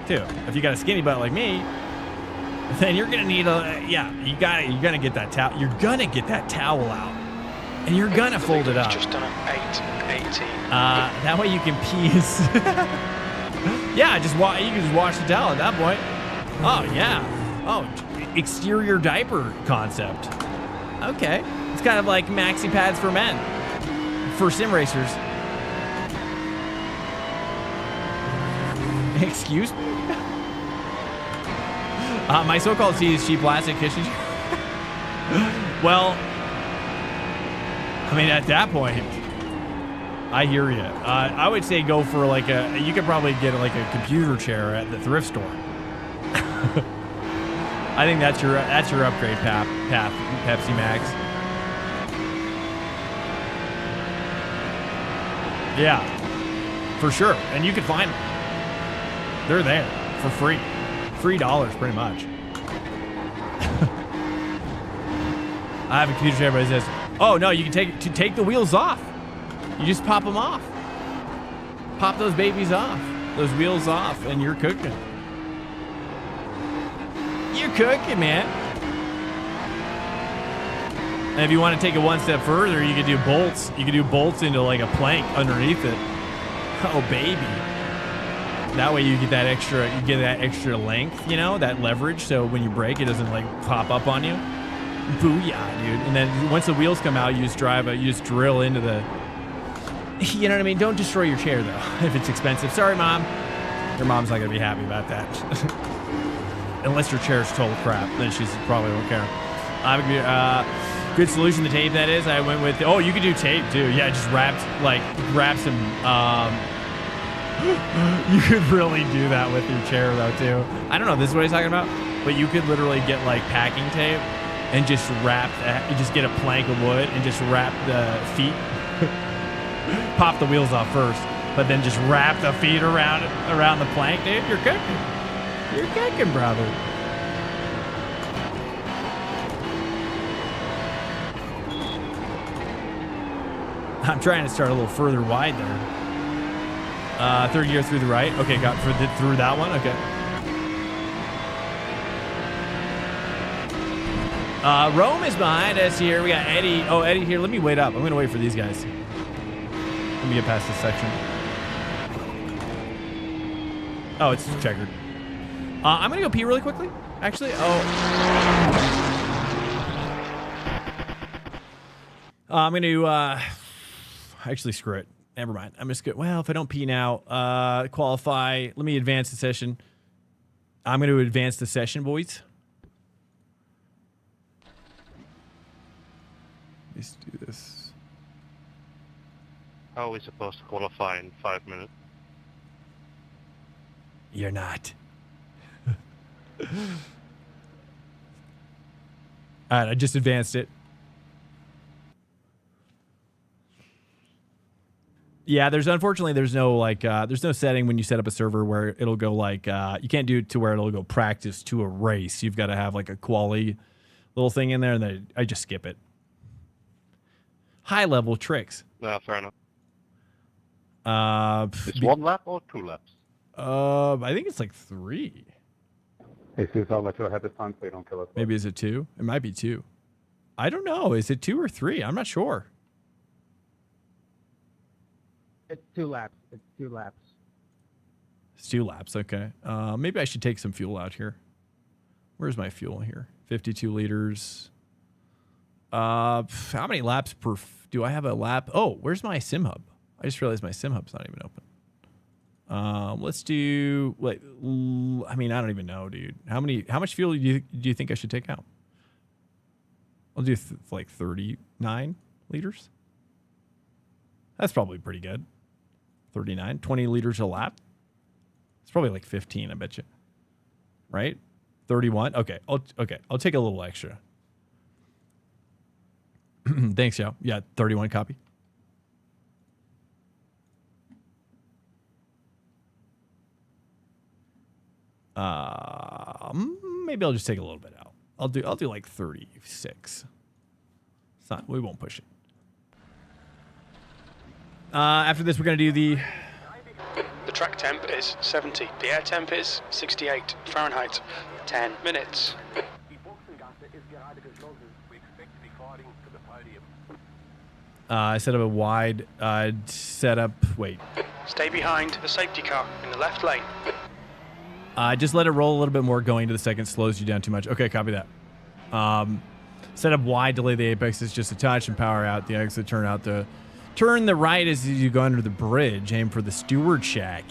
too. If you got a skinny butt like me, then you're gonna need you're gonna get that towel. You're gonna get that towel out, and you're gonna fold it up. Just done an 8:18. That way you can pee. Yeah, you can just wash the towel at that point. Oh yeah. Oh, exterior diaper concept. Okay. It's kind of like maxi pads for men. For sim racers. Excuse me? My so-called C is cheap plastic kitchen. Well, I mean, at that point, I hear you. I would say go for like you could probably get like a computer chair at the thrift store. I think that's your upgrade path, Pepsi Max. Yeah, for sure. And you can find them. They're there for free. $3 pretty much. I have a computer chair, but it says, oh no, you can take the wheels off. You just pop them off. Pop those babies off. Those wheels off, and you're cooking. You're cooking, man. And if you want to take it one step further, you could do bolts. You could do bolts into like a plank underneath it. Oh, baby. That way you get that extra length, that leverage. So when you brake, it doesn't like pop up on you. Booyah, dude. And then once the wheels come out, you just drill into the, you know what I mean? Don't destroy your chair though, if it's expensive. Sorry, Mom. Your mom's not gonna be happy about that. Unless your chair's total crap, then she's probably won't care. Good solution to tape, that is. I went with, oh, you could do tape too. Yeah, just grab some, you could really do that with your chair though too. I don't know, this is what he's talking about, but you could literally get like packing tape and just just get a plank of wood and just wrap the feet, pop the wheels off first, but then just wrap the feet around the plank, dude. You're cooking. You're cooking, brother. I'm trying to start a little further wide there. Third gear through the right. Okay, got through that one. Okay. Rome is behind us here. We got Eddie. Oh, Eddie here. Let me wait up. I'm going to wait for these guys. Let me get past this section. Oh, it's checkered. I'm going to go pee really quickly. Actually, I'm going to... Actually, screw it. Never mind. I'm just good. Well, if I don't pee now, qualify. Let me advance the session. I'm going to advance the session, boys. Let's do this. How are we supposed to qualify in 5 minutes? You're not. All right, I just advanced it. Yeah, unfortunately there's no there's no setting when you set up a server where it'll go like you can't do it to where it'll go practice to a race. You've got to have like a quali little thing in there, and then I just skip it. High level tricks. No, fair enough. It's 1 lap or 2 laps? I think it's like 3. Hey, Sus, I'll let you ahead this time so you don't kill us. Maybe is it 2? It might be 2. I don't know. Is it 2 or 3? I'm not sure. It's 2 laps. It's 2 laps. It's 2 laps. Okay. Maybe I should take some fuel out here. Where's my fuel here? 52 liters. How many laps per... do I have a lap? Oh, where's my sim hub? I just realized my sim hub's not even open. Let's do... Wait, I mean, I don't even know, dude. How much fuel do you think I should take out? I'll do like 39 liters. That's probably pretty good. 39, 20 liters a lap. It's probably like 15, I bet you. Right? 31. Okay. I'll take a little extra. Thanks, yo. Yeah, 31 copy. Maybe I'll just take a little bit out. I'll do like 36. It's not, we won't push it. After this, we're going to do the track temp is 70. The air temp is 68 Fahrenheit. 10 minutes. I set up a wide setup. Wait. Stay behind the safety car in the left lane. Just let it roll a little bit more. Going to the second slows you down too much. Okay, copy that. Set up wide, delay the apexes just a touch, and power out the exit. Turn the right as you go under the bridge. Aim for the steward shack.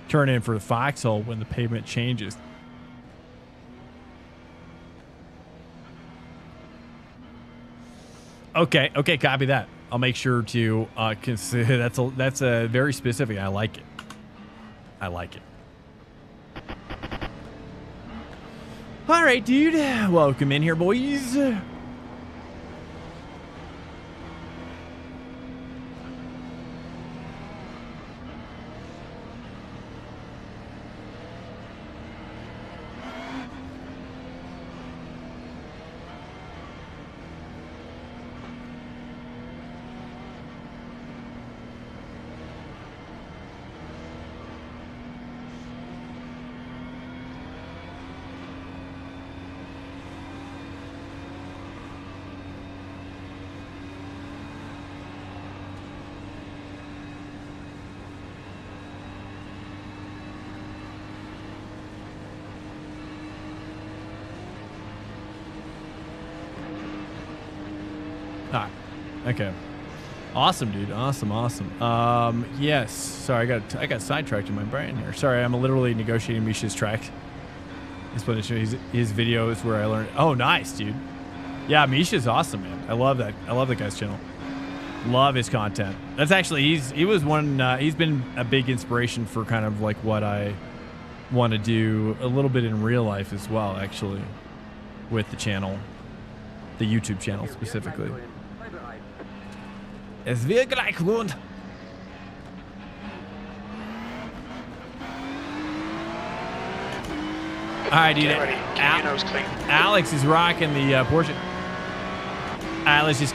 Turn in for the foxhole when the pavement changes. Okay, copy that. I'll make sure to consider. That's a very specific. I like it. All right, dude. Welcome in here, boys. Ah, okay. Awesome, dude. Awesome. Yes. Sorry, I got sidetracked in my brain here. Sorry, I'm literally negotiating Misha's track. Just want to show his videos where I learned. Oh, nice, dude. Yeah, Misha's awesome, man. I love that. I love that guy's channel. Love his content. That's actually he's been a big inspiration for kind of like what I want to do a little bit in real life as well, actually, with the channel, the YouTube channel specifically. Es wird gleich gut. All right, dude. Get ready. Keep your nose clean. Alex is rocking the Porsche. Let's just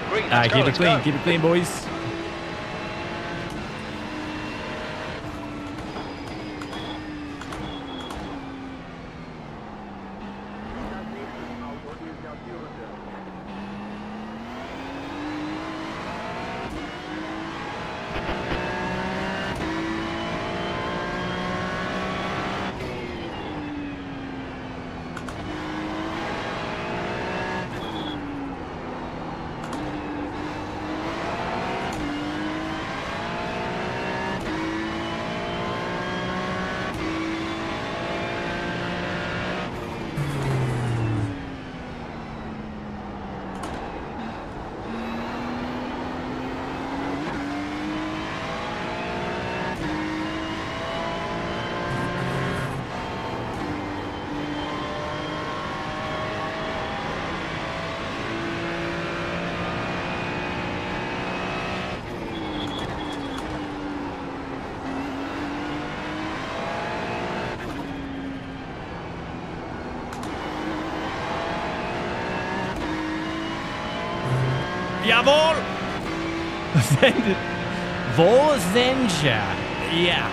Green, let's go, keep it let's clean. go. Keep it clean, boys. Jawohl! Wo sind ja? Yeah.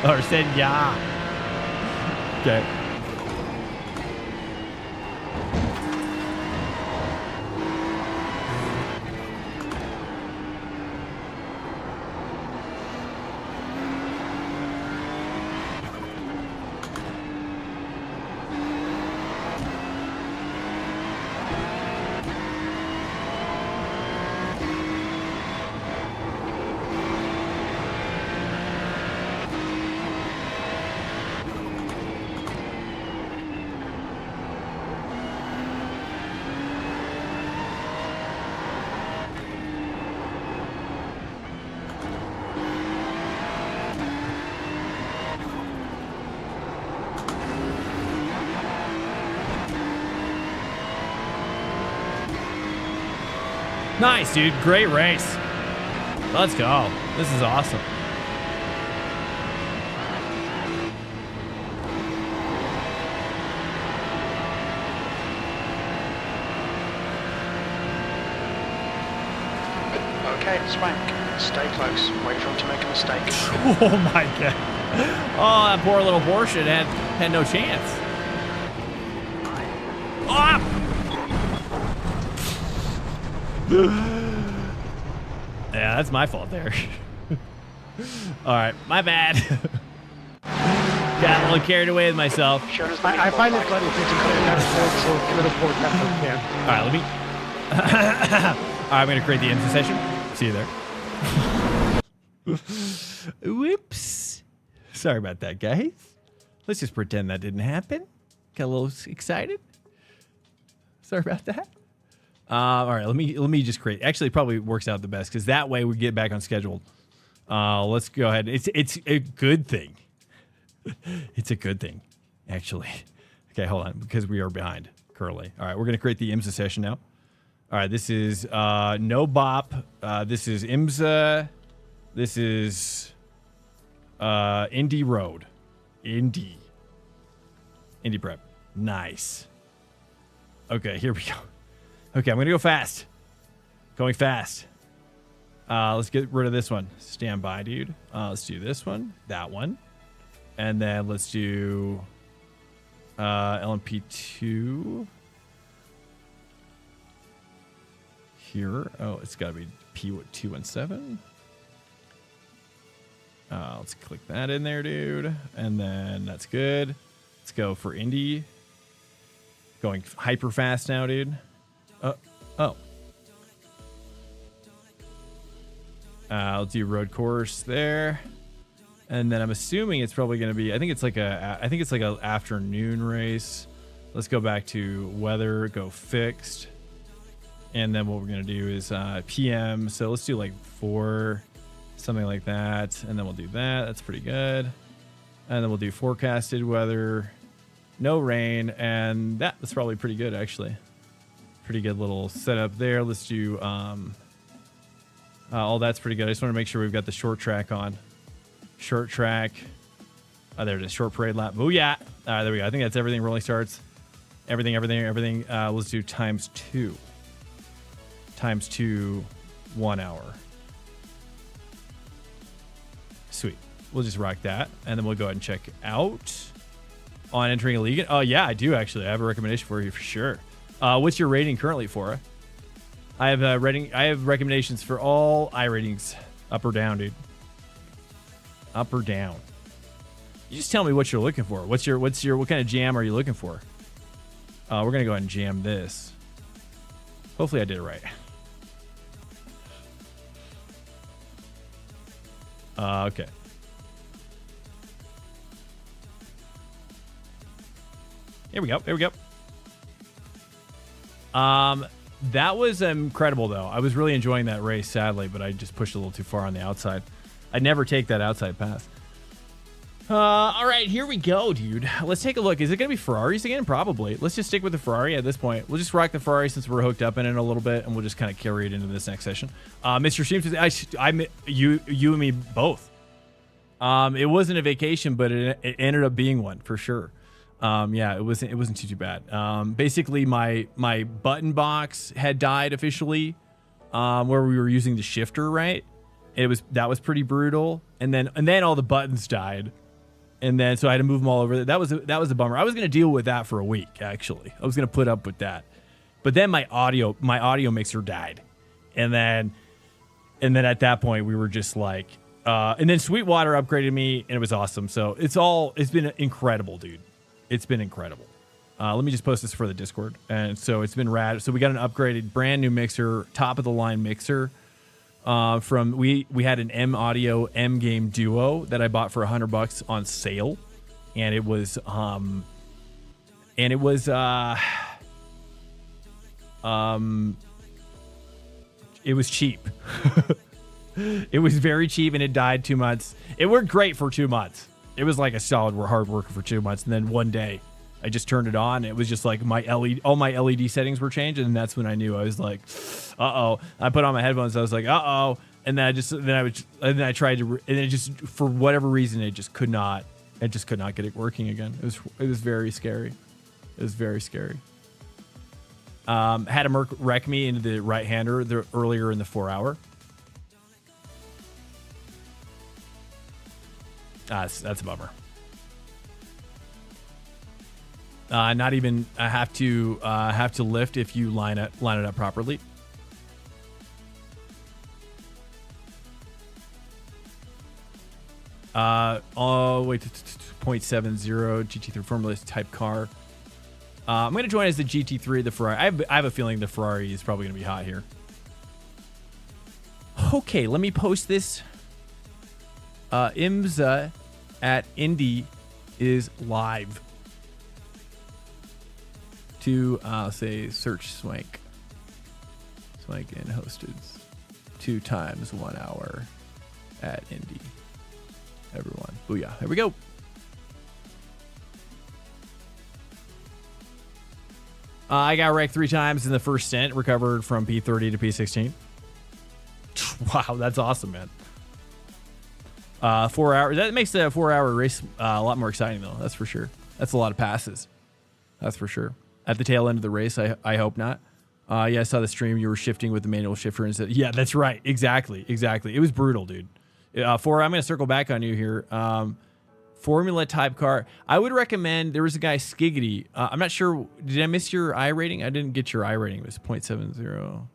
Or said ja. Okay. Nice, dude. Great race. Let's go. This is awesome. Okay, Swank, stay close. Wait for him to make a mistake. Oh my god. Oh, that poor little Porsche had no chance. Ah! Yeah, that's my fault there. All right, my bad. Got a little carried away with myself. I find it funny since you put another little Porsche can. All right, let me. All right, I'm gonna create the IMSA session. See you there. Whoops. Sorry about that, guys. Let's just pretend that didn't happen. Got a little excited. Sorry about that. All right, let me just create. Actually, it probably works out the best because that way we get back on schedule. Let's go ahead. It's a good thing. It's a good thing, actually. Okay, hold on, because we are behind currently. All right, we're gonna create the IMSA session now. All right, this is no bop. This is IMSA. This is Indy Road. Indy Prep. Nice. Okay, here we go. Okay, I'm gonna go fast. Going fast. Let's get rid of this one. Stand by, dude. Let's do this one, that one, and then let's do LMP2 here. Oh, it's got to be P217. Let's click that in there, dude, and then that's good. Let's go for Indy. Going hyper fast now, dude. Oh. I'll do road course there. And then I'm assuming it's probably going to be, I think it's like a afternoon race. Let's go back to weather, go fixed. And then what we're going to do is PM. So let's do like 4, something like that. And then we'll do that. That's pretty good. And then we'll do forecasted weather, no rain. And that's probably pretty good, actually. Pretty good little setup there. Let's do, all that's pretty good. I just want to make sure we've got the short track on. Short track. Oh, there it is. Short parade lap. Booyah. All right, there we go. I think that's everything. Rolling starts. Everything. Let's do times 2. Times 2, 1 hour. Sweet. We'll just rock that. And then we'll go ahead and check out on entering a league. Oh, yeah, I do actually. I have a recommendation for you for sure. What's your rating currently for? I have recommendations for all iRatings. Up or down, dude. Up or down. You just tell me what you're looking for. What kind of jam are you looking for? We're gonna go ahead and jam this. Hopefully I did it right. Okay. Here we go. That was incredible, though. I was really enjoying that race, sadly, but I just pushed a little too far on the outside. I'd never take that outside pass. All right, here we go, dude. Let's take a look. Is it going to be Ferraris again? Probably. Let's just stick with the Ferrari at this point. We'll just rock the Ferrari since we're hooked up in it a little bit, and we'll just kind of carry it into this next session. Mr. Streams, you and me both. It wasn't a vacation, but it ended up being one for sure. Yeah, it wasn't too bad. Basically, my button box had died officially, where we were using the shifter, right? That was pretty brutal, and then all the buttons died. And then, so I had to move them all over. That was a bummer. I was going to deal with that for a week, actually. I was going to put up with that. But then my audio mixer died. And then at that point, we were just like, and then Sweetwater upgraded me, and it was awesome. So it's been incredible, dude. It's been incredible. Let me just post this for the Discord. And so it's been rad. So we got an upgraded, brand new mixer, top of the line mixer. We had an M Audio M Game Duo that I bought for $100 on sale, and it was cheap. It was very cheap, and it died 2 months. It worked great for 2 months. It was like a solid hard worker for 2 months, and then one day I just turned it on. It was just like all my LED settings were changed, and that's when I knew. I was like, "Uh-oh." I put on my headphones. I was like, "Uh-oh." And then I tried to, and it just, for whatever reason, it just could not get it working again. It was very scary. It was very scary. Had a wreck me into the right-hander earlier in the 4-hour. That's a bummer. Not even have to lift if you line it up properly. Oh wait, 0.70 GT3 Formula type car. I'm gonna join as the GT3, the Ferrari. I have a feeling the Ferrari is probably gonna be hot here. Okay, let me post this. IMSA at Indy is live. To say search Swank and hosted 2 times 1 hour at Indy. Everyone, booyah! Here we go. I got wrecked 3 times in the first stint. Recovered from P30 to P16. Wow, that's awesome, man. 4 hours. That makes the 4-hour race a lot more exciting, though. That's for sure. That's a lot of passes. That's for sure. At the tail end of the race, I hope not. Yeah, I saw the stream. You were shifting with the manual shifter and said, yeah, that's right. Exactly. It was brutal, dude. I'm going to circle back on you here. Formula type car. I would recommend, there was a guy, Skiggity. I'm not sure. Did I miss your I rating? I didn't get your I rating. It was 0.70.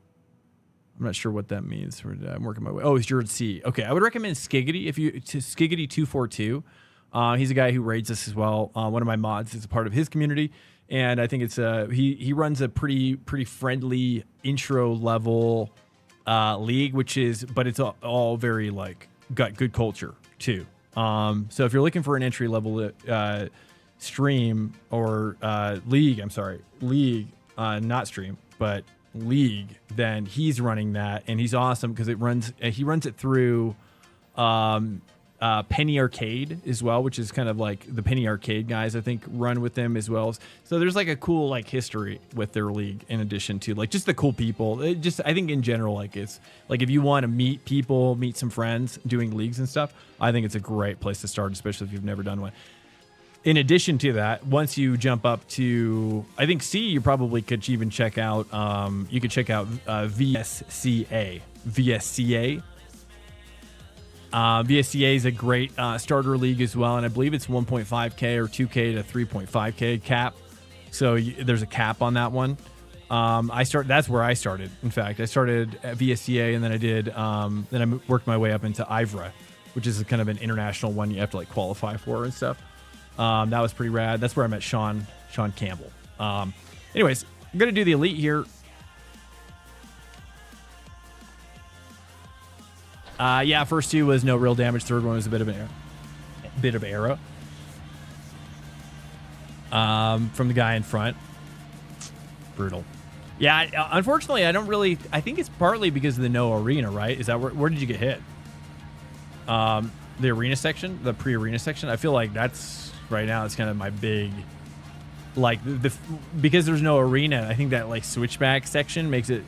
I'm not sure what that means. I'm working my way. Oh, it's Jared C. Okay, I would recommend Skiggity. Skiggity242. He's a guy who raids us as well. One of my mods is a part of his community. and I think it's he runs a pretty friendly intro level league, but it's all very like got good culture too. So if you're looking for an entry level stream or league, not stream, but league, then he's running that, and he's awesome because he runs it through Penny Arcade as well, which is kind of like the Penny Arcade guys, I think, run with them as well. So there's like a cool like history with their league in addition to like just the cool people. I think in general, like it's like if you want to meet people, meet some friends doing leagues and stuff, I think it's a great place to start, especially if you've never done one. In addition to that, once you jump up to, I think C, you probably could even check out, VSCA. VSCA is a great starter league as well, and I believe it's 1.5K or 2K to 3.5K cap. So there's a cap on that one. That's where I started. In fact, I started at VSCA, and then then I worked my way up into IVRA, which is kind of an international one you have to like qualify for and stuff. That was pretty rad. That's where I met Sean Campbell. Anyways, I'm gonna do the elite here. First two was no real damage. Third one was a bit of error. From the guy in front. Brutal. Yeah, unfortunately, I think it's partly because of the no arena, right? Is that where did you get hit? The arena section, the pre-arena section. I feel like that's right now. It's kind of my big, like because there's no arena. I think that like switchback section makes it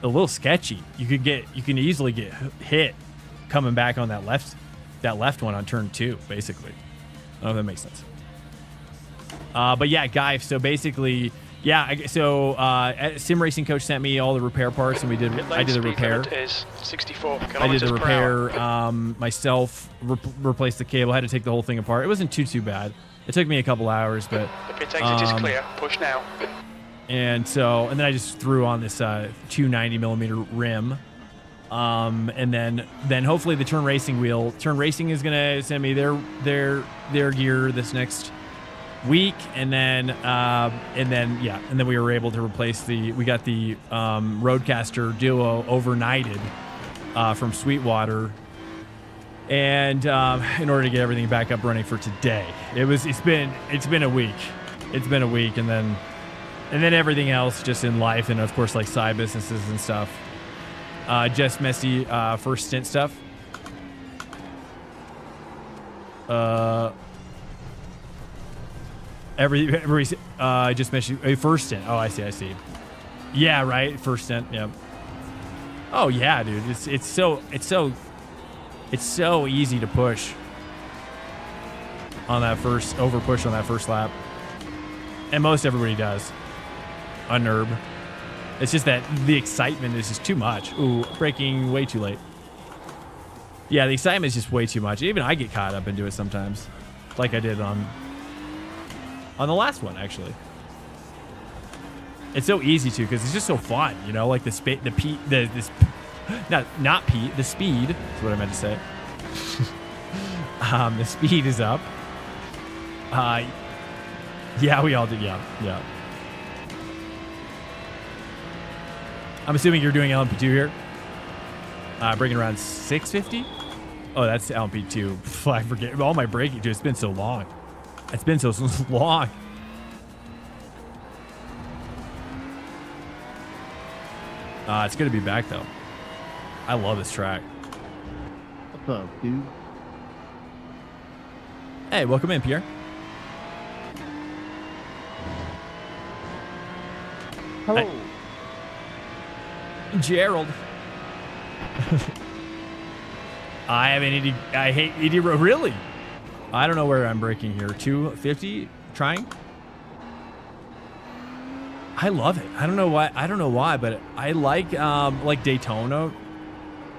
a little sketchy. You can easily get hit coming back on that left one on turn 2, basically. I don't know if that makes sense. But yeah, guys. So basically, SimRacing coach sent me all the repair parts, and I did the repair. Is 64 I did the repair myself. Replaced the cable. Had to take the whole thing apart. It wasn't too bad. It took me a couple hours, but the pit exit is clear. Push now. And then I just threw on this 290mm rim. And then hopefully the Turn Racing wheel. Turn Racing is gonna send me their gear this next week, and then we were able to replace we got the Roadcaster Duo overnighted from Sweetwater, and in order to get everything back up running for today. It's been a week. And then everything else just in life, and of course like side businesses and stuff. Just messy first stint stuff. Just messy first stint. Oh, I see. Yeah, right. First stint. Yep. Oh yeah, dude. It's so easy to push on that first push on that first lap, and most everybody does on Nurb. It's just that the excitement is just too much. Ooh, braking way too late. Yeah, the excitement is just way too much. Even I get caught up into it sometimes, like I did on the last one, actually. It's so easy to, because it's just so fun, you know, like the speed is what I meant to say. The speed is up. Yeah, we all did. Yeah. I'm assuming you're doing LMP2 here. Braking around 650. Oh, that's LMP2. I forget all my braking. Dude, it's been so long. It's been so long. It's good to be back, though. I love this track. What's up, dude? Hey, welcome in, Pierre. Hello. Gerald. I hate Indy Road. Really? I don't know where I'm braking here. 250 trying. I love it. I don't know why, but I like Daytona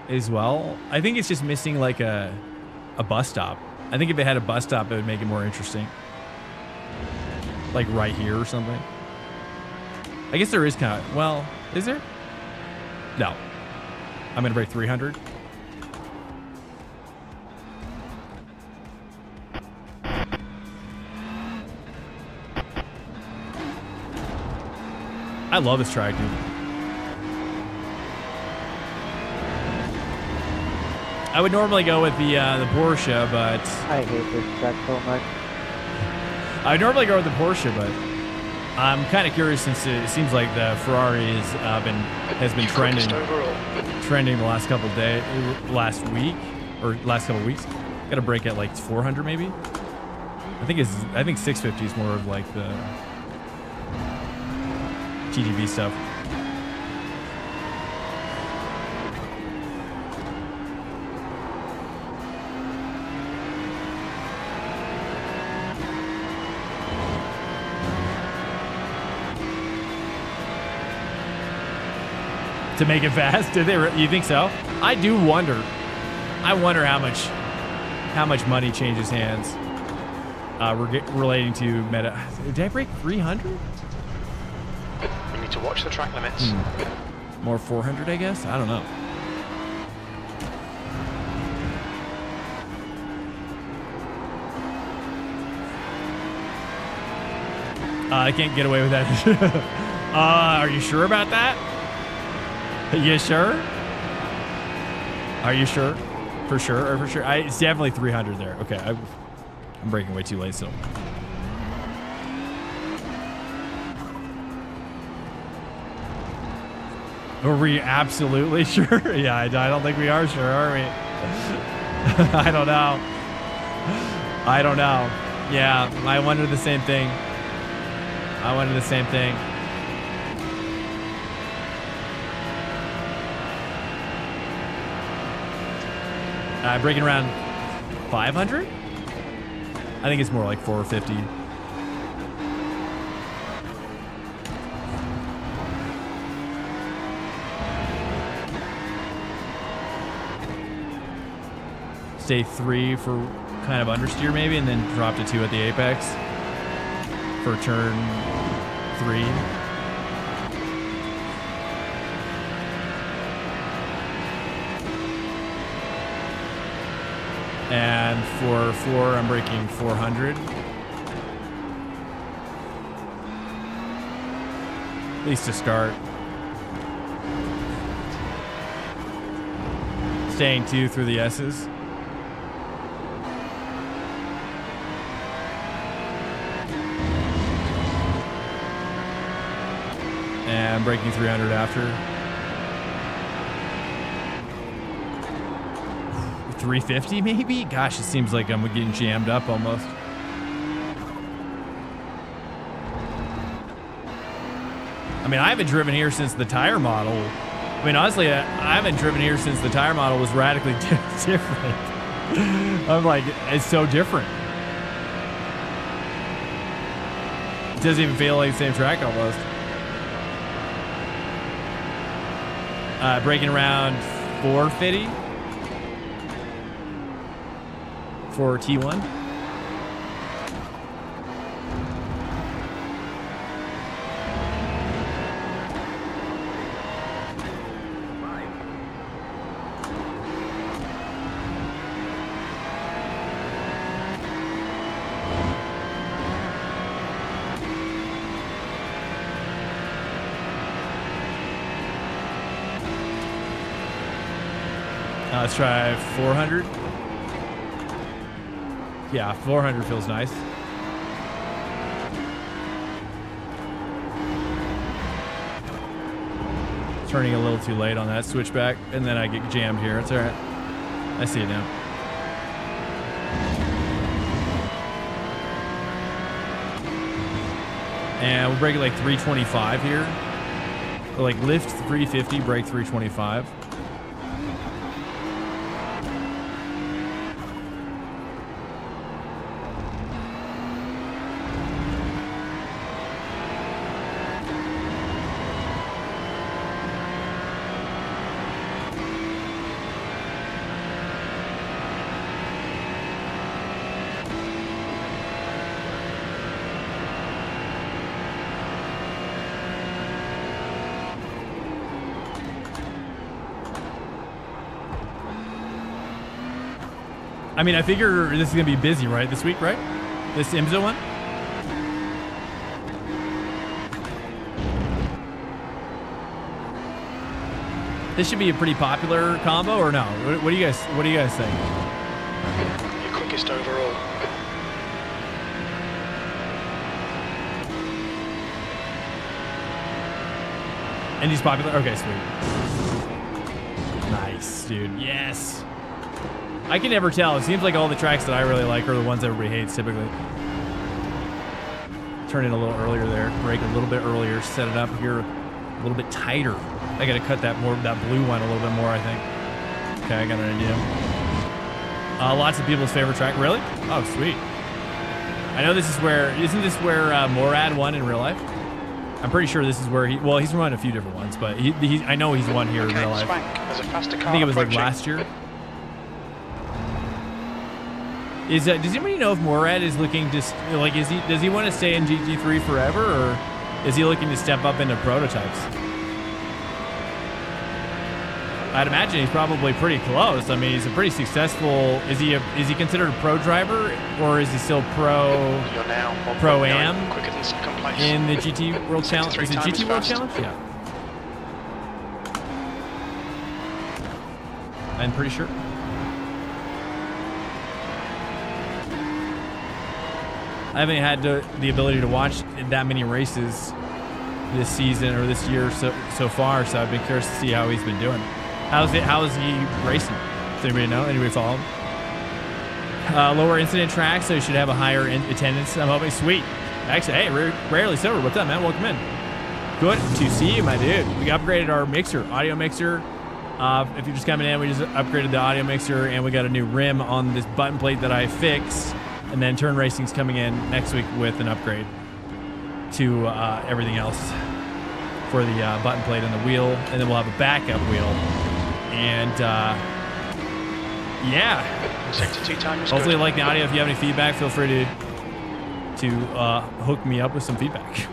as well. I think it's just missing like a bus stop. I think if it had a bus stop, it would make it more interesting. Like right here or something. I guess there is kind of, well, is there? No. I'm going to break 300. I love this track, dude. I would normally go with the Porsche, but I hate this track so much. I'd normally go with the Porsche, but I'm kind of curious since it seems like the Ferrari has been trending the last couple days, last couple weeks. Got a break at like 400 maybe. I think 650 is more of like the TGV stuff. To make it fast? Did they? You think so? I do wonder. I wonder how much money changes hands. Relating to meta. Did I break 300? We need to watch the track limits. More 400, I guess. I don't know. I can't get away with that. Are you sure about that? You sure? Are you sure? For sure or for sure? It's definitely 300 there. Okay, I'm breaking way too late still. Are we absolutely sure? Yeah, I don't think we are sure, are we? I don't know. I don't know. Yeah, I wonder the same thing. I wonder the same thing. Breaking around 500? I think it's more like 450. Stay 3 for kind of understeer maybe, and then drop to 2 at the apex for turn 3. And for 4, I'm breaking 400. At least to start. Staying 2 through the S's. And breaking 300 after. 350 maybe? Gosh, it seems like I'm getting jammed up almost. I mean, I haven't driven here since the tire model. I mean, honestly, I haven't driven here since the tire model was radically different. I'm like, it's so different. It doesn't even feel like the same track almost. Breaking around 450. For T1. Let's try 400. Yeah, 400 feels nice. Turning a little too late on that switchback, and then I get jammed here. It's all right. I see it now. And we'll break it like 325 here. Or like lift 350, break 325. I mean, I figure this is going to be busy, right? This week, right? This IMSA one? This should be a pretty popular combo, or no? What do you guys think? Your quickest overall. Indy's popular? Okay, sweet. Nice, dude. Yes. I can never tell. It seems like all the tracks that I really like are the ones everybody hates typically. Turn it a little earlier there. Brake a little bit earlier. Set it up here a little bit tighter. I got to cut that blue one a little bit more, I think. Okay, I got an idea. Lots of people's favorite track. Really? Oh, sweet. I know this is where... Isn't this where Morad won in real life? I'm pretty sure this is where he... Well, he's won a few different ones, but I know he's won here in real life. Swank, there's a faster car I think it was like approaching. last year. Does anybody know if Morad is looking to... Like, does he want to stay in GT3 forever, or is he looking to step up into prototypes? I'd imagine he's probably pretty close. I mean, he's a pretty successful... Is he considered a pro driver, or is he still pro... You're now Pro-Am quicker than second place. in the GT World Challenge? Is it times GT World fast. Challenge? Yeah. I'm pretty sure. I haven't had the ability to watch that many races this season or this year so far, so I've been curious to see how he's been doing. How is he racing? Does anybody know? Anybody follow him? Lower incident track, so you should have a higher attendance. I'm hoping. Sweet. Actually, hey, Rarely Silver, what's up, man? Welcome in. Good to see you, my dude. We upgraded our mixer, audio mixer. If you're just coming in, we just upgraded the audio mixer, and we got a new rim on this button plate that I fixed. And then Turn Racing's coming in next week with an upgrade to everything else for the button plate and the wheel. And then we'll have a backup wheel. And yeah. Sector 2 time is Hopefully good. you like the audio. If you have any feedback, feel free to hook me up with some feedback.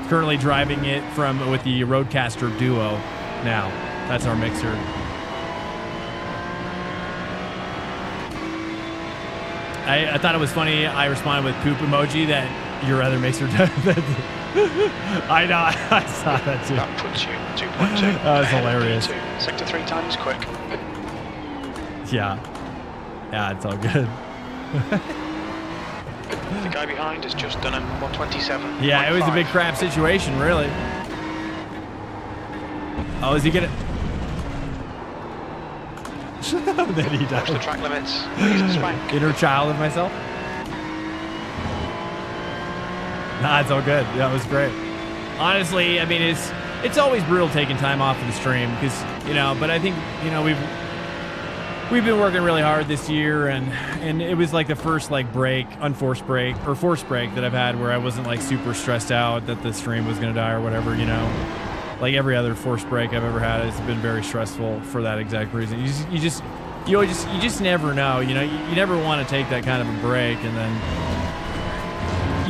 Currently driving it with the Roadcaster Duo now. That's our mixer. I thought it was funny. I responded with poop emoji that your other mixer does. I know. I saw that too. That puts you 2.2. That was ahead of hilarious. P2. Sector 3 times quick. Yeah. Yeah, it's all good. The guy behind has just done a 127. Yeah, it was a big crap situation, really. Oh, is he gonna... Then he Watch the died. track limits. He's a Swank. Inner child of myself. Nah, it's all good. Yeah, it was great. Honestly, I mean, it's always brutal taking time off of the stream because, but I think, we've been working really hard this year, and it was like the first unforced break or forced break that I've had where I wasn't like super stressed out that the stream was gonna die or whatever, Like every other forced break I've ever had has been very stressful for that exact reason. You just never know, You never want to take that kind of a break, and then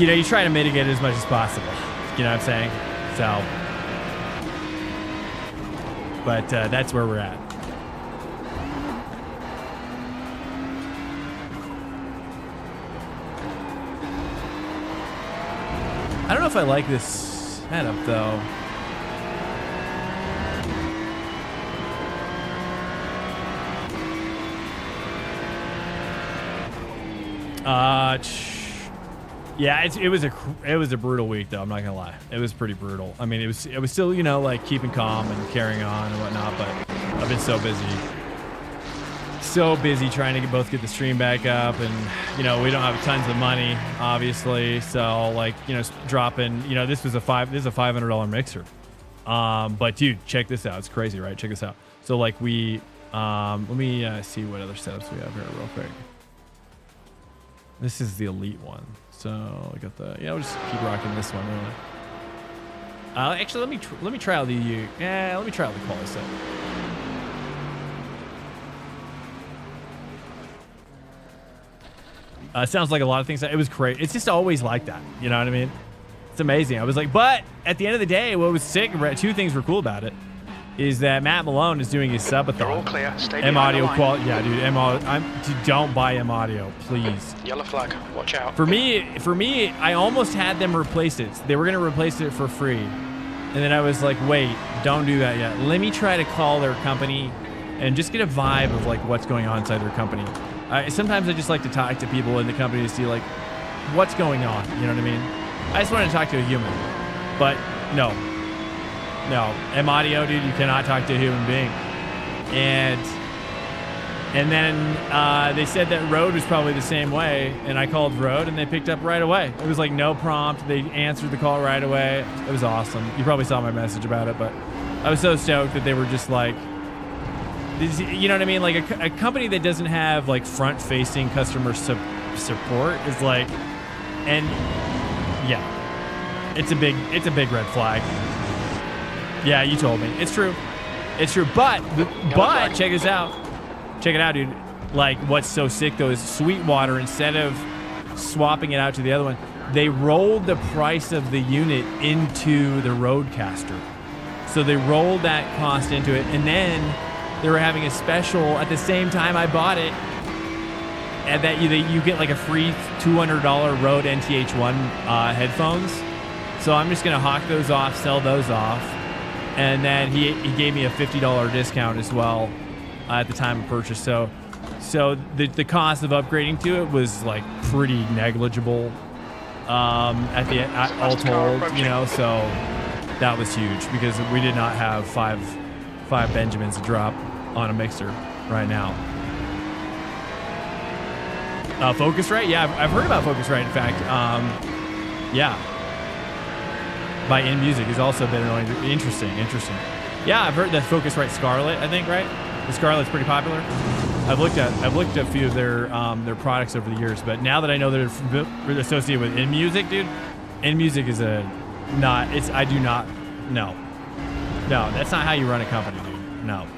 you try to mitigate it as much as possible. You know what I'm saying? So, but that's where we're at. I don't know if I like this setup though. Yeah, it was a brutal week though. I'm not gonna lie, it was pretty brutal. I mean, it was still like keeping calm and carrying on and whatnot, but I've been so busy trying to both get the stream back up, and we don't have tons of money, obviously, so dropping. This is a $500 mixer. But dude, check this out. It's crazy, right? Check this out. So let me see what other setups we have here real quick. This is the elite one. So I got we'll just keep rocking this one really. Actually, let me try out the let me try out the quality set. Sounds like a lot of things. It was great. It's just always like that. You know what I mean? It's amazing. I was like, but at the end of the day, what was sick, two things were cool about it. is that Matt Malone is doing his subathon. You're all clear. Stay M behind the audio line. quality. Yeah, dude. Dude, don't buy M audio, please. Yellow flag. Watch out. For me, I almost had them replace it. They were gonna replace it for free, and then I was like, wait, don't do that yet. Let me try to call their company and just get a vibe of like what's going on inside their company. Sometimes I just like to talk to people in the company to see like what's going on. You know what I mean? I just want to talk to a human, but no, M audio, dude, you cannot talk to a human being. And then they said that Rode was probably the same way, and I called Rode, and they picked up right away. It was like no prompt. They answered the call right away. It was awesome. You probably saw my message about it, but I was so stoked that they were just like, you know what I mean? Like a company that doesn't have like front-facing customer support is like, and yeah, it's a big red flag. Yeah, you told me. It's true. It's true. But check this out. Check it out, dude. Like, what's so sick, though, is Sweetwater, instead of swapping it out to the other one, they rolled the price of the unit into the Roadcaster. So they rolled that cost into it, and then they were having a special at the same time I bought it, and that you get like a free $200 Rode NTH1 headphones. So I'm just going to hawk those off, sell those off, and then he gave me a $50 discount as well. At the time of purchase, so the cost of upgrading to it was like pretty negligible. All told, you know, so that was huge because we did not have five Benjamins to drop on a mixer right now. Focusrite, yeah, I've heard about Focusrite. In fact, yeah, by InMusic has also been really interesting. Yeah, I've heard that Focusrite Scarlett, I think, right? The Scarlett's pretty popular. I've looked at a few of their products over the years, but now that I know they're associated with InMusic, dude, InMusic is I do not, no, that's not how you run a company, dude. No,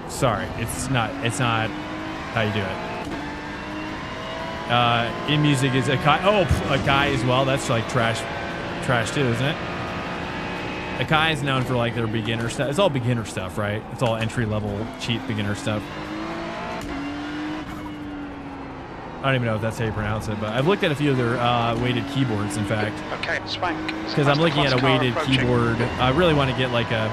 sorry, it's not how you do it. InMusic is a guy as well. That's like trash too, isn't it? Akai is known for like their beginner stuff. It's all beginner stuff, right? It's all entry level, cheap beginner stuff. I don't even know if that's how you pronounce it, but I've looked at a few of their weighted keyboards, in fact. Okay, Swank. Because I'm looking at a weighted keyboard. I really want to get like I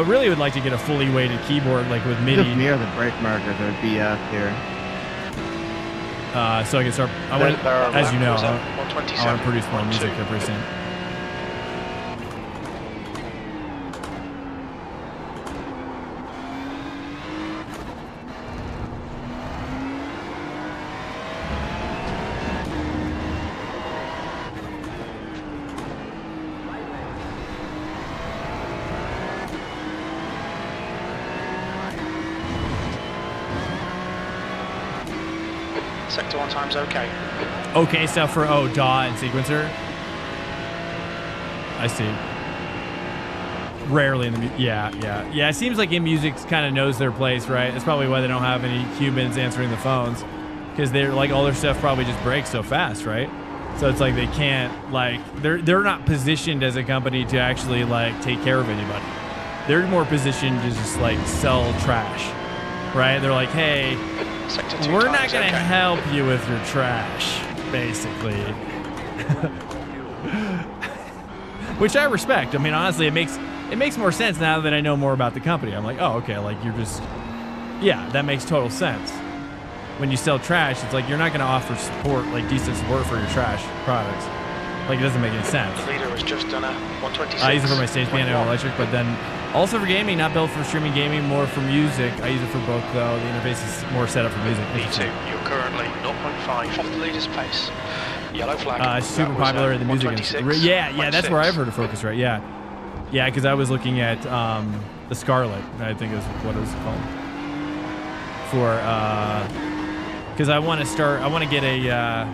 really would like to get a fully weighted keyboard, like with MIDI. Just near the brake marker, there's BS here. So I can start. As you know, I want to produce more music here pretty soon. Sector 1 times okay. Okay stuff for DAW and sequencer. I see. Rarely in the yeah. It seems like InMusic kind of knows their place, right? That's probably why they don't have any humans answering the phones, because they're like all their stuff probably just breaks so fast, right? So it's like they can't like they're not positioned as a company to actually like take care of anybody. They're more positioned to just like sell trash, right? They're like, hey, we're not going to help you with your trash, basically. Which I respect. I mean, honestly, it makes more sense now that I know more about the company. I'm like, oh, okay, like you're just, yeah, that makes total sense. When you sell trash, it's like you're not going to offer support, like decent support for your trash products. Like it doesn't make any sense. The leader has just done a 126. I use it for my stage piano electric, but then also for gaming, not built for streaming gaming, more for music. I use it for both though. The interface is more set up for music. B2, you're currently 0.5 off the leader's pace. Yellow flag. Super popular in the music industry. Yeah, that's where I've heard of Focusrite. Yeah, because I was looking at the Scarlett, I think is what it was called. Because I want to get a,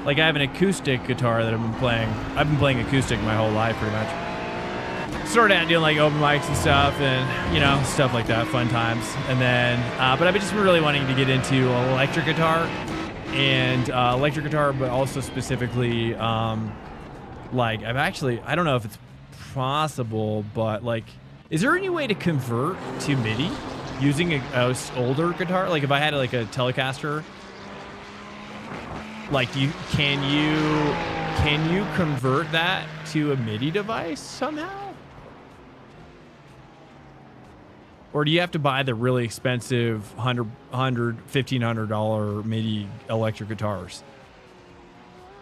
like I have an acoustic guitar that I've been playing acoustic my whole life pretty much. Started out doing like open mics and stuff and, you know, stuff like that, fun times. And then, but I've just been really wanting to get into electric guitar but also specifically, like I don't know if it's possible, but like, is there any way to convert to MIDI using a older guitar? Like if I had like a Telecaster, like can you convert that to a MIDI device somehow? Or do you have to buy the really expensive $1,500 MIDI electric guitars?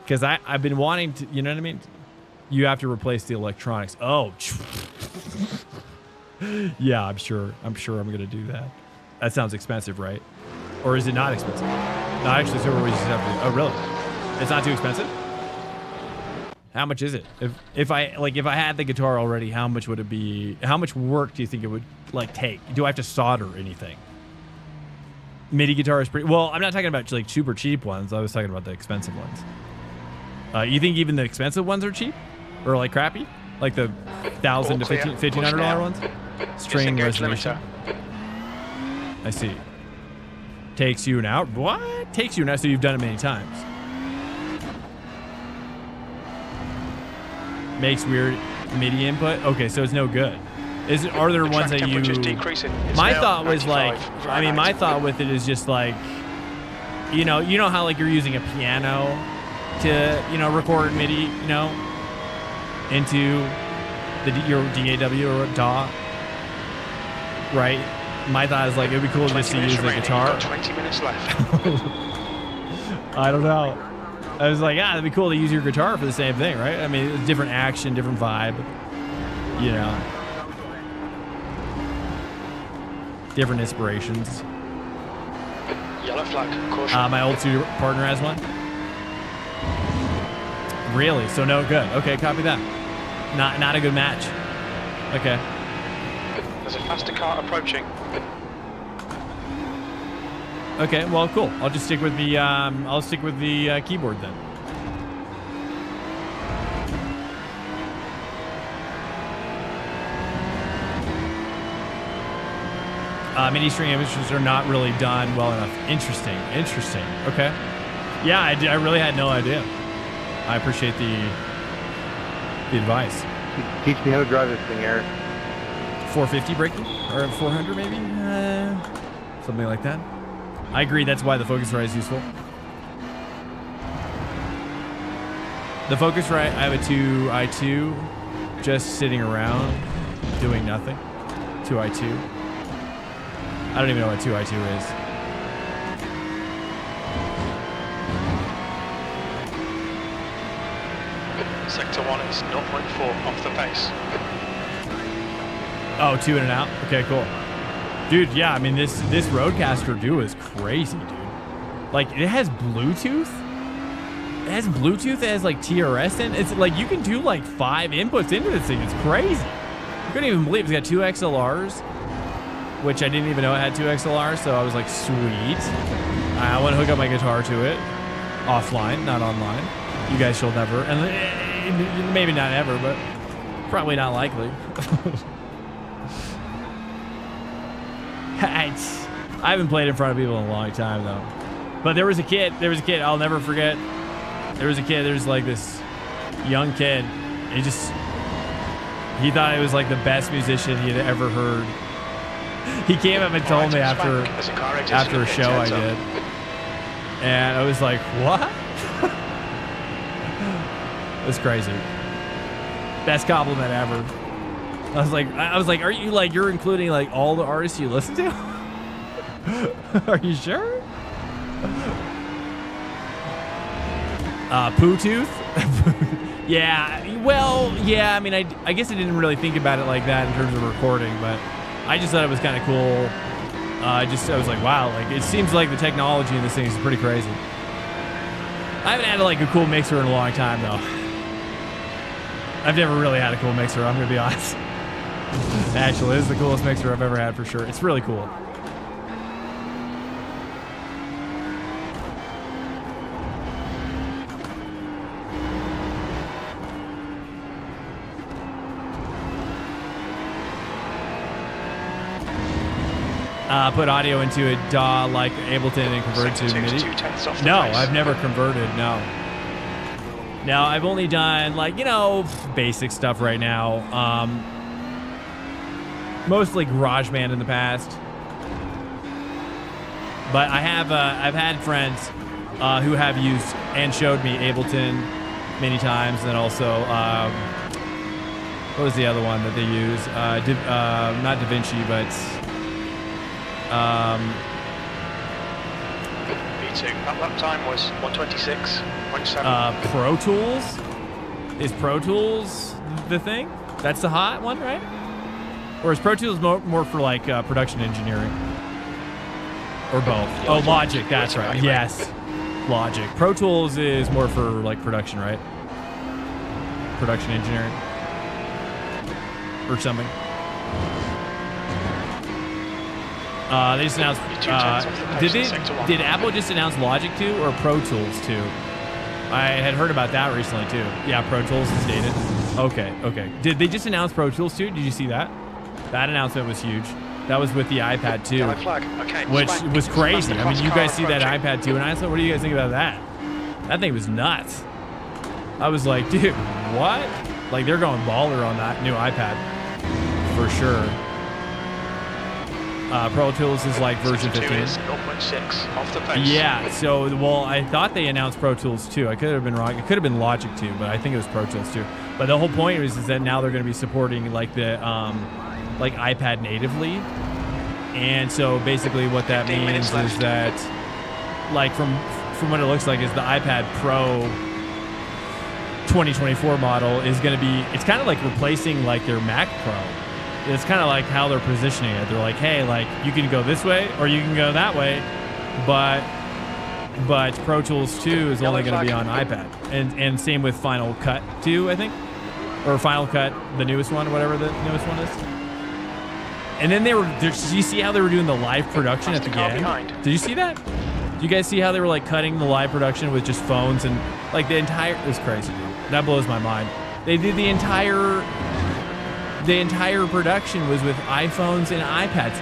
Because I've been wanting to, you know what I mean? You have to replace the electronics. Oh, yeah, I'm sure I'm going to do that. That sounds expensive, right? Or is it not expensive? No, actually, so we just have to, oh, really? It's not too expensive? How much is it? If I had the guitar already, how much would it be? How much work do you think it would like take? Do I have to solder anything? MIDI guitar is pretty, well, I'm not talking about like super cheap ones. I was talking about the expensive ones. You think even the expensive ones are cheap? Or like crappy? Like the $1,000 to $1,500 ones? String resolution. I see. Takes you an hour? What? Takes you an hour, so you've done it many times. Makes weird MIDI input? Okay, so it's no good. Are there ones that you... My thought was like, I mean, my thought with it is just like, you know how like you're using a piano to, record MIDI, into your DAW or DAW, right? My thought is like, it'd be cool just to use the guitar. 20 minutes left. I don't know. I was like, it'd be cool to use your guitar for the same thing, right? I mean, it's different action, different vibe, different inspirations. Yellow flag, caution. My old studio partner has one. Really? So no good. Okay, copy that. Not a good match. Okay. There's a faster car approaching. Okay, well, cool. I'll just stick with the keyboard then. MIDI string images are not really done well enough. Interesting. Okay. Yeah, I really had no idea. I appreciate the advice. Teach me how to drive this thing, Eric. 450 braking? Or 400 maybe? Something like that. I agree, that's why the Focusrite is useful. The Focusrite, I have a 2i2 just sitting around doing nothing. 2i2. I don't even know what 2i2 is. Sector 1 is 0.4 off the pace. Oh, 2 in and out? Okay, cool. Dude, yeah, I mean, this Roadcaster Duo is crazy, dude. Like, it has Bluetooth. It has Bluetooth. It has, like, TRS in. It's like, you can do, like, 5 inputs into this thing. It's crazy. I couldn't even believe it. It's got 2 XLRs, which I didn't even know it had 2 XLRs, so I was like, sweet. I want to hook up my guitar to it. Offline, not online. You guys shall never. And maybe not ever, but probably not likely. I haven't played in front of people in a long time, though. But there was a kid. I'll never forget. There's like this young kid. He thought he was like the best musician he had ever heard. He came up and told me after a show I did. And I was like, what? It was crazy. Best compliment ever. I was like, are you like, you're including like all the artists you listen to? Are you sure? Poo Tooth? Yeah, well, yeah, I mean, I guess I didn't really think about it like that in terms of recording, but I just thought it was kind of cool. I was like, wow, like it seems like the technology in this thing is pretty crazy. I haven't had like a cool mixer in a long time though. I've never really had a cool mixer, I'm gonna be honest. Actually, this is the coolest mixer I've ever had for sure. It's really cool. Put audio into a DAW like Ableton and convert it to MIDI? No, I've never converted, no. Now, I've only done, like, you know, basic stuff right now. Mostly GarageBand in the past. But I've had friends who have used and showed me Ableton many times. And then also, what was the other one that they use? Not DaVinci, but... V2. That lap time was 126.7. Pro Tools? Is Pro Tools the thing? That's the hot one, right? Or is Pro Tools more for like production engineering? Or both? Oh, Logic, that's right. Yes. Logic. Pro Tools is more for like production, right? Production engineering. Or something. They just announced. Did Apple just announce Logic 2 or Pro Tools 2? I had heard about that recently too. Yeah, Pro Tools is dated. Okay. Did they just announce Pro Tools 2? Did you see that? That announcement was huge. That was with the iPad 2, which was crazy. I mean, you guys see that iPad 2, and I said, what do you guys think about that? That thing was nuts. I was like, dude, what? Like, they're going baller on that new iPad, for sure. Pro Tools is like version 15. Is 0.6 off the pace. Yeah, so, well, I thought they announced Pro Tools 2. I could have been wrong. It could have been Logic 2, but I think it was Pro Tools 2. But the whole point is that now they're going to be supporting like the like iPad natively. And so basically what that means is that like from what it looks like is the iPad Pro 2024 model is going to be, it's kind of like replacing like their Mac Pro. It's kind of like how they're positioning it. They're like, hey, like you can go this way or you can go that way, but Pro Tools 2 is only going to be on iPad. And same with Final Cut 2, I think. Or Final Cut, the newest one, whatever the newest one is. And then did you see how they were doing the live production at the end? Did you see that? Did you guys see how they were like cutting the live production with just phones and like the entire, it was crazy, dude. That blows my mind. They did the entire production was with iPhones and iPads.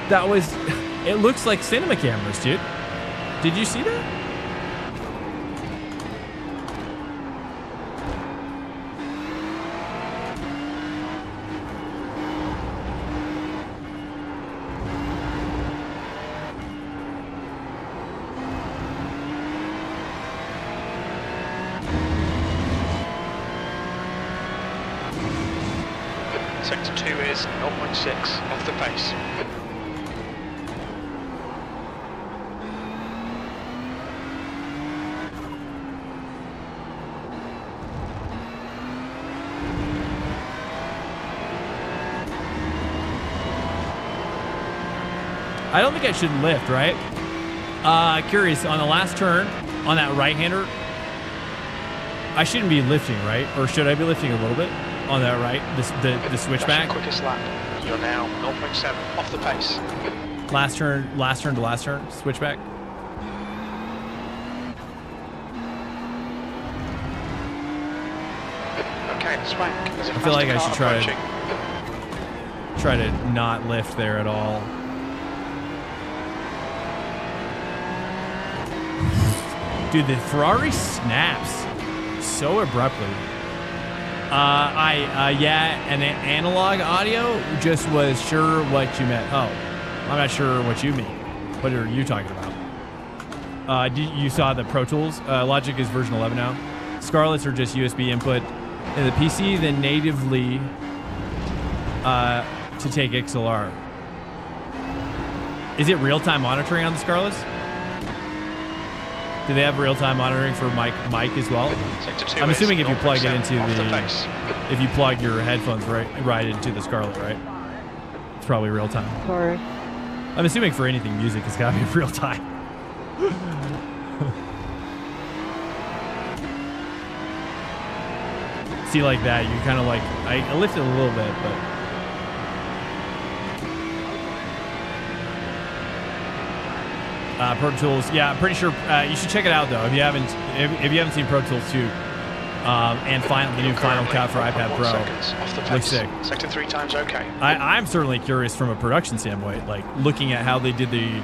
That was, it looks like cinema cameras, dude. Did you see that? Sector 2 is 0.6 off the pace. I don't think I should lift, right? Curious, on the last turn, on that right-hander, I shouldn't be lifting, right? Or should I be lifting a little bit on that right, the switchback? Quickest lap. You're now 0.7 off the pace. Last turn to last turn, switchback. Okay, Swank. I feel like I should try to not lift there at all. Dude, the Ferrari snaps so abruptly. Yeah, and analog audio just was sure what you meant. Oh, I'm not sure what you mean. What are you talking about? You saw the Pro Tools? Logic is version 11 now. Scarlets are just USB input in the PC, then natively to take XLR. Is it real-time monitoring on the Scarlets? Do they have real-time monitoring for mic as well? I'm assuming if you plug it into if you plug your headphones right into the Scarlett, right? It's probably real-time. Sorry. I'm assuming for anything music, it's gotta be real-time. See, like that, you kind of like, I lifted a little bit, but. Pro Tools, yeah, I'm pretty sure you should check it out though if you haven't seen Pro Tools 2 and the new Final Cut for iPad Pro. Looks sick. Sector 3 times okay. I'm certainly curious from a production standpoint, like looking at how they did the.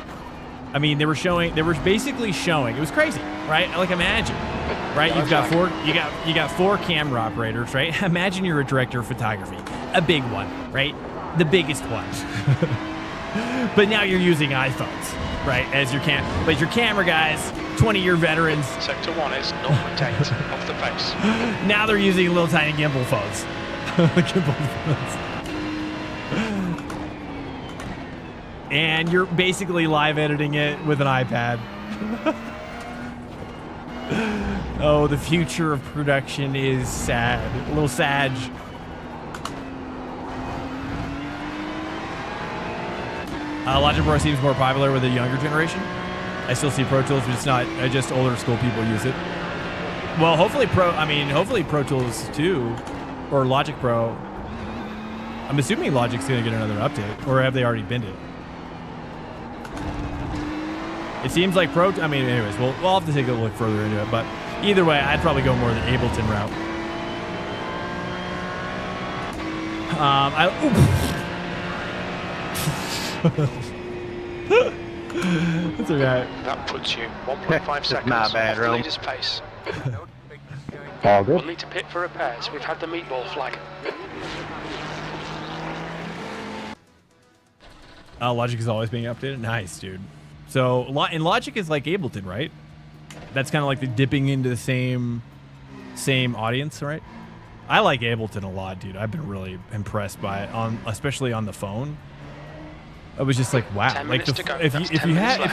I mean, they were basically showing. It was crazy, right? Like imagine right? You've got you got four camera operators, right? Imagine you're a director of photography, a big one, right? The biggest one. But now you're using iPhones, right? As your but your camera guys, 20-year veterans. Sector 1 is 0.8 off the pace. Now they're using little tiny gimbal phones. Gimbal phones. And you're basically live editing it with an iPad. Oh, the future of production is sad. A little sad. Logic Pro seems more popular with the younger generation. I still see Pro Tools, but it's not. Just older school people use it. Well, hopefully hopefully Pro Tools 2 or Logic Pro. I'm assuming Logic's going to get another update, or have they already binned it? It seems like anyways, we'll have to take a look further into it, but either way, I'd probably go more the Ableton route. That's okay. That puts you 1.5 seconds not bad, off the really. leader's pace. All We'll good. need to pit for repairs. We've had the meatball flag. Logic is always being updated. Nice, dude. So, and Logic is like Ableton, right? That's kind of like the dipping into the same audience, right? I like Ableton a lot, dude. I've been really impressed by it, especially on the phone. I was just like, wow. 10 Like, minutes to go. if That's you 10 minutes left.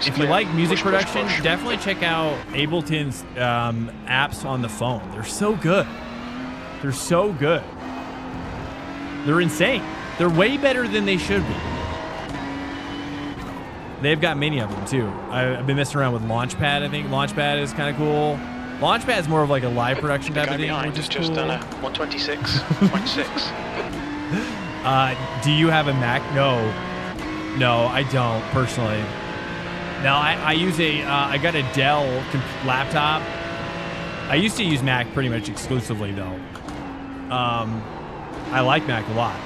if you like music Push, push, production, push. definitely check out Ableton's apps on the phone. They're so good. They're so good. They're insane. They're way better than they should be. They've got many of them too. I've been messing around with Launchpad. I think Launchpad is kind of cool. Launchpad is more of like a live production The type guy of thing, behind which has is just cool. done a 126.6. Do you have a Mac? No, I don't personally. No, I use I got a Dell laptop. I used to use Mac pretty much exclusively though. I like Mac a lot.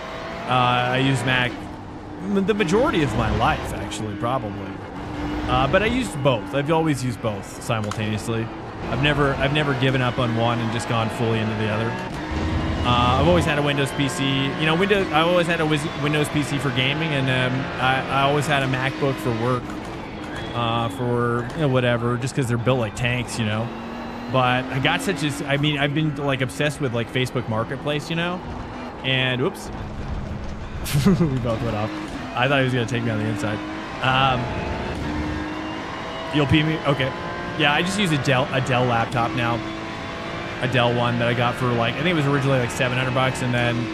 I use Mac the majority of my life, actually, probably. But I used both. I've always used both simultaneously. I've never given up on one and just gone fully into the other. I've always had a Windows PC. You know, I always had a Windows PC for gaming, and I always had a MacBook for work, for whatever, just because they're built like tanks, you know. But I got I've been like obsessed with like Facebook Marketplace, you know. And whoops, we both went off. I thought he was gonna take me on the inside. You'll pee me? Okay. Yeah, I just use a Dell laptop now. A Dell one that I got for like, I think it was originally like $700, and then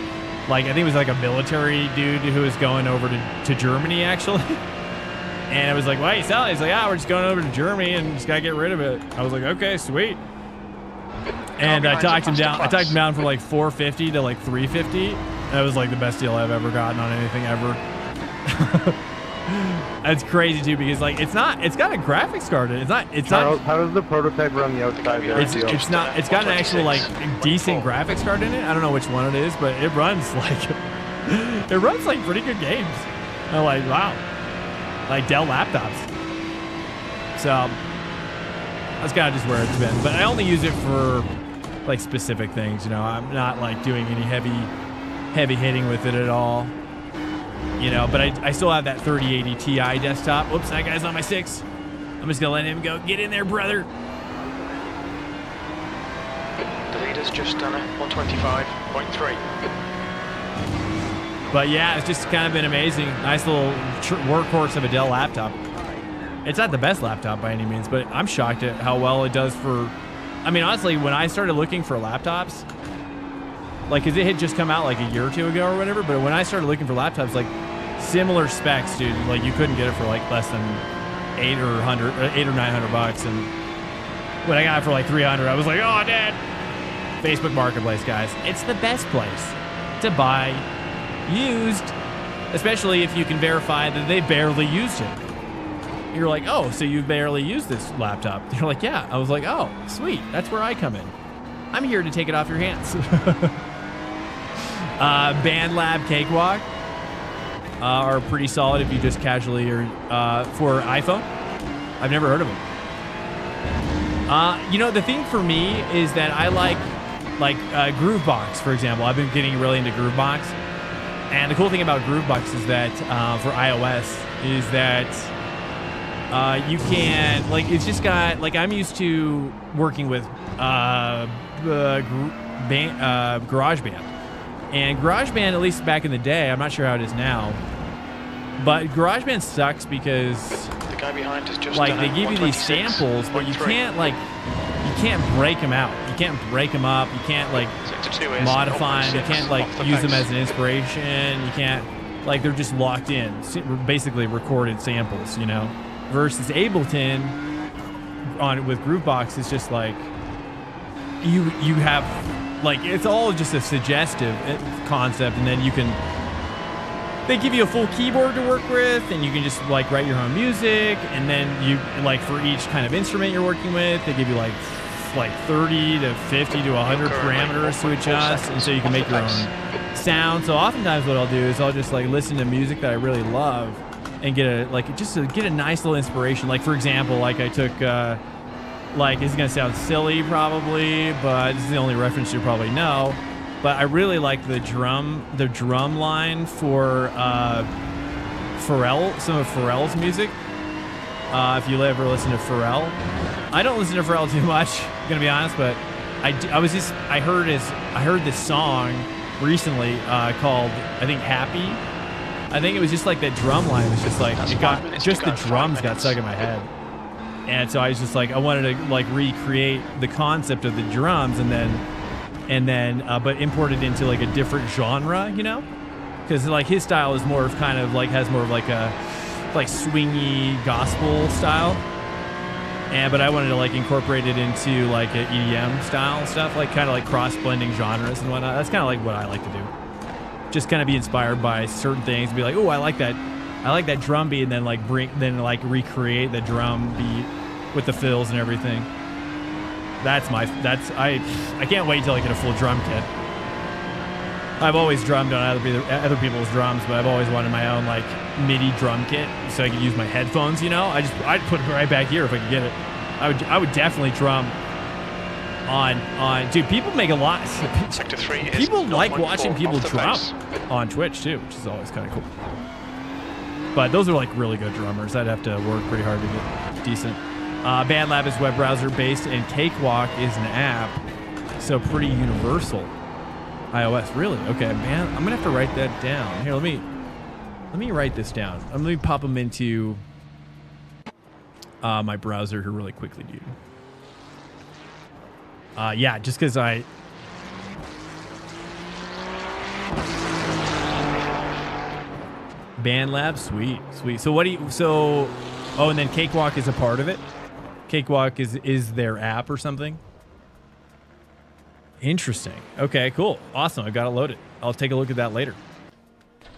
like I think it was like a military dude who was going over to Germany actually. And I was like, why are you selling it? He's like, we're just going over to Germany and just gotta get rid of it. I was like, okay, sweet. And I talked him down. I talked him down from like $450 to like $350. That was like the best deal I've ever gotten on anything ever. That's crazy too, because like it's got a graphics card in it. It's not. How does the prototype run the outside? It's got an actual like decent graphics card in it. I don't know which one it is, but it runs like pretty good games. I'm like, wow, like Dell laptops. So that's kind of just where it's been. But I only use it for like specific things. You know, I'm not like doing any heavy hitting with it at all. You know, but I still have that 3080 Ti desktop. Whoops, that guy's on my 6. I'm just gonna let him go. Get in there, brother. The leader's just done a 125.3. But yeah, it's just kind of been amazing. Nice little workhorse of a Dell laptop. It's not the best laptop by any means, but I'm shocked at how well it does for. I mean, honestly, when I started looking for laptops, like, cause it had just come out like a year or two ago or whatever. But when I started looking for laptops, like similar specs, dude, like you couldn't get it for like less than $800 or $900. And when I got it for like $300, I was like, oh, Dad. Facebook Marketplace, guys, it's the best place to buy used, especially if you can verify that they barely used it. You're like, oh, so you barely used this laptop? You're like, yeah. I was like, oh, sweet. That's where I come in. I'm here to take it off your hands. BandLab Cakewalk are pretty solid if you just casually or for iPhone. I've never heard of them. You know, the thing for me is that I like Groovebox, for example. I've been getting really into Groovebox. And the cool thing about Groovebox is that for iOS is that you can, like, it's just got, like, I'm used to working with GarageBand. And GarageBand, at least back in the day, I'm not sure how it is now, but GarageBand sucks because The guy behind has just like done they a give you these samples, but you 126.3. can't like you can't break them out. You can't break them up. You can't like Sector 2 is modify them. You 0.6 can't like off the use them pace. as an inspiration. You can't like they're just locked in, basically recorded samples, you know. Versus Ableton with Groovebox is just like you have like it's all just a suggestive concept, and then they give you a full keyboard to work with, and you can just like write your own music, and then you like for each kind of instrument you're working with, they give you like 30 to 50 to 100 parameters to adjust, and so you can make your own sound. So oftentimes what I'll do is I'll just like listen to music that I really love and get a nice little inspiration. Like for example, like I took like it's gonna sound silly probably, but this is the only reference you probably know. But I really like the drum line for Pharrell, some of Pharrell's music. If you ever listen to Pharrell, I don't listen to Pharrell too much, gonna be honest, but I heard this song recently called, I think, Happy. I think it was just like that drum line was just like That's it 5 got minutes just to the go, drums 5 got minutes. stuck in my head. And so I was just like, I wanted to like recreate the concept of the drums and then but import it into like a different genre, you know? Because like his style is more of kind of like has more of like a like swingy gospel style. But I wanted to like incorporate it into like an EDM style stuff, like kind of like cross blending genres and whatnot. That's kind of like what I like to do. Just kind of be inspired by certain things and be like, oh, I like that drum beat, and then like recreate the drum beat with the fills and everything. I can't wait till I get a full drum kit. I've always drummed on other people's drums, but I've always wanted my own like MIDI drum kit so I could use my headphones, you know? I'd put it right back here if I could get it. I would definitely drum on dude, people make a lot. Sector 3 is People like 0.4 watching people off the drum pace. on Twitch too, which is always kind of cool. But those are like really good drummers. I'd have to work pretty hard to get decent. BandLab is web browser based, and Cakewalk is an app, so pretty universal. iOS, really? Okay, man. I'm gonna have to write that down. Here, let me write this down. Let me pop them into my browser here really quickly, dude. Yeah, just because BandLab, sweet. So oh, and then Cakewalk is a part of it. Cakewalk is their app or something. Interesting. Okay, cool. Awesome. I got it loaded. I'll take a look at that later.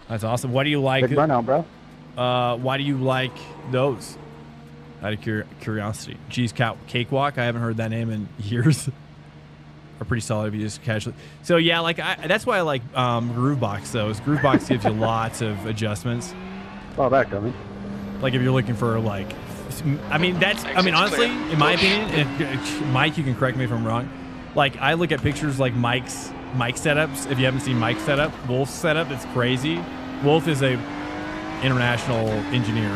That's awesome. Why do you like Big burnout, bro. why do you like those? Out of curiosity. Geez, Cakewalk. I haven't heard that name in years. Are pretty solid if you just casually. So yeah, like that's why I like Groovebox though. Is Groovebox gives you lots of adjustments. Oh, that coming. Like if you're looking for like, I mean honestly, in my opinion, Mike, you can correct me if I'm wrong. Like I look at pictures like Mike's mic setups. If you haven't seen Mike's setup, Wolf's setup, it's crazy. Wolf is a international engineer.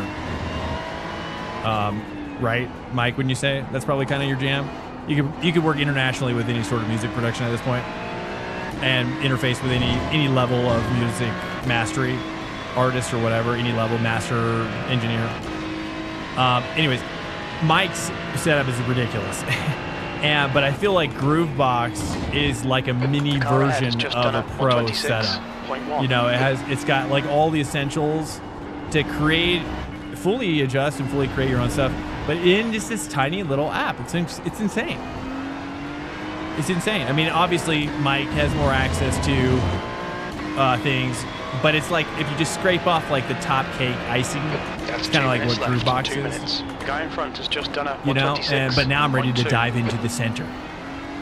Right, Mike? Wouldn't you say that's probably kind of your jam? You could work internationally with any sort of music production at this point, and interface with any level of music mastery, artist or whatever, any level master engineer. Anyways, Mike's setup is ridiculous, but I feel like Groovebox is like a mini version of a pro setup. You know, it's got like all the essentials to create, fully adjust and fully create your own stuff, but in just this tiny little app. It's insane. It's insane. I mean, obviously Mike has more access to things, but it's like if you just scrape off like the top cake icing, it's kind of like what Groovebox is. The guy in front has just done a You know, but now I'm ready to 126.2. dive into the center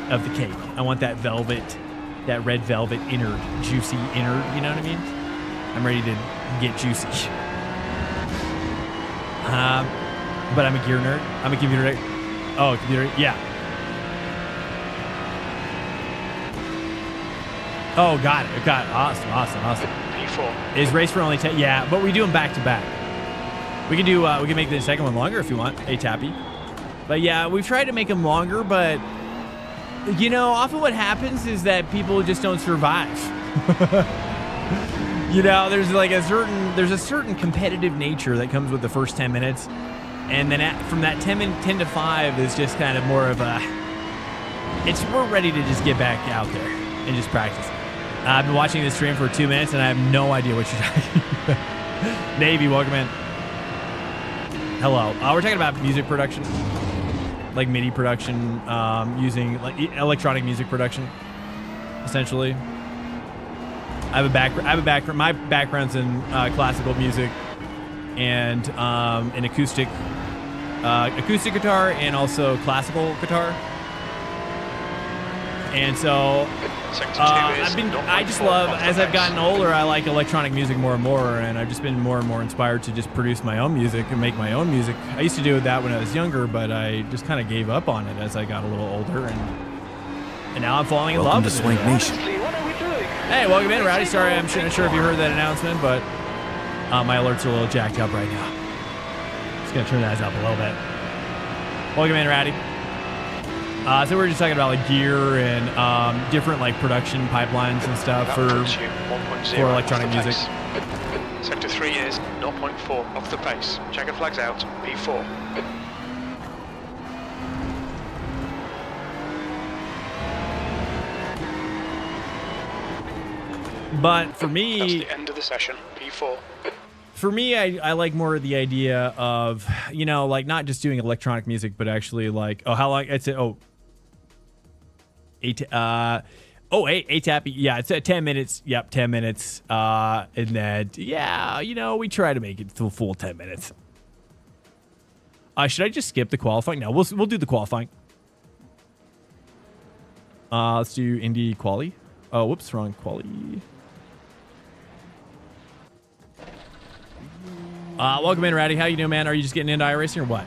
of the cake. I want that velvet, that red velvet innard, juicy innard. You know what I mean? I'm ready to get juicy. But I'm a gear nerd. I'm a computer nerd. Oh, computer. Yeah. Oh, got it. Got it. Awesome. P4. Is race for only 10? Yeah, but we do them back to back. We can do. We can make the second one longer if you want. A-tappy. But yeah, we've tried to make them longer, but you know, often what happens is that people just don't survive. You know, there's a certain competitive nature that comes with the first 10 minutes, and then from that 10 to 5 is just kind of more of a. We're ready to just get back out there and just practice. I've been watching this stream for 2 minutes and I have no idea what you're talking about. Navy, welcome in. Hello. We're talking about music production, like MIDI production, using like electronic music production, essentially. I have a background. My background's in classical music and in acoustic guitar and also classical guitar. And so I just love, as I've gotten older, I like electronic music more and more, and I've just been more and more inspired to just produce my own music and make my own music. I used to do that when I was younger, but I just kind of gave up on it as I got a little older, and now I'm falling in love with it. Welcome to Swank Nation. Hey, welcome in, Rowdy. Sorry, I'm not sure if you heard that announcement, but my alerts are a little jacked up right now. Just gonna turn that up a little bit. Welcome in, Rowdy. So we're just talking about like gear and different like production pipelines and stuff for electronic music. Sector 3 is 0.4 off the pace. Checker flags out, P4. But for me, that's the end of the session, P4. For me, I like more the idea of, you know, like not just doing electronic music, but actually like, how long? I'd say, A-tappy. Yeah, it's 10 minutes. Yep, 10 minutes. And then, yeah, you know, we try to make it to a full 10 minutes. Should I just skip the qualifying? No, we'll do the qualifying. Let's do Indy quali. Oh, whoops, wrong quali. Welcome in, Ratty. How you doing, man? Are you just getting into iRacing or what?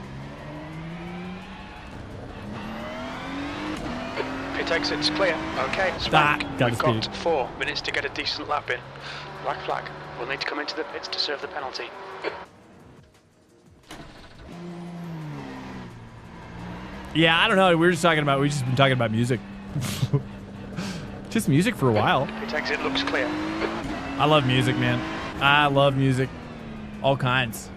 Pit exit's clear. Okay, Swank. Got We've got 4 minutes to get a decent lap in. Black flag. We'll need to come into the pits to serve the penalty. Yeah, I don't know. We've just been talking about music. Just music for a while. Pit exit looks clear. I love music, man. I love music. All kinds.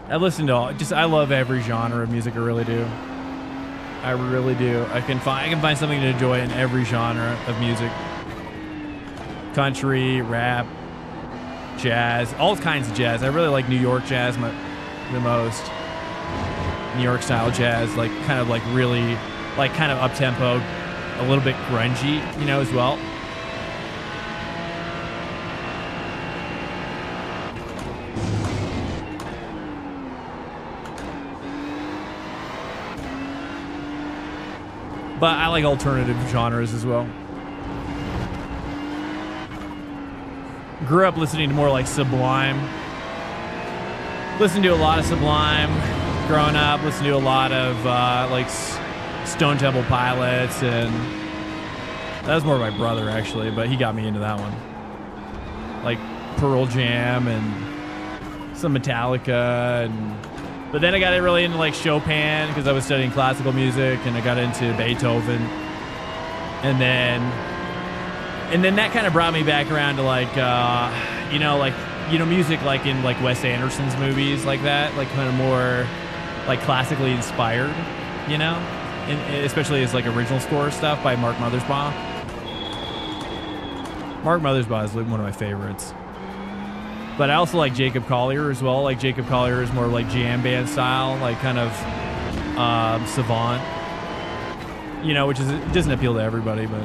I love every genre of music. I really do. I really do. I can find something to enjoy in every genre of music. Country, rap, jazz, all kinds of jazz. I really like New York jazz the most. New York style jazz, like kind of like really, like kind of up-tempo, a little bit grungy, you know, as well. But I like alternative genres as well. Grew up listening to more like Sublime. Listened to a lot of Sublime growing up. Listened to a lot of like Stone Temple Pilots, and that was more my brother actually, but he got me into that one. Like Pearl Jam and some Metallica, but then I got really into like Chopin because I was studying classical music, and I got into Beethoven, and then that kind of brought me back around to like music like in like Wes Anderson's movies, like that, like kind of more like classically inspired, you know, and especially as like original score stuff by Mark Mothersbaugh. Mark Mothersbaugh is like one of my favorites. But I also like Jacob Collier as well. Like Jacob Collier is more like jam band style, like kind of savant, you know, which it doesn't appeal to everybody, but.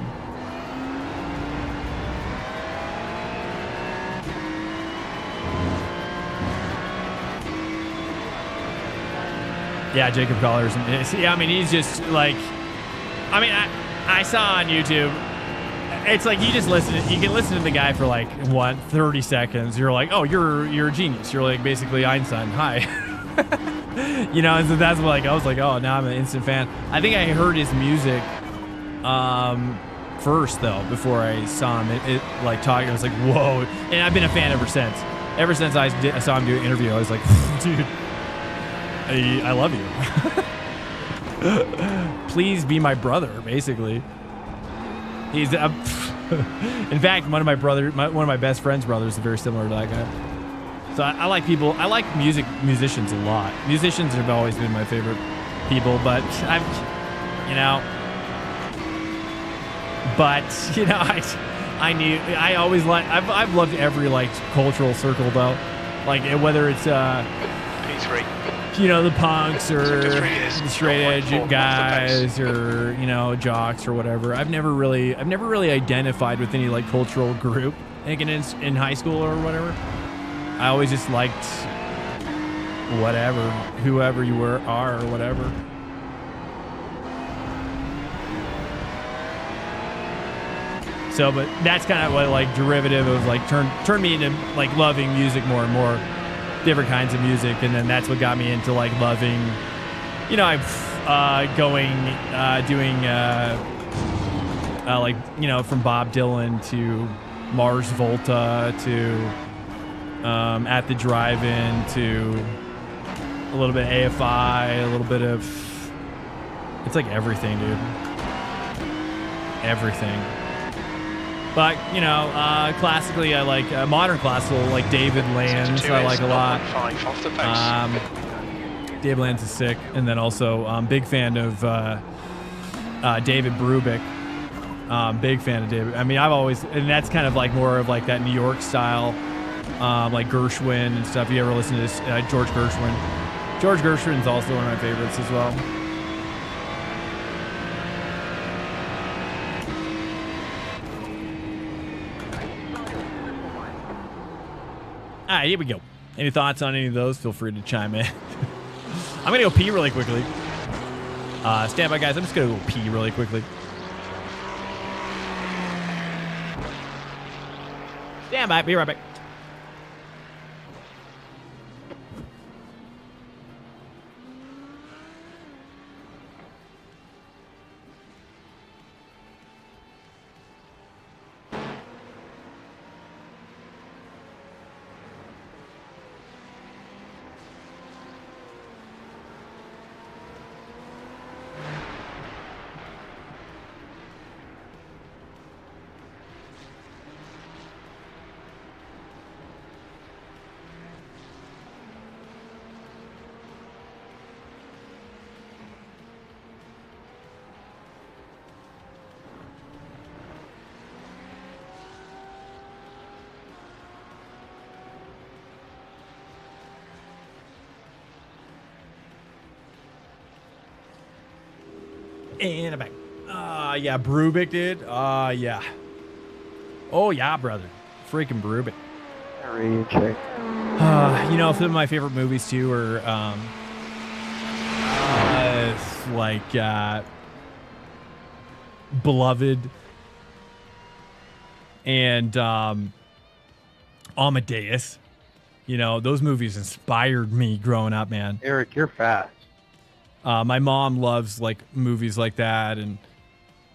Yeah, Jacob Collier. I mean, he's just like, I mean, I saw on YouTube. It's like you can listen to the guy for like 30 seconds. You're like, oh, you're a genius. You're like basically Einstein. Hi. You know, and so that's like I was like, oh, now I'm an instant fan. I think I heard his music first though before I saw him. It like talking. I was like, whoa, and I've been a fan ever since. Ever since I saw him do an interview, I was like, dude, I love you. Please be my brother, basically. He's in fact, one of my best friend's brothers is very similar to that guy. So I like people. I like musicians a lot. Musicians have always been my favorite people, but I've loved every like cultural circle though, like whether it's P3. You know, the punks or the straight edge guys or, you know, jocks or whatever. I've never really identified with any like cultural group like in high school or whatever. I always just liked whatever, whoever you are or whatever. So, but that's kind of what like derivative of like turned me into like loving music more and more. Different kinds of music, and then that's what got me into like loving, you know, doing like, you know, from Bob Dylan to Mars Volta to At the Drive-In to a little bit of AFI, a little bit of, it's like everything, dude, everything. But, you know, classically, I like modern classical, like David Lanz, I like a lot. David Lanz is sick. And then also, big fan of David Brubeck. Big fan of David. I mean, I've always, and that's kind of like more of like that New York style, like Gershwin and stuff. You ever listen to this? George Gershwin. George Gershwin's also one of my favorites as well. All right, here we go. Any thoughts on any of those? Feel free to chime in. I'm going to go pee really quickly. Stand by, guys. I'm just going to go pee really quickly. Stand by. Be right back. And I'm back. Yeah, Brubeck did. Yeah. Oh, yeah, brother. Freaking Brubeck. You know, some of my favorite movies, too, are, like, Beloved and, Amadeus. You know, those movies inspired me growing up, man. Eric, you're fast. My mom loves like movies like that, and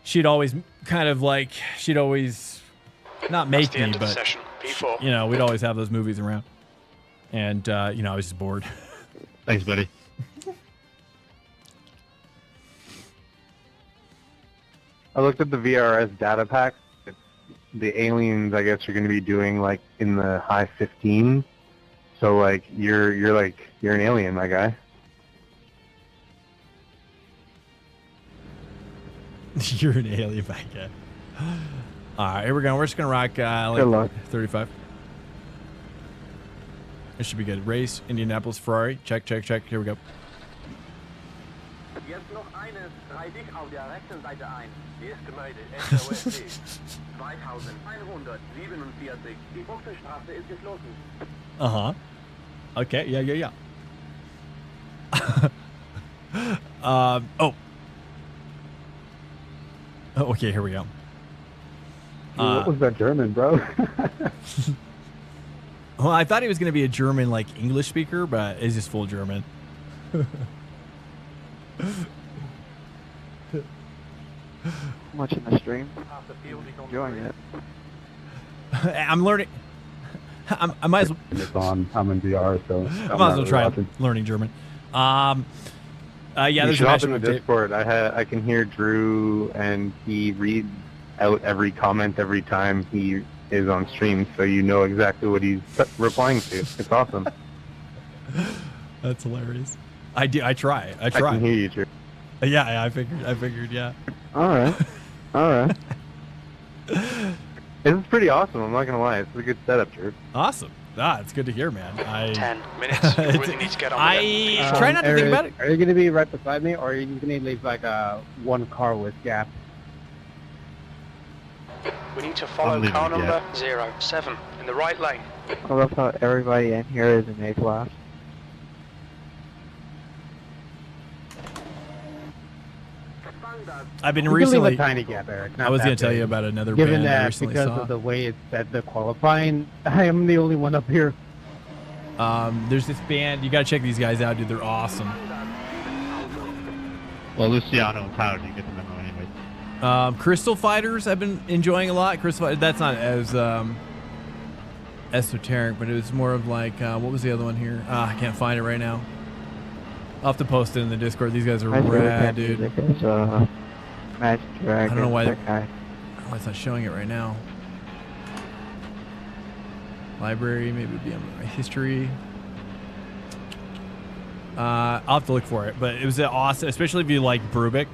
she'd always kind of like not make me, but you know, we'd always have those movies around, and you know, I was just bored. Thanks, buddy. I looked at the VRS data pack. The aliens, I guess, are going to be doing like in the high 15s. So like you're an alien, my guy. You're an alien, my guy. All right, here we go. We're just gonna rock like 35. This should be good. Race, Indianapolis, Ferrari. Check. Here we go. Jetzt noch eine 3 auf der rechten Seite ein. Die ist gemeldet. SOSD. 2147. Die Buchtenstraße ist geschlossen. Uh-huh. Okay, yeah. Oh, okay, here we go. What was that German, bro? Well, I thought he was going to be a German, like, English speaker, but it's just full German. Watching the stream. Enjoying it. I'm learning. I might as well. It's on. I'm in VR, so I might as well try learning German. Yeah, you there's should a hop in match the Discord. I can hear Drew, and he reads out every comment every time he is on stream, so you know exactly what he's replying to. It's awesome. That's hilarious. I try. I can hear you, Drew. Yeah, I figured. Yeah. All right. All right. This is pretty awesome. I'm not gonna lie. It's a good setup, Drew. Awesome. It's good to hear, man. 10 minutes. You really need to get on with it. Try not to think about it. Are you going to be right beside me, or are you going to leave like a one car width gap? We need to follow car number 07 in the right lane. I love how everybody in here is in A class. I've been You can recently. leave a tiny gap, Eric. I was going to tell you about another Given band I that recently because saw. of the way it's set the qualifying, I am the only one up here. There's this band. You got to check these guys out, dude. They're awesome. Well, Luciano and Tyler didn't get the memo anyway. Crystal Fighters I've been enjoying a lot. Crystal Fighters, that's not as esoteric, but it was more of like, what was the other one here? I can't find it right now. I'll have to post it in the Discord. These guys are rad, dude. Match Dragon. I don't know why it's not showing it right now. Library, maybe it'd be on my history. I'll have to look for it, but it was awesome, especially if you like Brubeck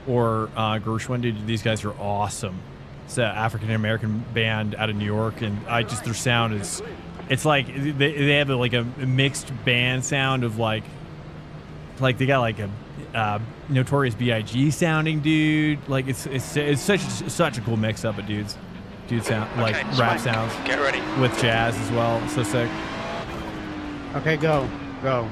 or Gershwin, dude. These guys are awesome. It's an African-American band out of New York, and their sound is, it's like, they have like a mixed band sound of like they got like a Notorious B.I.G. sounding dude. Like it's such a cool mix up of dudes sound like rap sounds. Get ready with jazz as well. So sick. Okay, go. Go.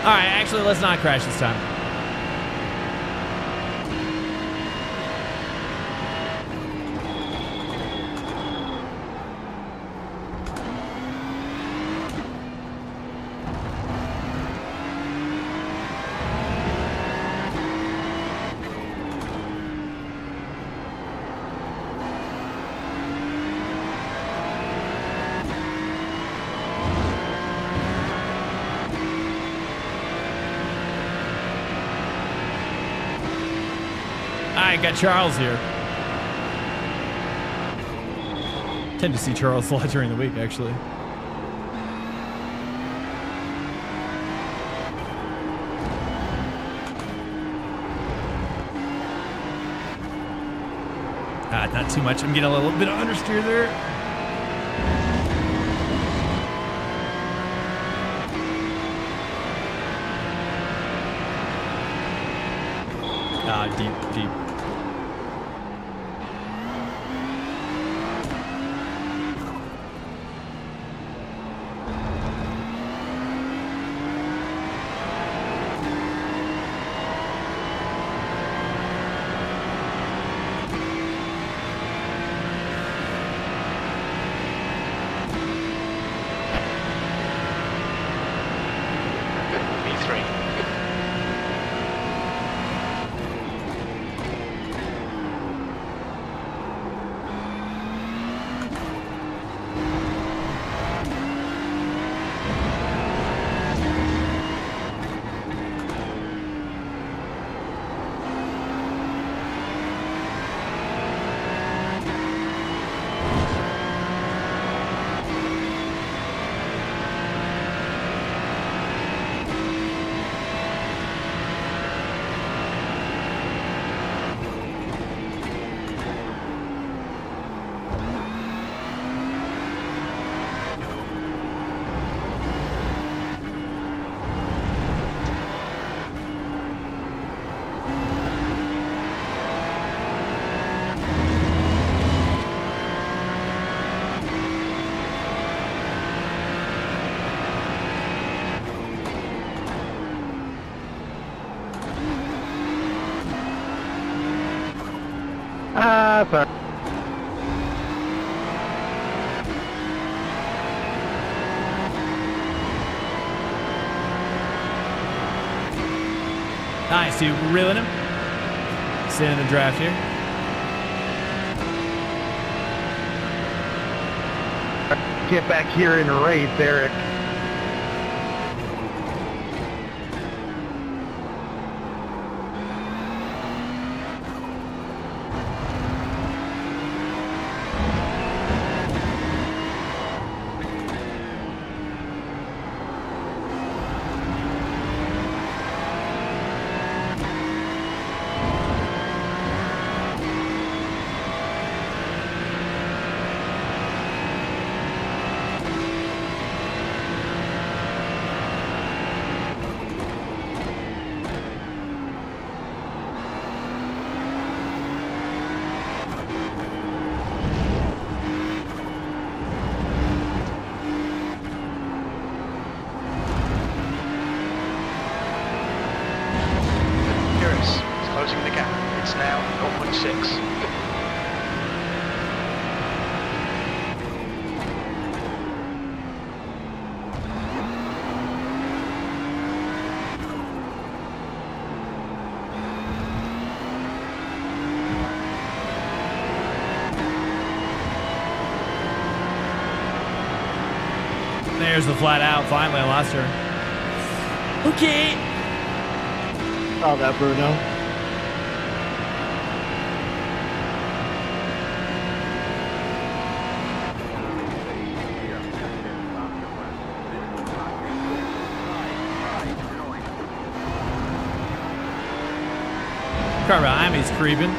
All right, actually, let's not crash this time. I got Charles here. Tend to see Charles a lot during the week, actually. Not too much. I'm getting a little bit of understeer there. Deep. Ah, sorry. Nice, dude. We're reeling him. Staying in the draft here. Get back here and race, Eric. Closing the gap. It's now 0.6. There's the flat out. Finally, I lost her. Okay. Saw that, Bruno. Car behind me is creeping.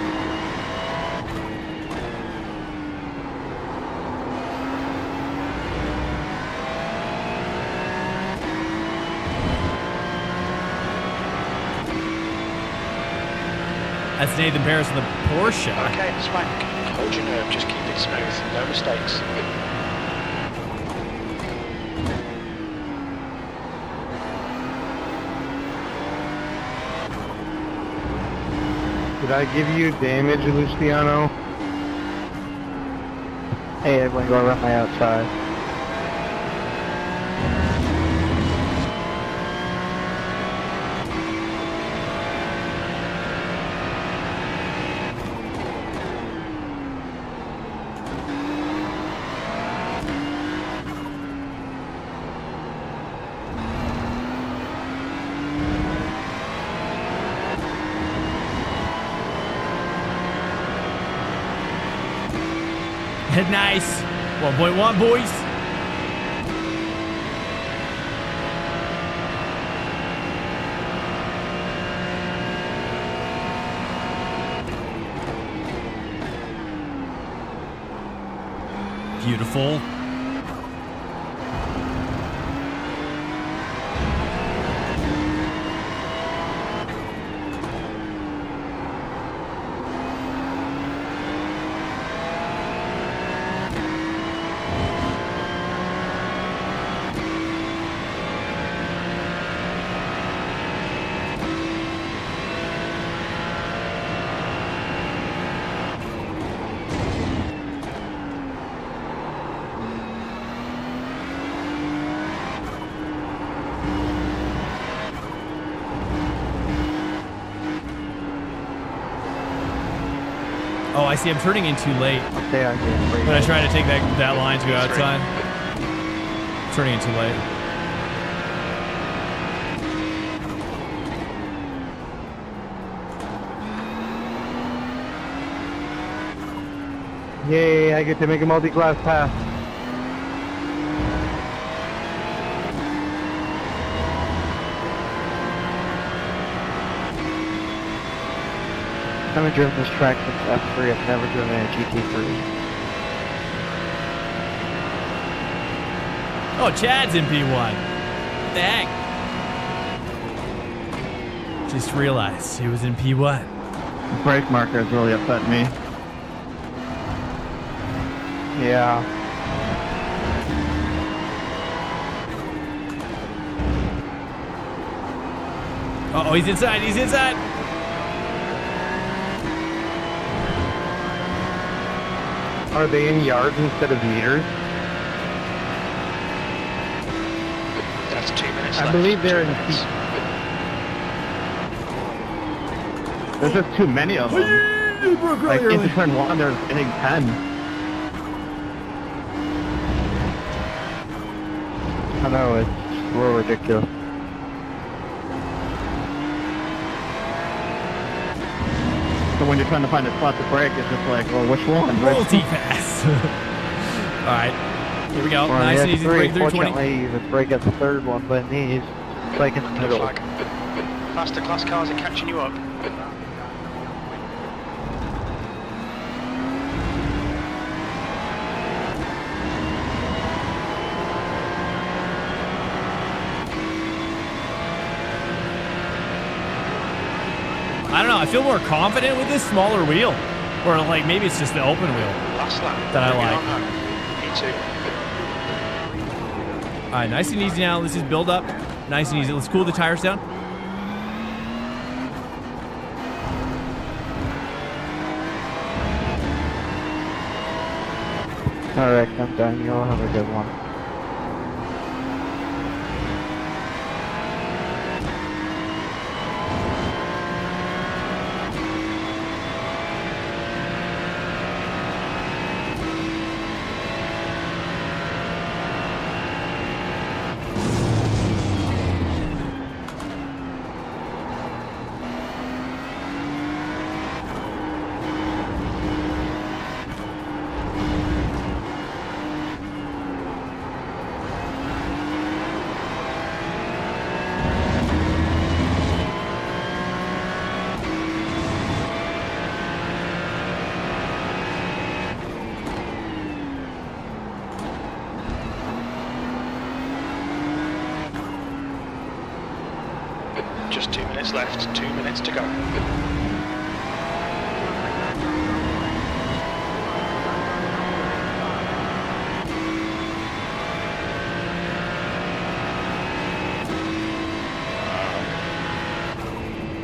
That's Nathan Paris in the Porsche. Okay, Swank. Hold your nerve. Just keep it smooth. No mistakes. Did I give you damage, Luciano? Hey, everyone, go around my outside. Nice. 1.1, boys. Beautiful. Oh, I see. I'm turning in too late. They are getting pretty When I late. try to take that line to go outside. Turning in too late. Yay, I get to make a multi-class pass. I haven't driven this track since F3. I've never driven a GT3. Oh, Chad's in P1. What the heck? Just realized he was in P1. The brake marker is really upsetting me. Yeah. Uh oh, he's inside. He's inside. Are they in yards instead of meters? That's 2 minutes I left. believe they're 2 in minutes. feet. There's just too many of them. Like into turn 1, they're hitting 10. I know, it's a little ridiculous. So when you're trying to find a spot to brake, it's just like, well, which one? Multi-pass. All right. Here we go. Well, Nice and easy to break through 20. Fortunately, you would brake at the third one, but he's like in the middle. Flag. Faster class cars are catching you up. I don't know. I feel more confident with this smaller wheel. Or like maybe it's just the open wheel Last lap. that I like. Me too. All right, nice and easy now. Let's just build up. Nice and easy. Let's cool the tires down. Alright, I'm done. You'll have a good one. Just 2 minutes left. 2 minutes to go.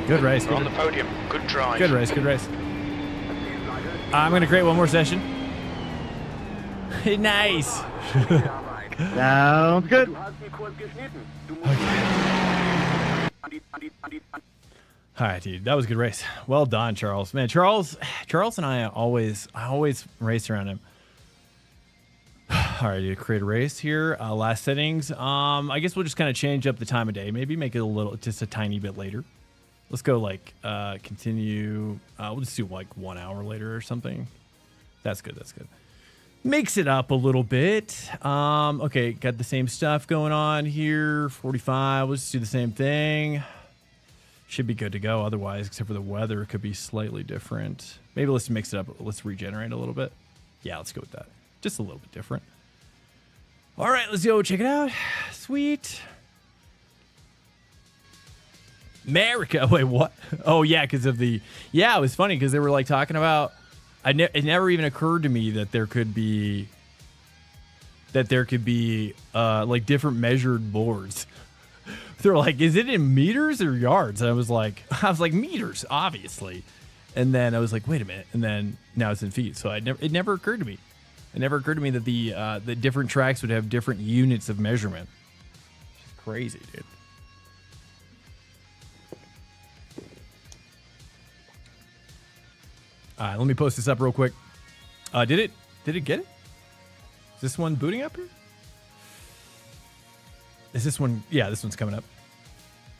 Good race. We're on the podium. Good drive. Good race. Good race. I'm going to create one more session. Nice. Sounds good. All right, dude. That was a good race. Well done, Charles. Man, Charles and I always race around him. All right, dude. Create a race here. Last settings. I guess we'll just kind of change up the time of day. Maybe make it just a tiny bit later. Let's go like continue. We'll just do like 1 hour later or something. That's good. That's good. Mix it up a little bit. Okay, got the same stuff going on here. 45. Let's just do the same thing. Should be good to go. Otherwise, except for the weather, it could be slightly different. Maybe let's mix it up. Let's regenerate a little bit. Yeah, let's go with that. Just a little bit different. All right, let's go check it out. Sweet. America. Wait, what? Oh, yeah, because of the... Yeah, it was funny because they were like talking about... It never even occurred to me that there could be... like different measured boards. They're like, is it in meters or yards? And I was like meters, obviously. And then I was like, wait a minute. And then now it's in feet. So it never occurred to me. It never occurred to me that the different tracks would have different units of measurement. It's crazy, dude. All right, let me post this up real quick. Did it get it? Is this one booting up here? Is this one? Yeah, this one's coming up,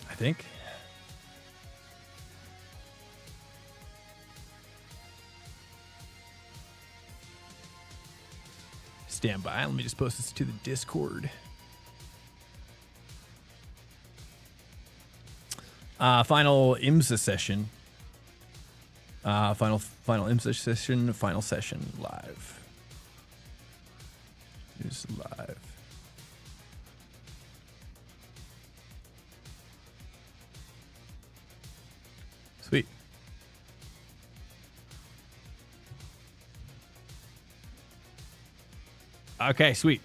I think. Stand by. Let me just post this to the Discord. Final IMSA session. Final IMSA session. Final session live. Is live. Sweet. Okay, sweet.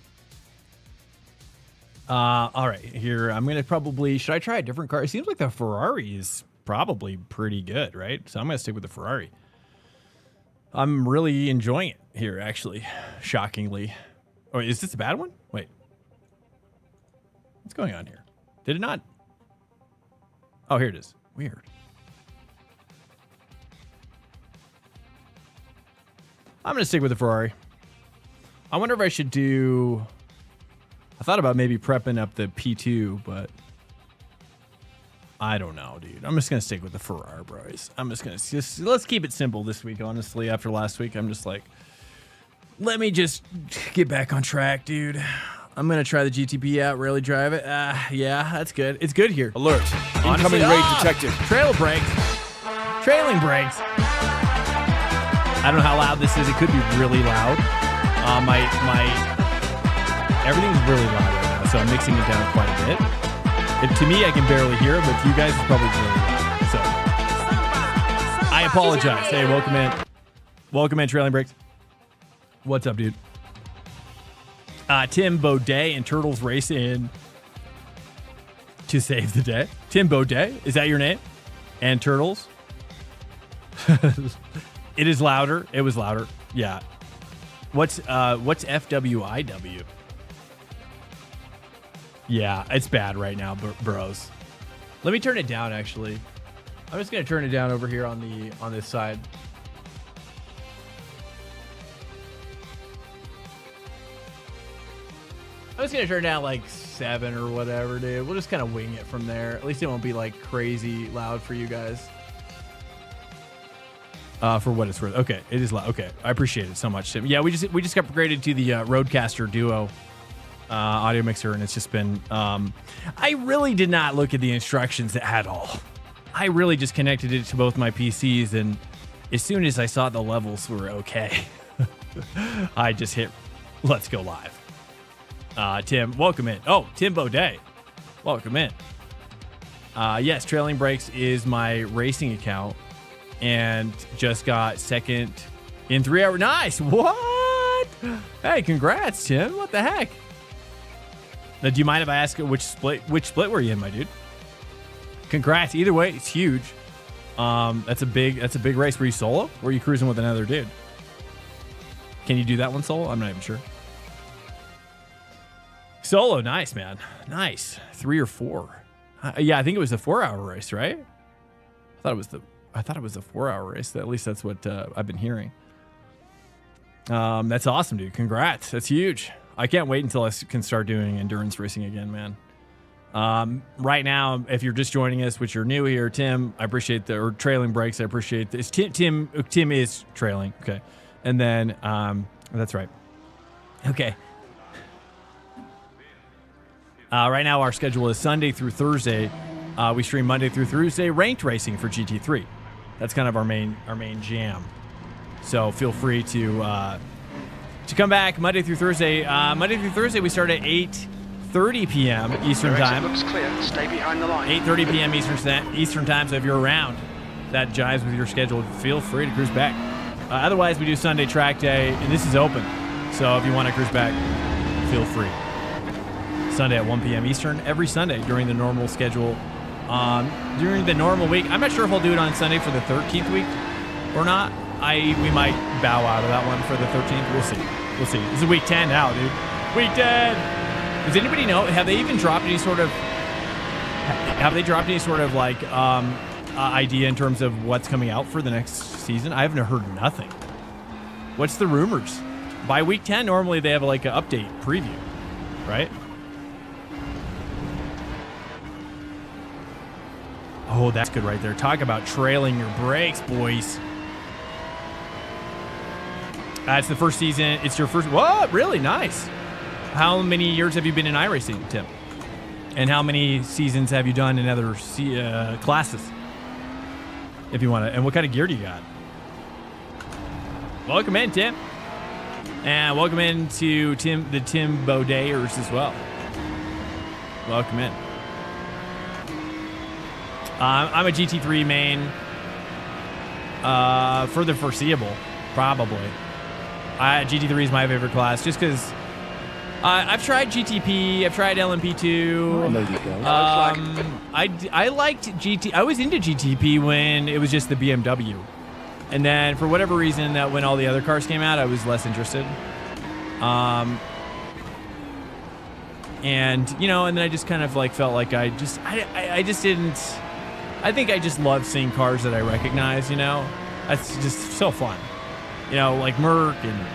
All right, here I'm gonna probably. Should I try a different car? It seems like the Ferrari is probably pretty good, right? So I'm gonna stick with the Ferrari. I'm really enjoying it here, actually. Shockingly. Oh, is this a bad one? Wait. What's going on here? Did it not? Oh, here it is. Weird. I'm going to stick with the Ferrari. I wonder if I should do... I thought about maybe prepping up the P2, but... I don't know, dude. I'm just going to stick with the Ferrari, bros. I'm just going to... Let's keep it simple this week, honestly. After last week, I'm just like... Let me just get back on track, dude. I'm going to try the GTP out, really drive it. Yeah, that's good. It's good here. Alert. Incoming raid detected. Trailing brakes. I don't know how loud this is. It could be really loud. Everything's really loud right now, so I'm mixing it down quite a bit. To me, I can barely hear it, but to you guys, it's probably really loud. So I apologize. Hey, welcome in. Welcome in, Trailing Brakes. What's up, dude? Tim Baudet and Turtles race in to save the day. Tim Baudet, is that your name? And Turtles? It is louder. It was louder. Yeah. What's FWIW? Yeah, it's bad right now, bros. Let me turn it down, actually. I'm just gonna turn it down over here on this side. I'm just gonna turn it down like 7 or whatever, dude. We'll just kind of wing it from there. At least it won't be like crazy loud for you guys. For what it's worth. Okay, it is loud. Okay, I appreciate it so much, Tim. Yeah, we just upgraded to the Rodecaster Duo audio mixer, and it's just been. I really did not look at the instructions at all. I really just connected it to both my PCs, and as soon as I saw the levels were okay, I just hit let's go live. Tim, welcome in. Oh, Tim Baudet, welcome in. Yes, Trailing Brakes is my racing account, and just got second in 3 hours. Nice. What? Hey, congrats, Tim. What the heck? Now, do you mind if I ask which split were you in, my dude? Congrats. Either way, it's huge. That's a big race. Were you solo? Or were you cruising with another dude? Can you do that one solo? I'm not even sure. Solo, nice, man. Nice. 3 or 4. Yeah, I think it was a 4-hour race, right? I thought it was a 4-hour race. At least that's what I've been hearing. That's awesome, dude. Congrats. That's huge. I can't wait until I can start doing endurance racing again, man. Right now, if you're just joining us, which you're new here, Tim, I appreciate or Trailing Brakes. I appreciate this. Tim is trailing. Okay. And then, that's right. Okay. Right now, our schedule is Sunday through Thursday. We stream Monday through Thursday ranked racing for GT3. That's kind of our main jam. So feel free to come back Monday through Thursday. Monday through Thursday, we start at 8:30 p.m. Eastern time. Looks clear. Stay behind the line. 8:30 p.m. Eastern time. So if you're around, that jives with your schedule, feel free to cruise back. Otherwise, we do Sunday track day, and this is open. So if you want to cruise back, feel free. Sunday at 1 p.m. Eastern every Sunday during the normal schedule. During the normal week, I'm not sure if I'll do it on Sunday for the 13th week or not. We might bow out of that one for the 13th. We'll see. This is week 10 now, dude. Week 10. Does anybody know? Have they dropped any sort of like idea in terms of what's coming out for the next season? I haven't heard nothing. What's the rumors? By week 10, normally they have like an update preview, right? Oh, that's good right there. Talk about trailing your brakes, boys. It's the first season. It's your first. What? Really? Nice. How many years have you been in iRacing, Tim? And how many seasons have you done in other classes? If you want to. And what kind of gear do you got? Welcome in, Tim. And welcome in to the Tim Baudeters as well. Welcome in. I'm a GT3 main for the foreseeable, probably. GT3 is my favorite class just because I've tried GTP, I've tried LMP2. I liked GT. I was into GTP when it was just the BMW And then for whatever reason, that when all the other cars came out, I was less interested. And you know, and then I just kind of like felt like I just didn't. I think I just love seeing cars that I recognize. You know, that's just so fun. You know, like Merc, and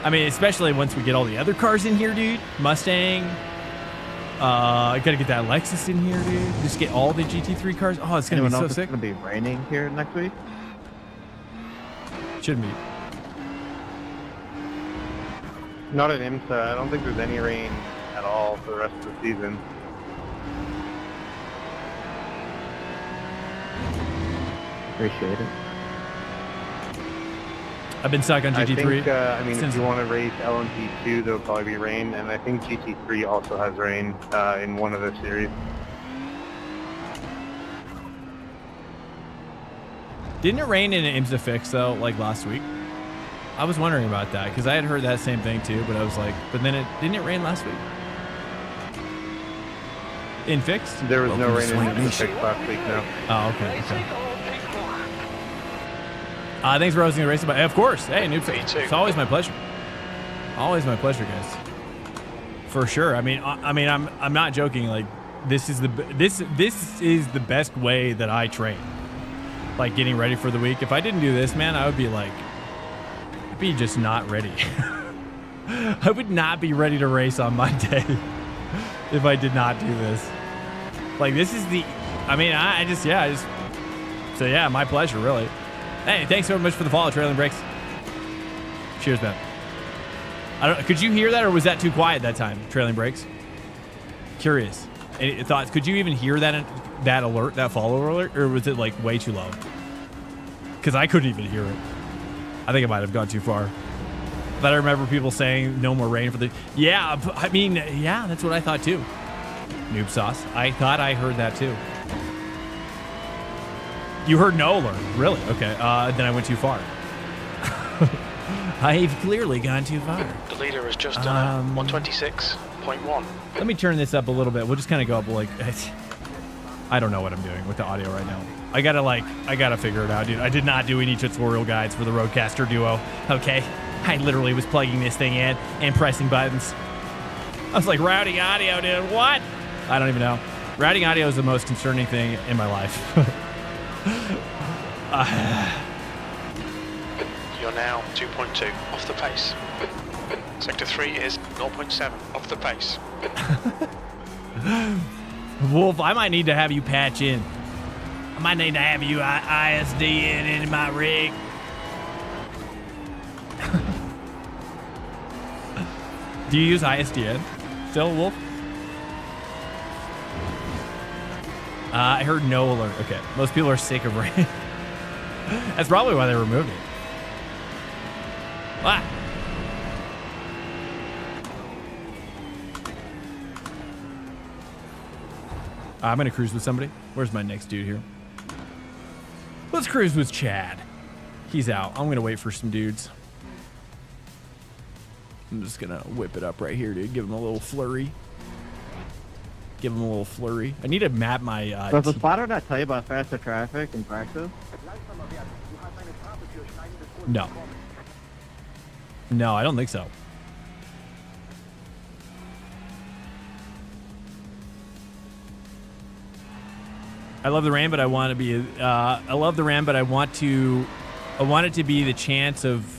I mean, especially once we get all the other cars in here, dude. Mustang. I gotta get that Lexus in here, dude. Just get all the GT3 cars. Oh, it's gonna be so sick. It's gonna be raining here next week. Shouldn't be. Not at IMSA. I don't think there's any rain at all for the rest of the season. Appreciate it. I've been stuck on GT3. I think, I mean, if you want to race LMP2, there'll probably be rain, and I think GT3 also has rain in one of the series. Didn't it rain in an IMSA fix though, like last week? I was wondering about that because I had heard that same thing too, but I was like, but then didn't it rain last week? In fix? There was no rain in IMSA fix last week, no. Oh, okay. Thanks for hosting the race. Of course. Hey, Nurb, it's always my pleasure. Always my pleasure, guys. For sure. I mean, I'm not joking. Like, this is the best way that I train. Like getting ready for the week. If I didn't do this, man, I would be like, I'd be just not ready. I would not be ready to race on Monday if I did not do this. Like, this is the, I mean, so yeah, my pleasure, really. Hey, thanks so much for the follow, Trailing Brakes. Cheers, man. Could you hear that, or was that too quiet that time, Trailing Brakes? Curious. Any thoughts? Could you even hear that alert, that follower alert, or was it like way too low? Because I couldn't even hear it. I think I might have gone too far. But I remember people saying no more rain for the. Yeah, I mean, yeah, that's what I thought too. Noob sauce. I thought I heard that too. You heard no alert, really? Okay. Then I went too far. I've clearly gone too far. The leader has just done 126.1. Let me turn this up a little bit. We'll just kind of go up like. I don't know what I'm doing with the audio right now. I gotta figure it out, dude. I did not do any tutorial guides for the Roadcaster Duo. Okay. I literally was plugging this thing in and pressing buttons. I was like, routing audio, dude. What? I don't even know. Routing audio is the most concerning thing in my life. You're now 2.2 off the pace. Sector 3 is 0.7 off the pace. Wolf, I might need to have you patch in. I might need to have you ISD in my rig. Do you use ISDN still, Wolf? I heard no alert. Okay. Most people are sick of rain. That's probably why they removed it. Ah. I'm going to cruise with somebody. Where's my next dude here? Let's cruise with Chad. He's out. I'm going to wait for some dudes. I'm just going to whip it up right here, dude. Give him a little flurry. Give him a little flurry. I need to map my... Does the spotter not tell you about faster traffic in practice? No. No, I don't think so. I love the rain, but I want to be... I love the rain, but I want it to be the chance of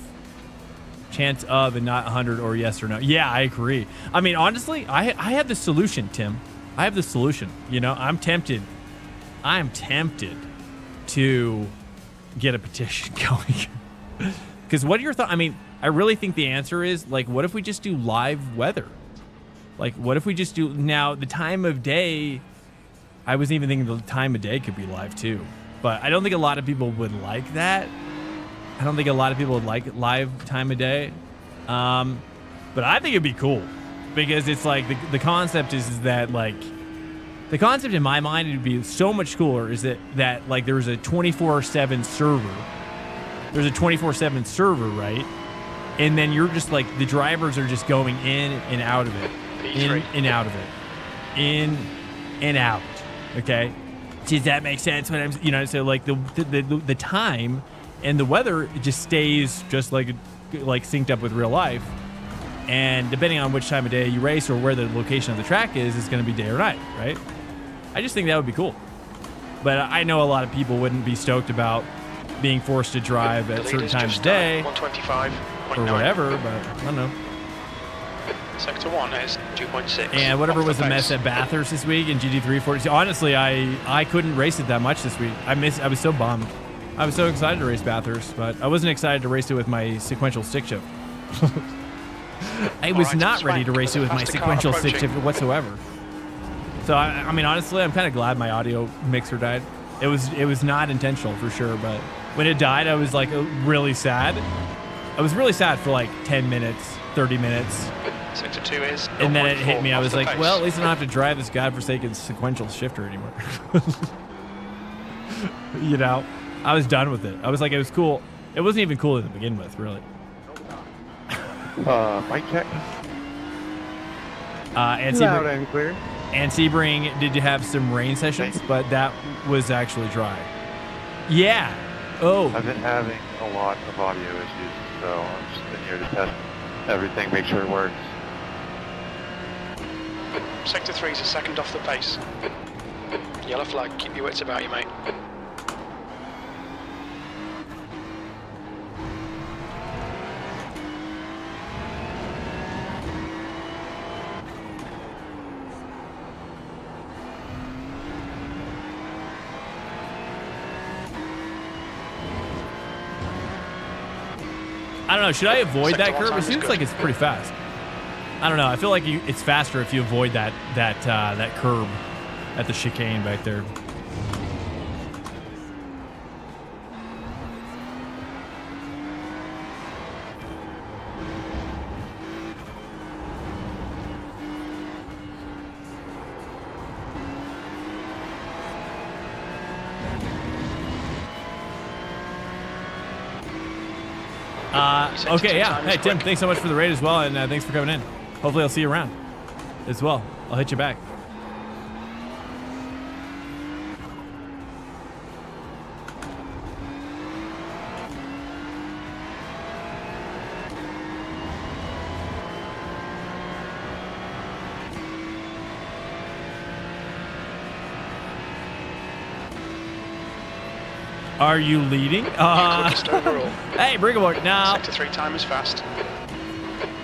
and not 100 or yes or no. Yeah, I agree. I mean, honestly, I have the solution, Tim. I have the solution. You know, I'm tempted to get a petition going. Because what are your thoughts? I mean, I really think the answer is, like, what if we just do live weather? Like, what if we just do... Now, the time of day... I wasn't even thinking the time of day could be live, too. But I don't think a lot of people would like that. I don't think a lot of people would like live time of day. But I think it'd be cool. Because it's like, the concept is that, like... The concept in my mind, it'd be so much cooler, is that like, there's a 24/7 server. There's a 24/7 server, right? And then you're just like, the drivers are just going in and out of it. In and out of it. In and out. Okay? Does that make sense? When I'm, you know, so like the time and the weather it just stays just like synced up with real life. And depending on which time of day you race or where the location of the track is going to be day or night, right? I just think that would be cool. But I know a lot of people wouldn't be stoked about being forced to drive at certain times of day 125.9 or whatever, but I don't know. Sector 1 is 2.6. And whatever was a mess at Bathurst this week in GT3 40. Honestly, I couldn't race it that much this week. I was so bummed. I was so excited to race Bathurst, but I wasn't excited to race it with my sequential stick shift. I was not ready to race it with my sequential stick shift whatsoever. So I mean, honestly, I'm kind of glad my audio mixer died. It was not intentional for sure, but when it died, I was like really sad. I was really sad for like 10 minutes, 30 minutes. Sector 2 is. And then it hit me. I was like, well, at least I don't have to drive this godforsaken sequential shifter anymore. You know, I was done with it. I was like, it was cool. It wasn't even cool to begin with, really. Mic check. And Loud and clear. And Sebring did have some rain sessions, but that was actually dry. Yeah. Oh. I've been having a lot of audio issues, so I'm just in here to test everything, make sure it works. Sector 3 is a second off the pace. Yellow flag, keep your wits about you, mate. I don't know. Should I avoid Sector that curve? It seems like it's pretty fast. I don't know. I feel like it's faster if you avoid that curb at the chicane back there. Okay, yeah. Hey, Tim, thanks so much for the raid as well, and thanks for coming in. Hopefully I'll see you around as well. I'll hit you back. Are you leading? Hey, Briggleboard, no. Sector 3 time is fast.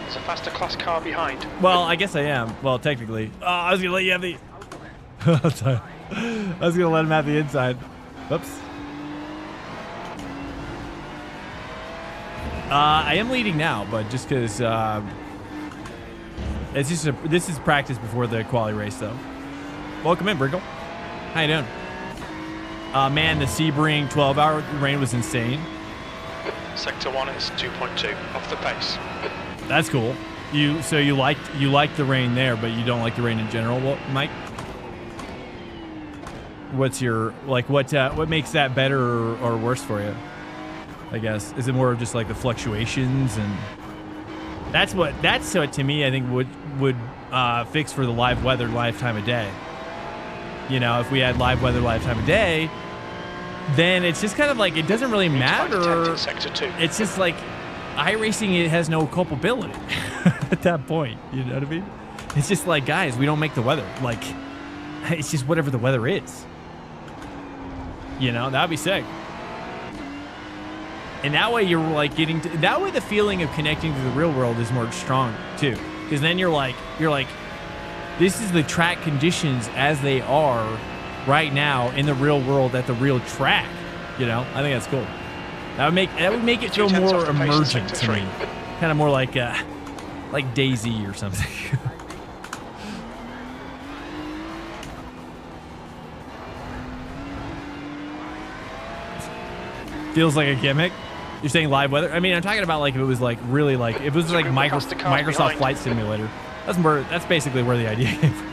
There's a faster class car behind. Well, I guess I am. Well, technically. Oh, I was going to let you have the... I was going to let him have the inside. Oops. I am leading now, but just because... it's just this is practice before the quali race, though. Welcome in, Briggle. How you doing? Man, the Sebring 12-hour rain was insane. Sector 1 is 2.2 off the pace. That's cool. So you like the rain there, but you don't like the rain in general, Mike? What's your what makes that better or worse for you? I guess is it more of just like the fluctuations, and that's what to me I think would fix for the live weather live time of day. You know, if we had live weather live time of day, then it's just kind of like it doesn't really matter. Sector 2. It's just like iRacing, it has no culpability at that point. You know what I mean? It's just like, guys, we don't make the weather. Like, it's just whatever the weather is. You know, that'd be sick. And that way you're like getting to, that way the feeling of connecting to the real world is more strong too. Because then you're like, this is the track conditions as they are right now in the real world at the real track. You know, I think that's cool. That would make it feel more emergent to me. Kind of more like DayZ or something. Feels like a gimmick. You're saying live weather? I mean, I'm talking about like if it was like really like if it was like Microsoft Flight Simulator. That's basically where the idea came from.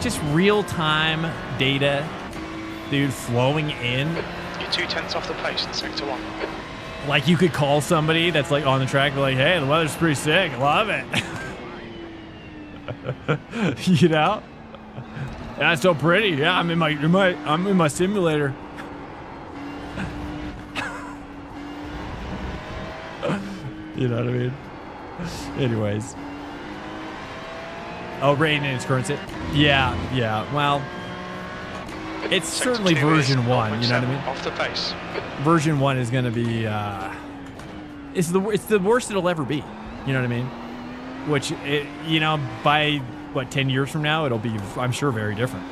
Just real-time data, dude, flowing in. You're 2/10 off the pace in Sector 1. Like you could call somebody that's like on the track, be like, "Hey, the weather's pretty sick. I love it." You know? Yeah, it's so pretty. Yeah, I'm in my simulator. You know what I mean? Anyways. Oh, rain in its current state. Yeah. Well, it's certainly version 1. You know what I mean? Off the pace. Version 1 is going to be. It's the worst it'll ever be. You know what I mean? Which by what 10 years from now, it'll be, I'm sure, very different.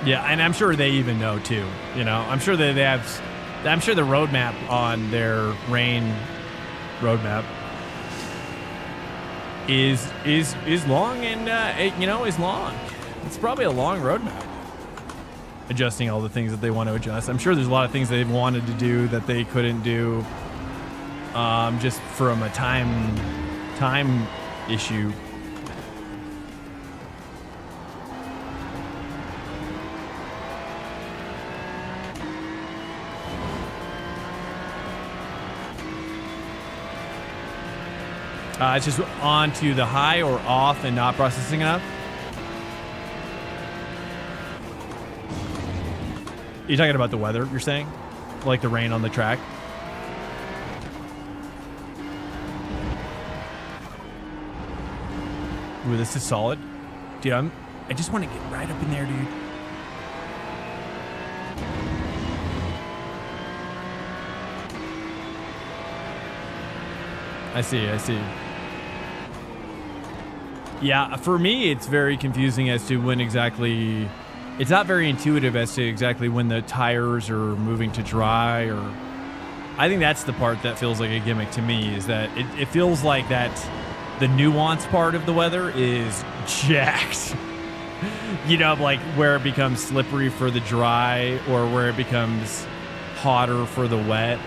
Yeah, and I'm sure they even know too. I'm sure that they have. I'm sure the roadmap on their rain roadmap is long and is long. It's probably a long roadmap. Adjusting all the things that they want to adjust. I'm sure there's a lot of things they've wanted to do that they couldn't do, just from a time issue. It's just on to the high or off and not processing enough. You're talking about the weather, you're saying? Like the rain on the track? Ooh, this is solid. Dude, I just want to get right up in there, dude. I see. Yeah, for me, it's very confusing as to when exactly... It's not very intuitive as to exactly when the tires are moving to dry, or... I think that's the part that feels like a gimmick to me, is that it feels like that the nuance part of the weather is jacked. Like where it becomes slippery for the dry, or where it becomes hotter for the wet.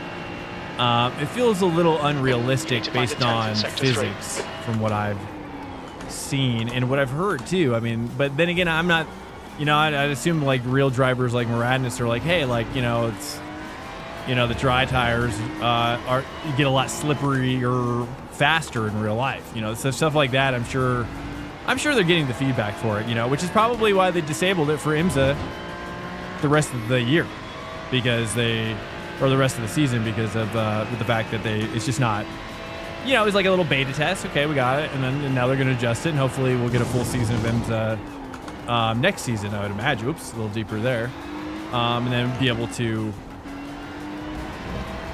It feels a little unrealistic based on physics from what I've seen and what I've heard too. I mean, but then again, I'm not, I'd assume like real drivers like Moradnis are like, hey, like, it's, the dry tires you get a lot slippery or faster in real life, so stuff like that. I'm sure they're getting the feedback for it, which is probably why they disabled it for IMSA the rest of the year, or the rest of the season, because of the fact that it's just not, it was like a little beta test. Okay, we got it, and now they're going to adjust it, and hopefully we'll get a full season of IMSA next season, I would imagine. Oops, a little deeper there, and then be able to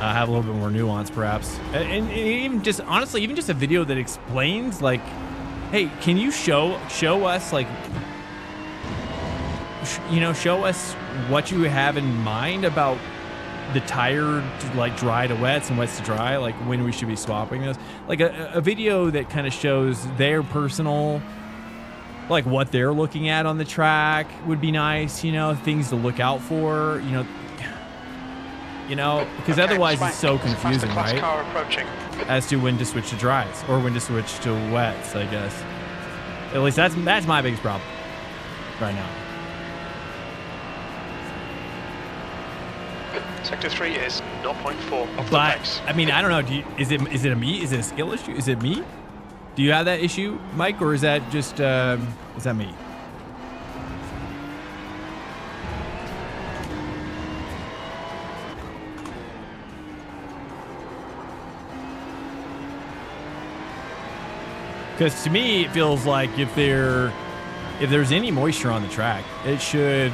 have a little bit more nuance, perhaps, and even just honestly, even just a video that explains, like, hey, can you show us, like, show us what you have in mind about the tire to like dry to wets and wets to dry, like when we should be swapping those, like a video that kind of shows their personal, like what they're looking at on the track would be nice, things to look out for, because otherwise it's so confusing, right? As to when to switch to dries or when to switch to wets, I guess. At least that's my biggest problem right now. Sector 3 is 0.4 off the But pace. I mean, I don't know. Is it a me? Is it a skill issue? Is it me? Do you have that issue, Mike, or is that just is that me? Because to me, it feels like if there's any moisture on the track, it should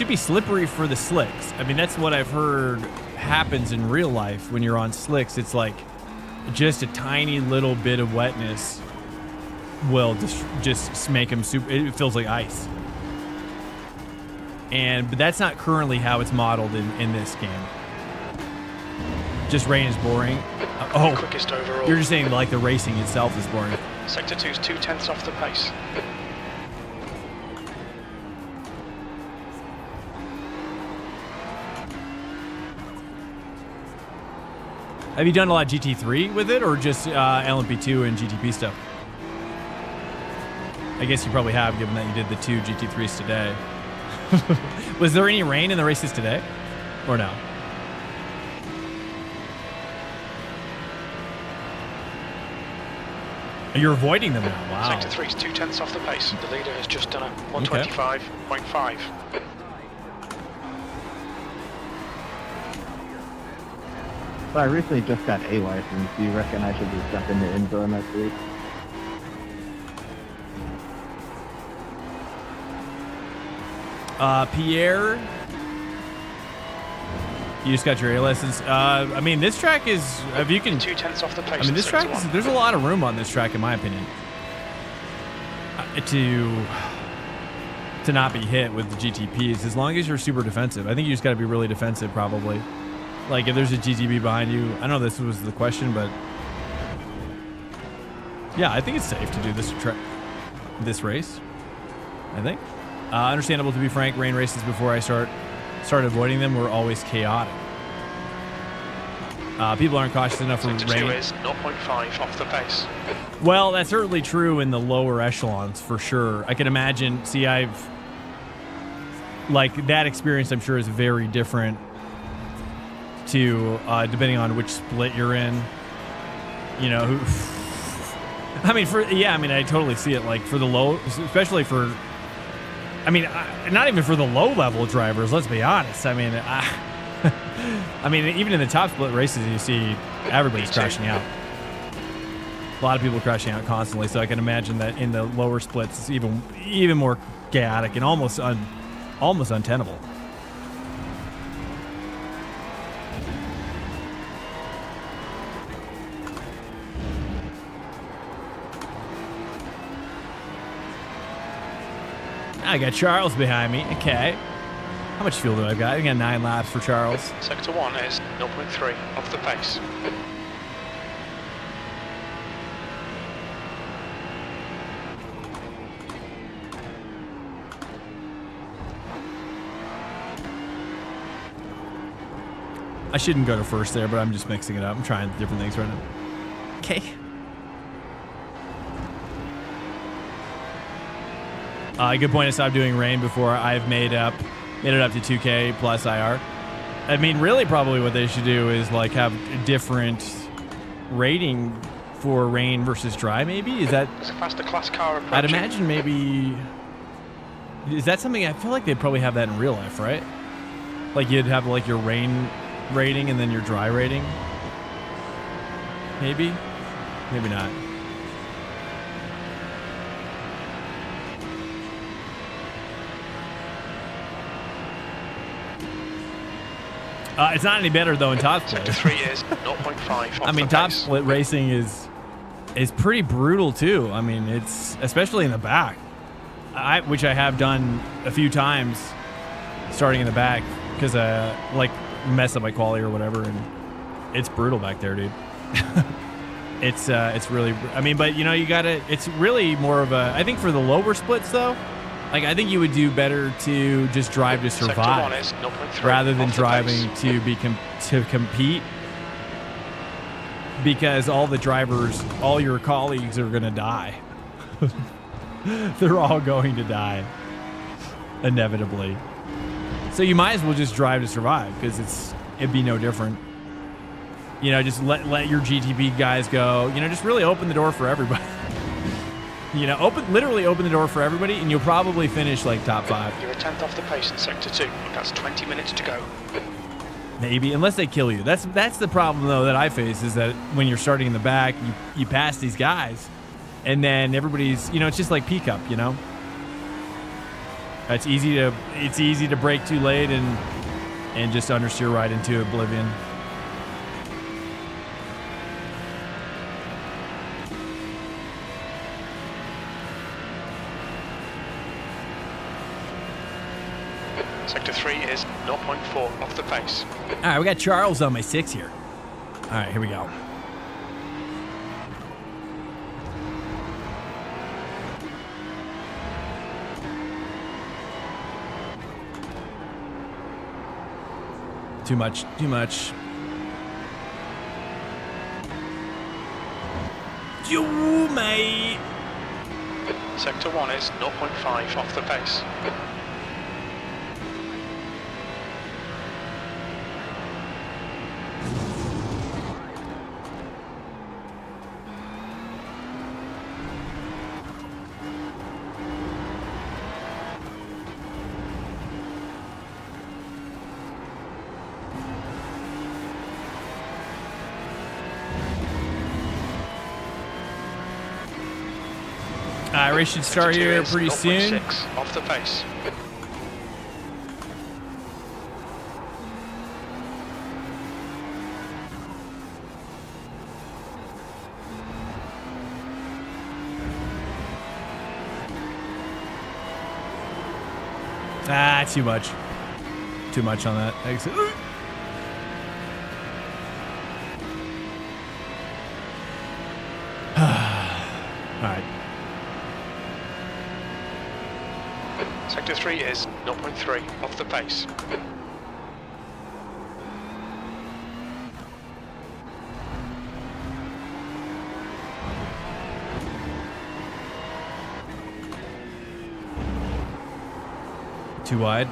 be slippery for the slicks. I mean, that's what I've heard happens in real life when you're on slicks. It's like just a tiny little bit of wetness will just make them super. It feels like ice. But that's not currently how it's modeled in this game. Just rain is boring. Quickest overall. You're just saying like the racing itself is boring. Sector 2 is 0.2 off the pace. Have you done a lot of GT3 with it, or just LMP2 and GTP stuff? I guess you probably have, given that you did the 2 GT3s today. Was there any rain in the races today, or no? You're avoiding them now. Wow. Sector 3 is 2/10 off the pace. The leader has just done a 125.5. So I recently just got a license. Do you reckon I should just jump into IMSA next week? Pierre, you just got your A license. I mean, this track is, if you can, 2/10 off the pace. I mean, this track is, there's a lot of room on this track, in my opinion, to not be hit with the GTPs, as long as you're super defensive. I think you just got to be really defensive, probably. Like, if there's a GTP behind you, I know this was the question, but yeah, I think it's safe to do this race, I think. Understandable, to be frank. Rain races before I started avoiding them were always chaotic. People aren't cautious enough for Sector rain. 2 is 0.5 off the pace. Well, that's certainly true in the lower echelons, for sure. I can imagine. See, like, that experience, I'm sure, is very different to depending on which split you're in. You know, I mean, I totally see it. Like, for the low, especially for, I mean, not even for the low-level drivers, let's be honest. I mean, I mean, even in the top split races, you see everybody's crashing out. A lot of people crashing out constantly, so I can imagine that in the lower splits, it's even more chaotic and almost untenable. I got Charles behind me. Okay. How much fuel do I got? I got 9 laps for Charles. Sector 1 is 0.3 off the pace. I shouldn't go to first there, but I'm just mixing it up. I'm trying different things right now. Okay. Good point to stop doing rain before I've made it up to 2K plus IR. I mean, really, probably what they should do is like have a different rating for rain versus dry. Maybe is that? There's a faster class car approaching. I'd imagine maybe. Is that something? I feel like they'd probably have that in real life, right? Like you'd have like your rain rating and then your dry rating. Maybe, maybe not. It's not any better though in top split. Sector 3 is 0.5 off I mean, the top pace. split racing is pretty brutal too. I mean, it's especially in the back, which I have done a few times, starting in the back because like mess up my quality or whatever, and it's brutal back there, dude. It's really, I mean, but you know, you gotta. It's really more of a. I think for the lower splits though. Like, I think you would do better to just drive to survive rather than driving to compete, because all the drivers, all your colleagues are going to die. They're all going to die, inevitably. So you might as well just drive to survive, because it'd be no different. You know, just let your GTP guys go. You know, just really open the door for everybody. You know, literally open the door for everybody, and you'll probably finish like top 5. You're a 10th off the pace in Sector 2. That's 20 minutes to go. Maybe, unless they kill you. That's the problem though that I face, is that when you're starting in the back, you pass these guys, and then everybody's, you know, it's just like P-Cup, you know. It's easy to brake too late and just understeer right into oblivion. Sector 3 is 0.4 off the pace. All right, we got Charles on my 6 here. All right, here we go. Too much. You mate. Sector 1 is 0.5 off the pace. Race should start here pretty soon. 0.6 off the pace. Too much. Too much on that exit. All right. Sector 3 is 0.3 off the pace. Too wide.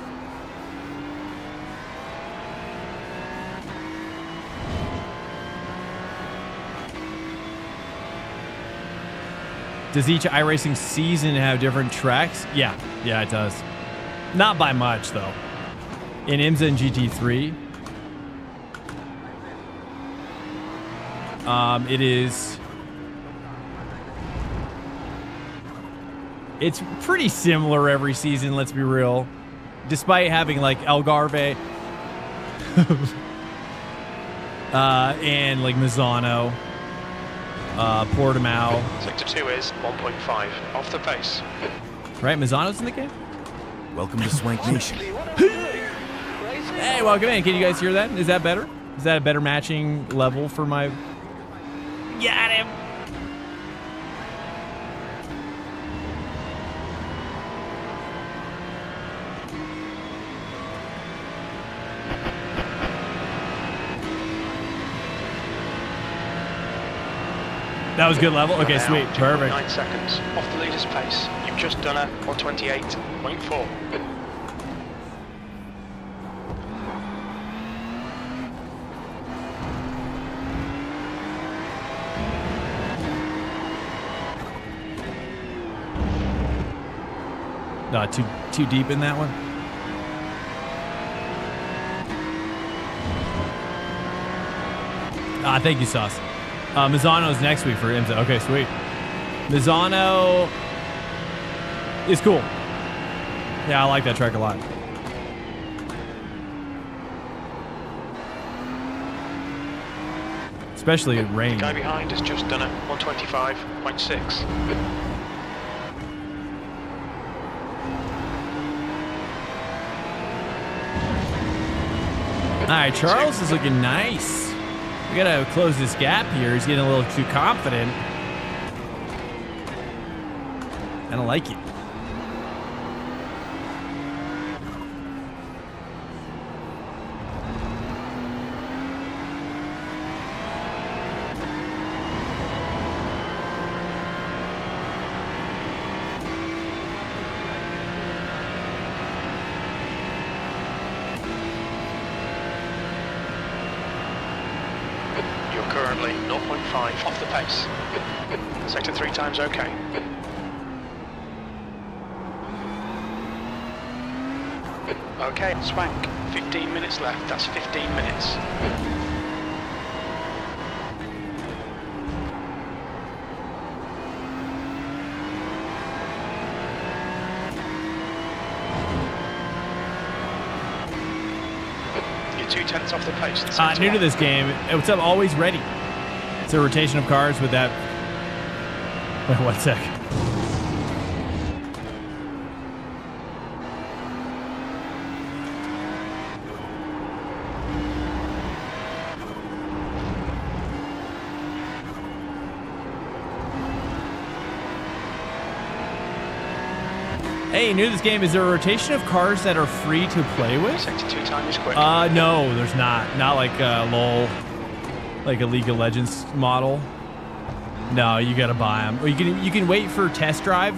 Does each iRacing season have different tracks? Yeah, it does. Not by much, though. In IMSA and GT3, it's pretty similar every season, let's be real. Despite having like Algarve and like Misano, Portimao. Sector 2 is 1.5 off the pace. Right, Misano's in the game? Welcome to Swank Nation. Hey, welcome in. Can you guys hear that? Is that better? Is that a better matching level for my... Got him! That was good level? Okay, sweet. Perfect. 9 seconds off the leader's pace. You've just done a 128.4. Too deep in that one. Thank you, Sauce. Misano's next week for IMSA. Okay, sweet. Misano is cool. Yeah, I like that track a lot. Especially in rain. The guy behind has just done a 125.6. All right, Charles is looking nice. We gotta close this gap here. He's getting a little too confident. I don't like it. Currently 0.5 off the pace. Sector 3 times okay. Okay, Swank. 15 minutes left. That's 15 minutes. You're 2/10 off the pace. New to this game. What's up? Always ready. It's a rotation of cars with that. Wait, 1 sec. Hey, new to this game, is there a rotation of cars that are free to play with? Sector 2 time is quick. No, there's not. Not like LOL, like a League of Legends model. No, you gotta buy them. Or you can wait for test drive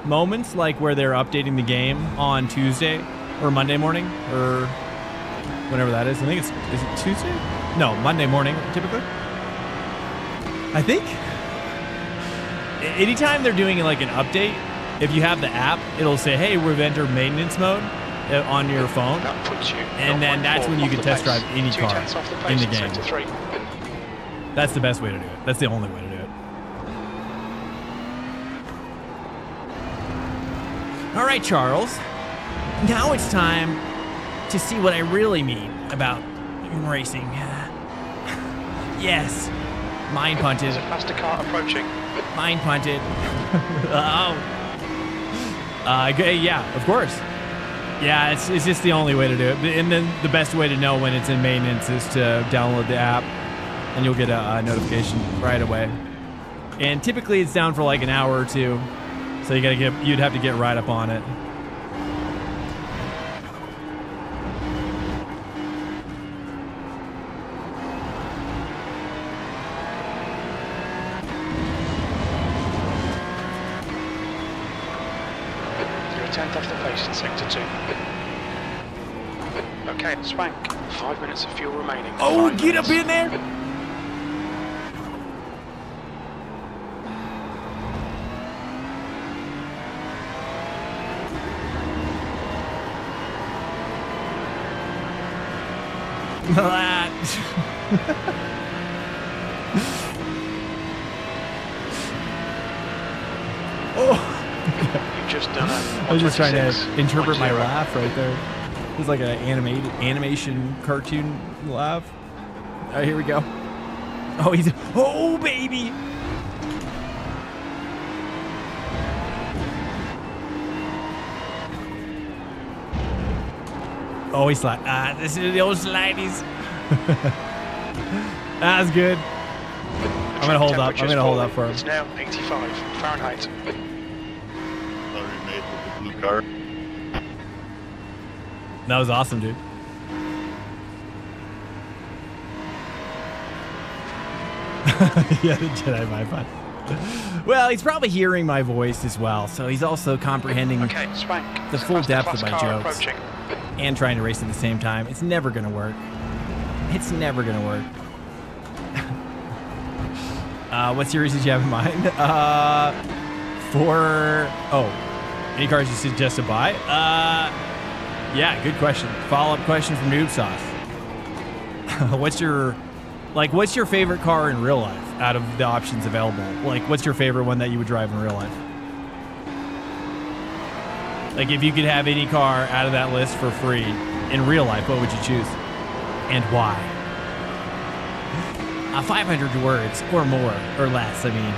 moments, like where they're updating the game on Tuesday or Monday morning or whenever that is. I think is it Tuesday? No, Monday morning typically. I think. Anytime they're doing like an update, if you have the app, it'll say, hey, we've entered maintenance mode on your phone. That puts you and then that's when you can test drive any car in the game. That's the best way to do it. That's the only way to do it. All right, Charles. Now it's time to see what I really mean about racing. Yes. Mind punted. There's a faster car approaching. Mind punted. Oh. Yeah, of course. Yeah, it's just the only way to do it. And then the best way to know when it's in maintenance is to download the app, and you'll get a notification right away. And typically it's down for like an hour or two, so you'd have to get right up on it. You're a tenth off the pace in sector 2. Okay, Swank. 5 minutes of fuel remaining. Oh, get up in there! You've just done a I was just trying to 126.0. interpret my laugh right there. It was like an animation cartoon laugh. All right, here we go. Oh, oh, baby. Oh, he's like, this is the old slideys. That's good. I'm going to hold up. I'm going to hold up for him. It's now 85 Fahrenheit. Made with the blue car. That was awesome, dude. Yeah, the Jedi mind fun. Well, he's probably hearing my voice as well, so he's also comprehending the full depth of my jokes and trying to race at the same time. It's never going to work. It's never going to work. What series did you have in mind? Any cars you suggest to buy? Yeah, good question. Follow-up question from Noob Sauce. What's your favorite car in real life out of the options available? Like, what's your favorite one that you would drive in real life? Like, if you could have any car out of that list for free in real life, what would you choose? And why? 500 words or more or less, I mean.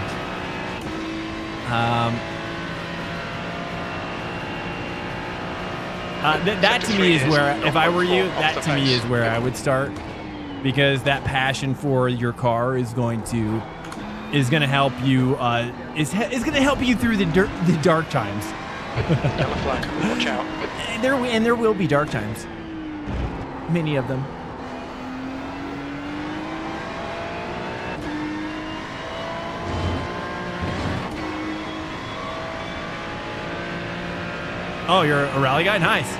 That to me is where, if I were you, that to me is where I would start, because that passion for your car is going to help you is going to help you through the dark times. Yellow flag, watch out. And there will be dark times, many of them. Oh, you're a rally guy? Nice.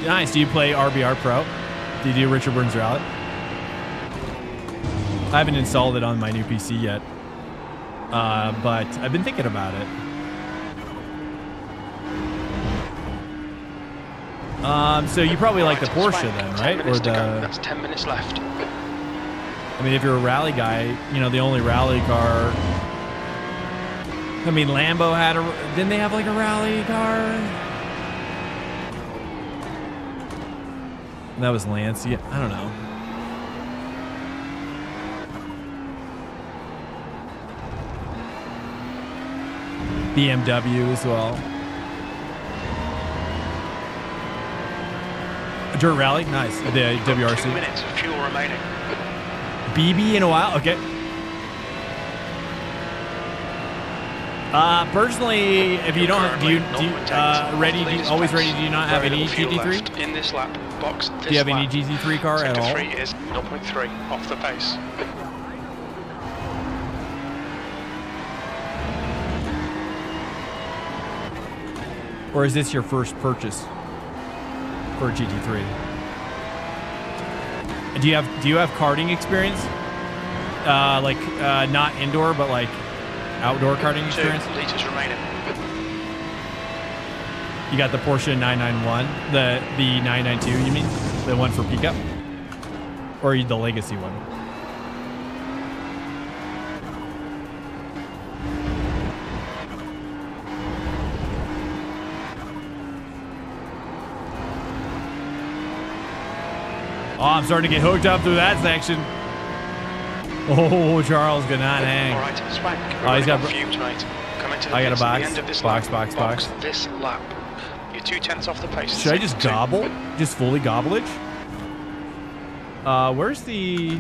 Nice. Do you play RBR Pro? Do you do Richard Burns Rally? I haven't installed it on my new PC yet, but I've been thinking about it. So you probably like the Porsche then, right? Or That's 10 minutes left. I mean, if you're a rally guy, the only rally car. I mean, Lambo had didn't they have like a rally car? That was Lance. Yeah, I don't know. BMW as well. A dirt rally, nice. The WRC. 2 minutes of fuel remaining. BB in a while, okay. Personally, if you don't, always ready? Do you not have any GT3? In this lap, box. Do you have any GT3 car at all? Sector 3 is 0.3 off the pace. Or is this your first purchase for a GT3? Do you have karting experience? Not indoor, but like outdoor karting experience? 2 liters remaining. You got the Porsche 991, the 992, you mean? The one for pickup? Or the legacy one? Oh, I'm starting to get hooked up through that section. Oh, Charles could not hang. All right, Swank. Oh, he's got fumes, mate. Coming to the I got a pits at box. the end of this Box, lap. box. This lap. You're 2/10 off the pace. Should I just gobble? Just fully gobblage? Where's the...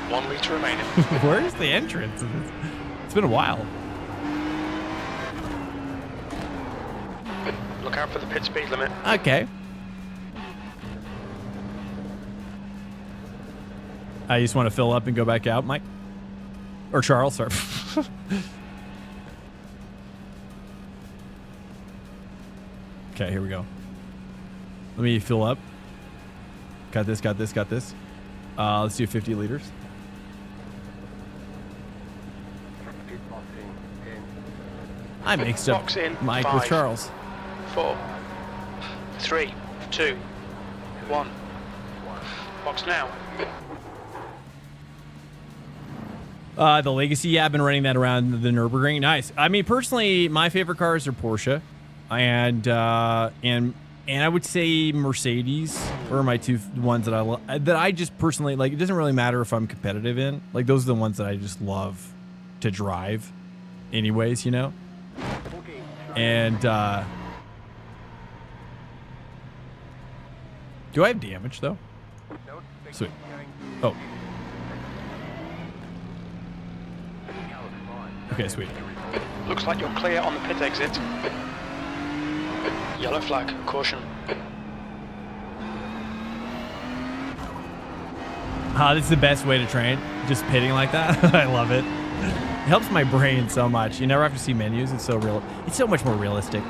1 litre remaining. Where's the entrance? It's been a while. Look out for the pit speed limit. Okay. I just want to fill up and go back out, Mike. Or Charles, sorry. Okay, here we go. Let me fill up. Got this. Let's do 50 liters. I mixed up Box in. Mike 5, with Charles. 4, 3, 2, 1. Box now. The Legacy, yeah, I've been running that around the Nürburgring. Nice. I mean, personally, my favorite cars are Porsche, and I would say Mercedes are my two ones that I just personally like. It doesn't really matter if I'm competitive in. Like, those are the ones that I just love to drive, anyways, you know. And do I have damage though? Sweet. Oh. Okay, sweet. Looks like you're clear on the pit exit. Yellow flag, caution. This is the best way to train. Just pitting like that. I love it. It helps my brain so much. You never have to see menus. It's so real. It's so much more realistic.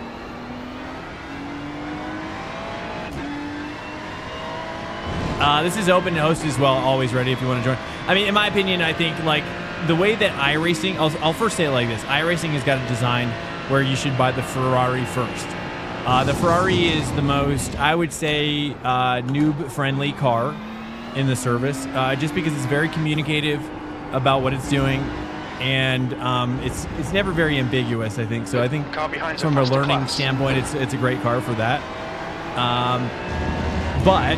This is open and hosted as well. Always ready if you want to join. I mean, in my opinion, I think like the way that iRacing, I'll first say it like this. iRacing has got a design where you should buy the Ferrari first. The Ferrari is the most, I would say, noob-friendly car in the service, just because it's very communicative about what it's doing, and it's never very ambiguous, I think. So I think from a learning standpoint, it's a great car for that. But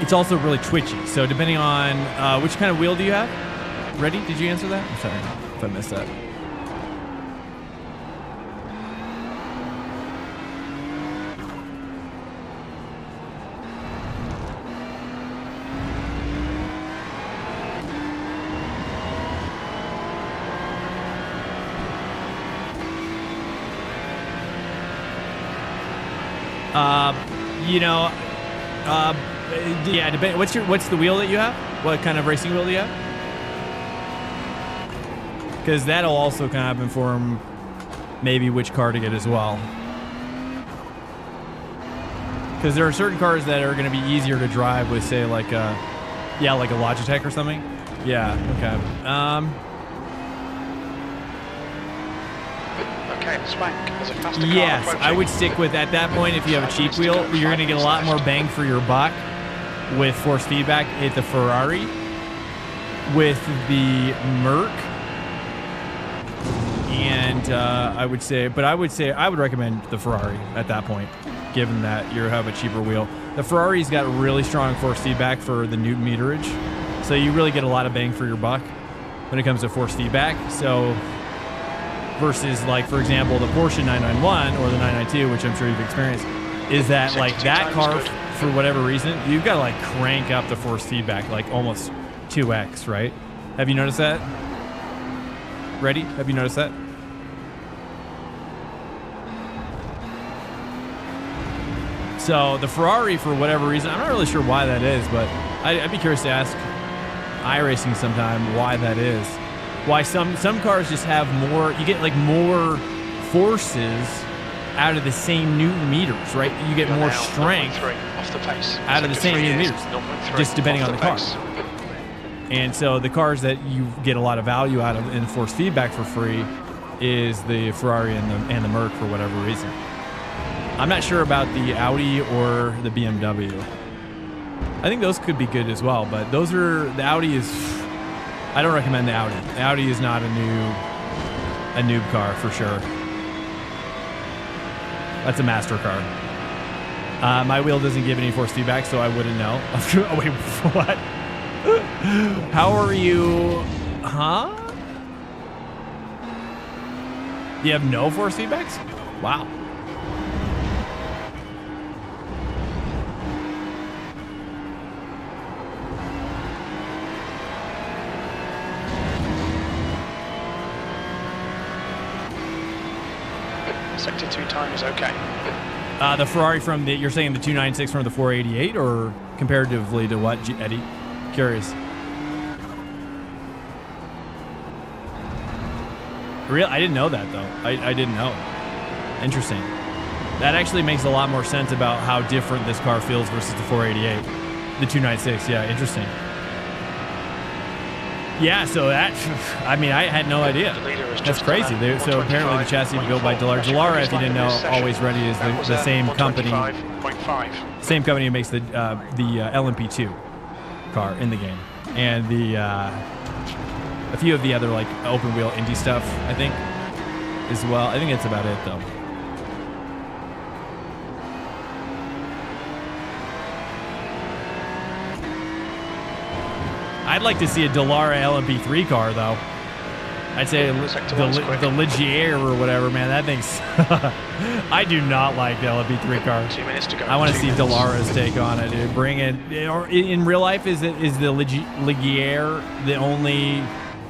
it's also really twitchy. So depending on which kind of wheel do you have? Ready? Did you answer that? I'm sorry if I missed that. Yeah, what's the wheel that you have? What kind of racing wheel do you have? Because that'll also kind of inform maybe which car to get as well. Because there are certain cars that are going to be easier to drive with, say, like a Logitech or something. Yeah, okay. Okay, Swank, there's a faster car yes, approaching. I would stick with, at that point, if you have a cheap wheel, you're going to get a lot more bang for your buck with force feedback at the Ferrari. With the Merc, and I would recommend the Ferrari at that point, given that you have a cheaper wheel. The Ferrari's got really strong force feedback for the Newton meterage, so you really get a lot of bang for your buck when it comes to force feedback. So versus, like, for example, the Porsche 991 or the 992, which I'm sure you've experienced, is that like that car, for whatever reason, you've got to like crank up the force feedback like almost 2x, right? Have you noticed that? Ready? Have you noticed that? So the Ferrari, for whatever reason, I'm not really sure why that is, but I'd be curious to ask iRacing sometime why that is. Why some cars just have more, you get like more forces out of the same Newton meters, right? You get more strength off the pace. out of the same Newton meters, just depending on the car. And so the cars that you get a lot of value out of in force feedback for free is the Ferrari and the Merc for whatever reason. I'm not sure about the Audi or the BMW. I think those could be good as well, but the Audi is, I don't recommend the Audi. The Audi is not a noob car for sure. That's a master car. My wheel doesn't give any force feedback, so I wouldn't know. Oh, wait, what? How are you? Huh? You have no force feedbacks? Wow. Sector 2 time is okay. The Ferrari from the, you're saying the 296 from the 488, or comparatively to what, Eddie? Curious. Real, I didn't know that though. I didn't know. Interesting. That actually makes a lot more sense about how different this car feels versus the 488. The 296, yeah, interesting. Yeah, so that, I mean, I had no idea. That's crazy. So apparently the chassis built by Dallara. Dallara, if you didn't know, Always Ready is the same company. Same company who makes the LMP2 car in the game. And a few of the other like open wheel Indy stuff, I think, as well. I think that's about it though. I'd like to see a Dallara LMP3 car, though. I'd say the Ligier or whatever, man. That thing's... I do not like the LMP3 car. 2 minutes to go. I want to see Dallara's take on it, dude. Bring it. In real life, is the Ligier the only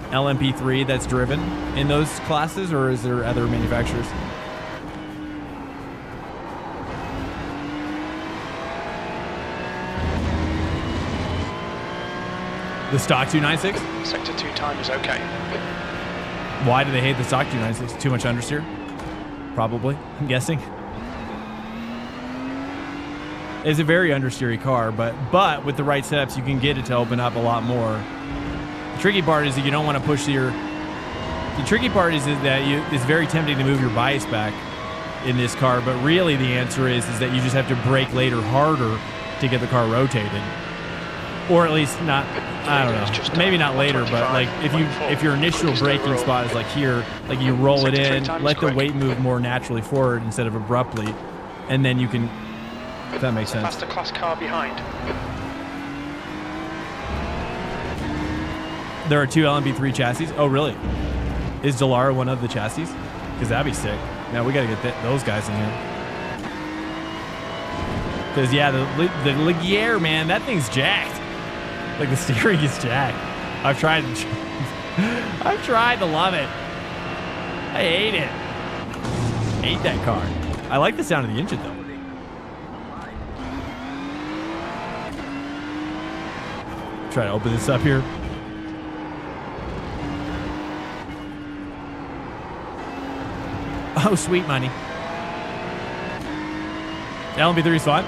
LMP3 that's driven in those classes, or is there other manufacturers? The stock 296? Sector 2 time is okay. Why do they hate the stock 296? Too much understeer? Probably, I'm guessing. It's a very understeery car, but with the right setups, you can get it to open up a lot more. The tricky part is that you don't want to push your... The tricky part is that it's very tempting to move your bias back in this car, but really the answer is that you just have to brake later harder to get the car rotated. Or at least not, I don't know, maybe not later, but like if your initial braking spot is like here, like you roll it in, let the weight move more naturally forward instead of abruptly, and then you can, if that makes sense. Faster class car behind. There are 2 LMP3 chassis. Oh, really? Is Dallara one of the chassis? Because that'd be sick. Now we got to get those guys in here. Because, yeah, the Ligier, man, that thing's jacked. Like, the steering is jacked. I've tried to love it. I hate it. Hate that car. I like the sound of the engine, though. Try to open this up here. Oh, sweet money. LMP3 is fun.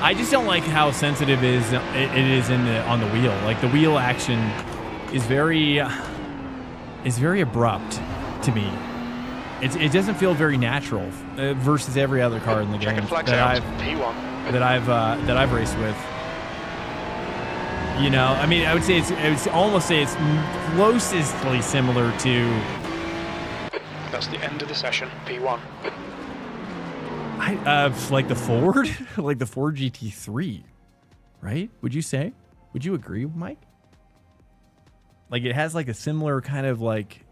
I just don't like how sensitive it is on the wheel. Like the wheel action is very abrupt to me. It doesn't feel very natural versus every other car in the game that I've raced with. You know, I mean, I would almost say it's closestly similar to. That's the end of the session. P1. Like the Ford, like the Ford GT3, right? Would you say? Would you agree, Mike? Like it has like a similar kind of like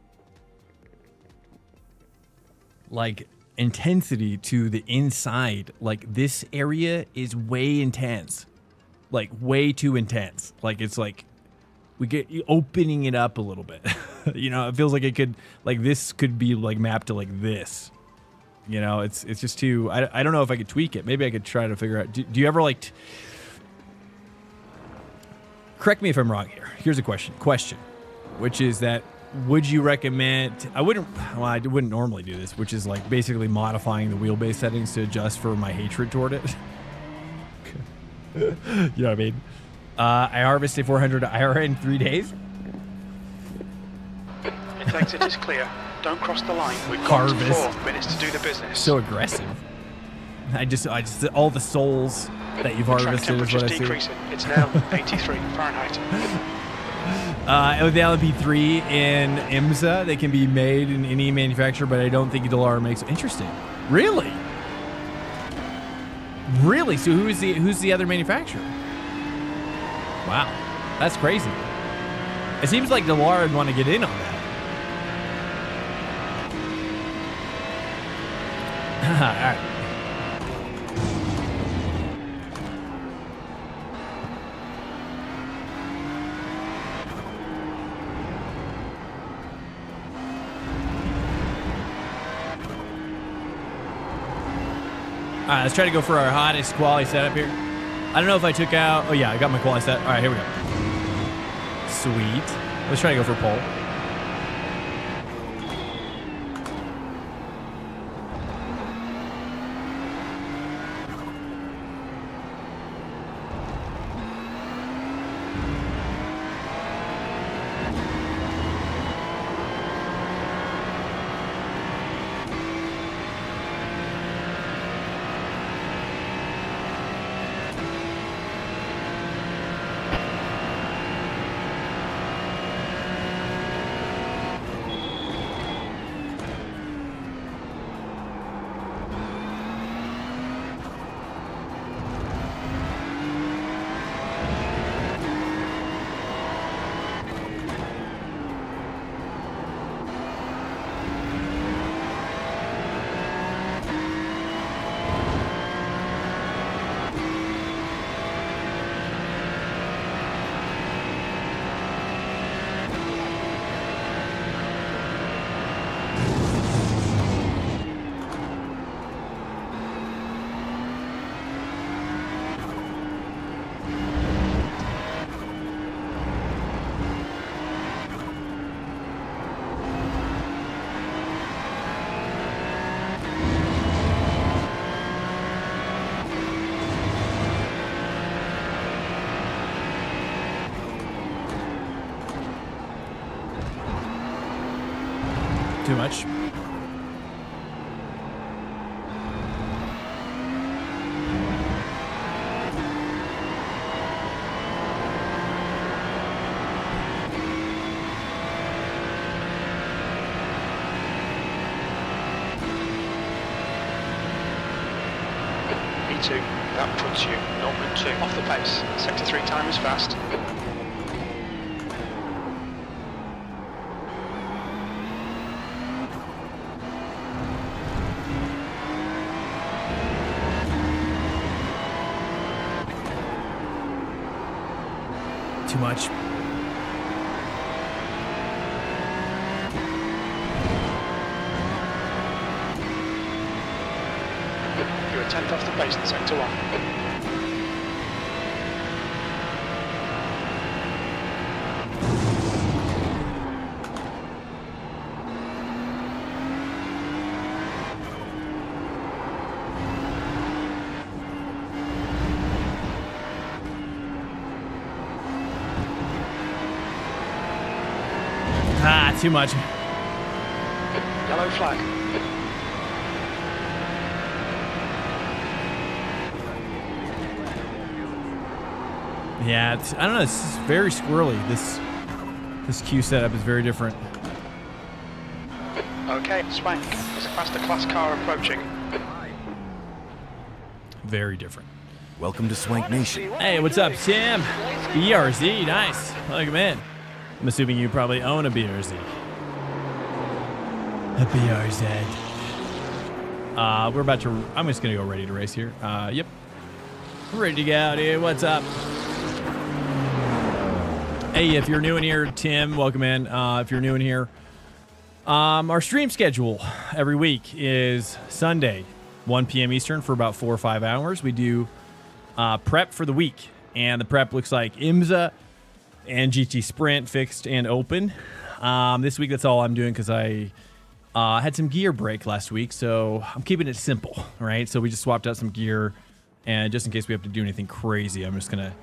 intensity to the inside. Like this area is way intense, like way too intense. Like it's like we get opening it up a little bit. You know, it feels like it could, like this could be like mapped to like this. You know, it's just too, I don't know if I could tweak it. Maybe I could try to figure out. Do you ever like, correct me if I'm wrong here. Here's a question, which is that, would you recommend, I wouldn't normally do this, which is like basically modifying the wheelbase settings to adjust for my hatred toward it. You know what I mean? I harvested 400 IRA in 3 days. Its exit is clear. Don't cross the line. We've got 4 minutes to do the business. So aggressive. I just all the souls that you've harvested is what I see. Decreasing. It's now 83 Fahrenheit. With the LMP3 and IMSA, they can be made in any manufacturer, but I don't think Dallara makes it. Interesting. Really? Really? So who's the other manufacturer? Wow, that's crazy. It seems like Delara would want to get in on that. All right. All right, let's try to go for our hottest quality setup here. I don't know if I took out... Oh, yeah, I got my quality set. All right, here we go. Sweet. Let's try to go for pole. Too much. B2, that puts you 0.2 off the pace. Sector 3 time is fast. Too much. You're a 10th off the pace in sector 1. Ah, too much. Yellow flag. Yeah, I don't know. It's very squirrely. This queue setup is very different. Okay, Swank. There's a faster class car approaching. Very different. Welcome to Swank Nation. Hey, what's up, Tim? BRZ, nice. Welcome in. I'm assuming you probably own a BRZ. A BRZ. We're about to... I'm just going to go ready to race here. Yep. Ready to go, dude. What's up? Hey, if you're new in here, Tim, welcome in. If you're new in here, our stream schedule every week is Sunday, 1 p.m. Eastern for about 4 or 5 hours. We do prep for the week, and the prep looks like IMSA and GT Sprint, fixed and open. This week, that's all I'm doing because I had some gear break last week, so I'm keeping it simple, right? So we just swapped out some gear, and just in case we have to do anything crazy, I'm gonna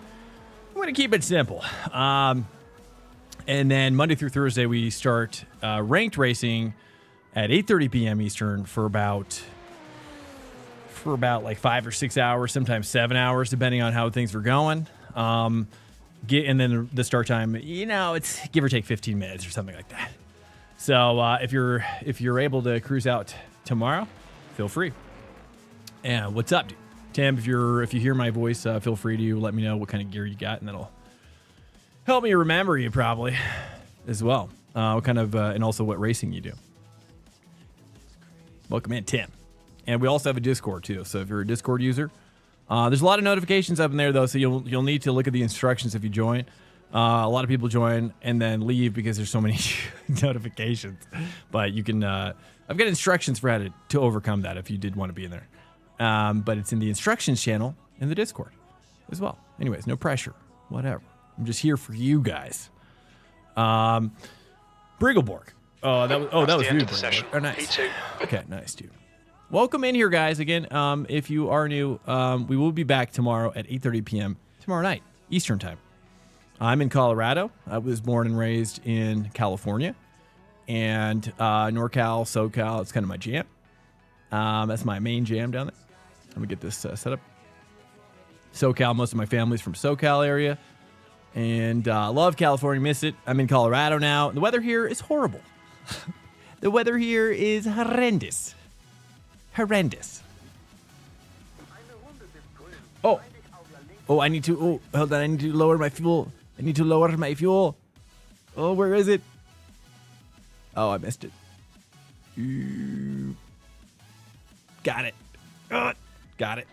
keep it simple. And then Monday through Thursday, we start ranked racing at 8:30 p.m. Eastern for about like 5 or 6 hours, sometimes 7 hours, depending on how things are going. And then the start time, it's give or take 15 minutes or something like that. So if you're able to cruise out tomorrow, feel free. And what's up, dude? Tim, if you hear my voice, feel free to let me know what kind of gear you got, and that'll help me remember you probably as well. What kind of and also what racing you do. Welcome in, Tim. And we also have a Discord too. So if you're a Discord user, there's a lot of notifications up in there though. So you'll need to look at the instructions if you join. A lot of people join and then leave because there's so many notifications. But you can. I've got instructions for how to overcome that if you did want to be in there. But it's in the instructions channel in the Discord as well. Anyways, no pressure. Whatever. I'm just here for you guys. Briggleborg. That was you, Briggleborg. Oh, nice. P2. Okay, nice, dude. Welcome in here, guys. Again, if you are new, we will be back tomorrow at 8:30 p.m. tomorrow night, Eastern time. I'm in Colorado. I was born and raised in California. And NorCal, SoCal, it's kind of my jam. That's my main jam down there. Let me get this set up. SoCal, most of my family's from SoCal area. And love California, miss it. I'm in Colorado now. The weather here is horrible. The weather here is horrendous. Horrendous. Oh, I need to. Oh, hold on. I need to lower my fuel. Oh, where is it? Oh, I missed it. Got it. Got it.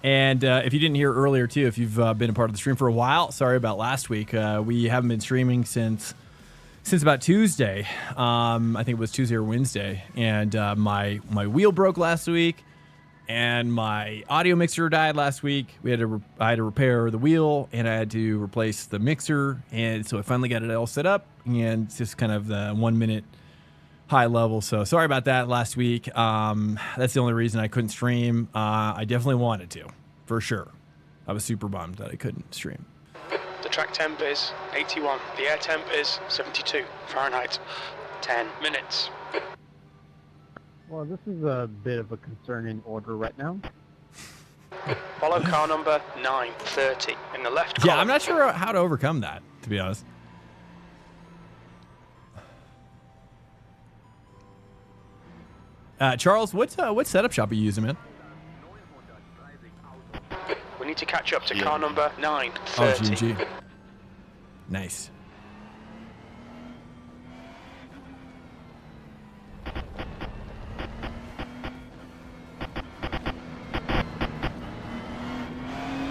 And if you didn't hear earlier, too, if you've been a part of the stream for a while, sorry about last week. We haven't been streaming since about Tuesday. I think it was Tuesday or Wednesday. And my wheel broke last week, and my audio mixer died last week. I had to repair the wheel, and I had to replace the mixer. And so I finally got it all set up, and it's just kind of the 1 minute high level. So sorry about that last week. That's the only reason I couldn't stream. I definitely wanted to, for sure. I was super bummed that I couldn't stream. The track temp is 81. The air temp is 72 Fahrenheit. 10 minutes. Well, this is a bit of a concerning order right now. Follow car number 930 in the left column. Yeah, I'm not sure how to overcome that, to be honest. Charles, what setup shop are you using, man? We need to catch up to car number 930. Oh, GG. Nice.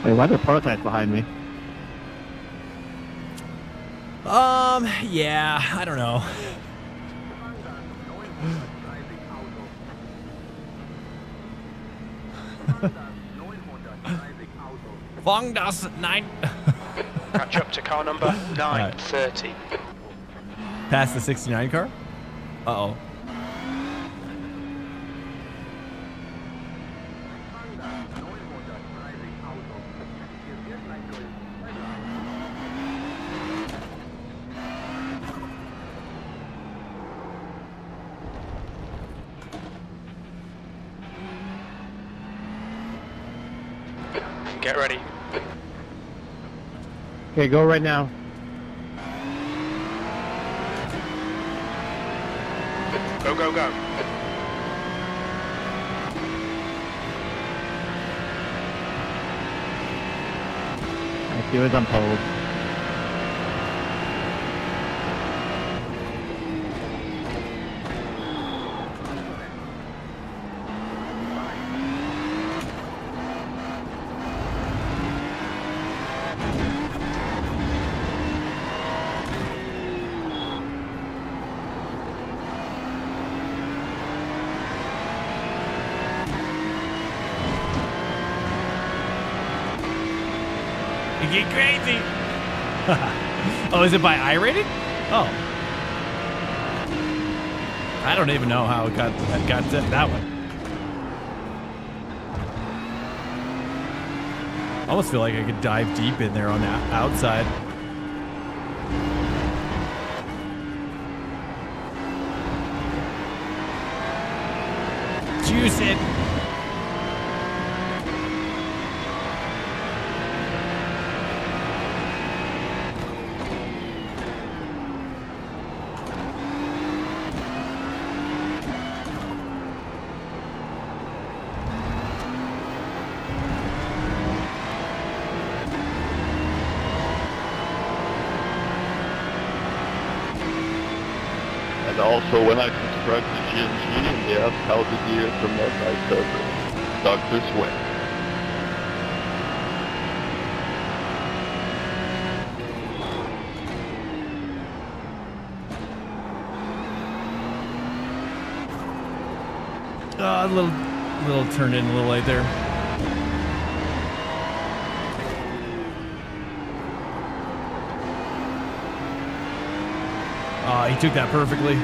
Wait, why are there prototypes behind me? Yeah, I don't know. Fong das 9. Catch up to car number 930. Right. Past the 69 car? Uh-oh. Get ready. Okay, go right now. Go, go, go. I do as I'm told. Get crazy. Oh, is it by iRating? Oh. I don't even know how it got that way. I almost feel like I could dive deep in there on that outside. Juice it. also when I subscribed to GMG and they asked how did you promote, I said Dr. Swank. A little turned in a little late there. He took that perfectly.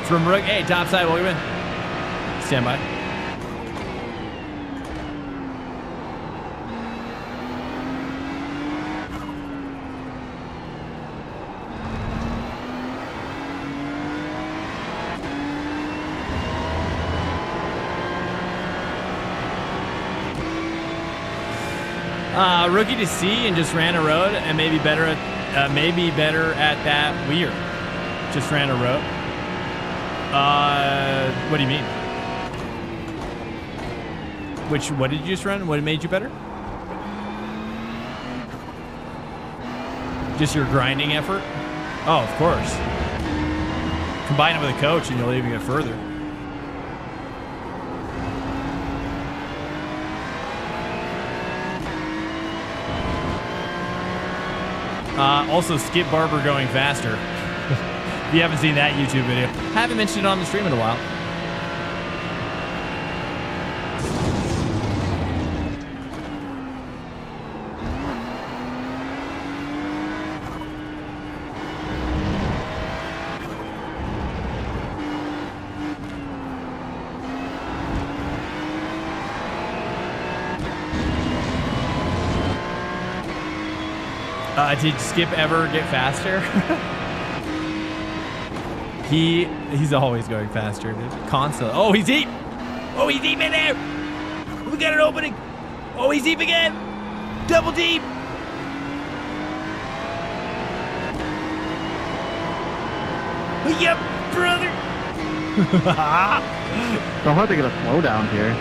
From Rook, hey, topside, welcome in. Stand by. Rookie to C and just ran a road and maybe better at that weird. Just ran a road. What do you mean? What did you just run? What made you better? Just your grinding effort? Oh, of course. Combine it with a coach and you'll even get further. Also, Skip Barber going faster. If you haven't seen that YouTube video, haven't mentioned it on the stream in a while. Did Skip ever get faster? He's always going faster, dude. Constantly. Oh, he's deep. Oh, he's deep in there. We got an opening. Oh, he's deep again. Double deep. Yep, brother. So hard to get a slowdown here.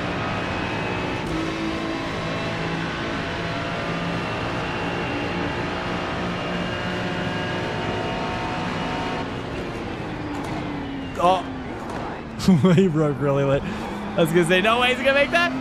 Oh, he broke really late. I was gonna say, no way he's gonna make that.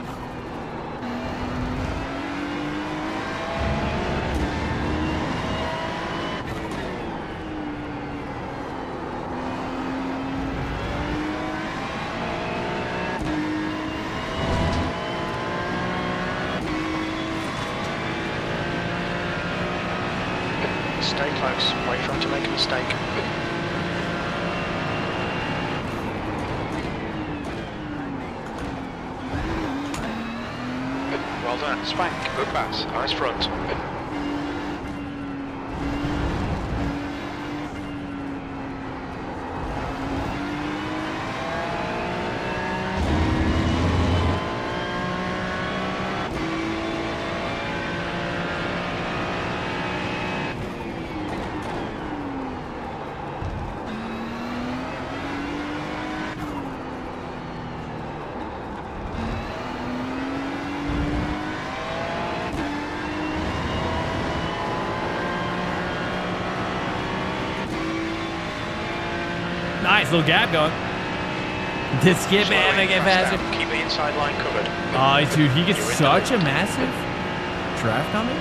Stay close. Wait for him to make a mistake. Well done. Swank. Good pass. Eyes front. Nice little gap going. Did Skip ever get faster? Keep the inside line covered. Oh, dude, he gets such a massive draft on me.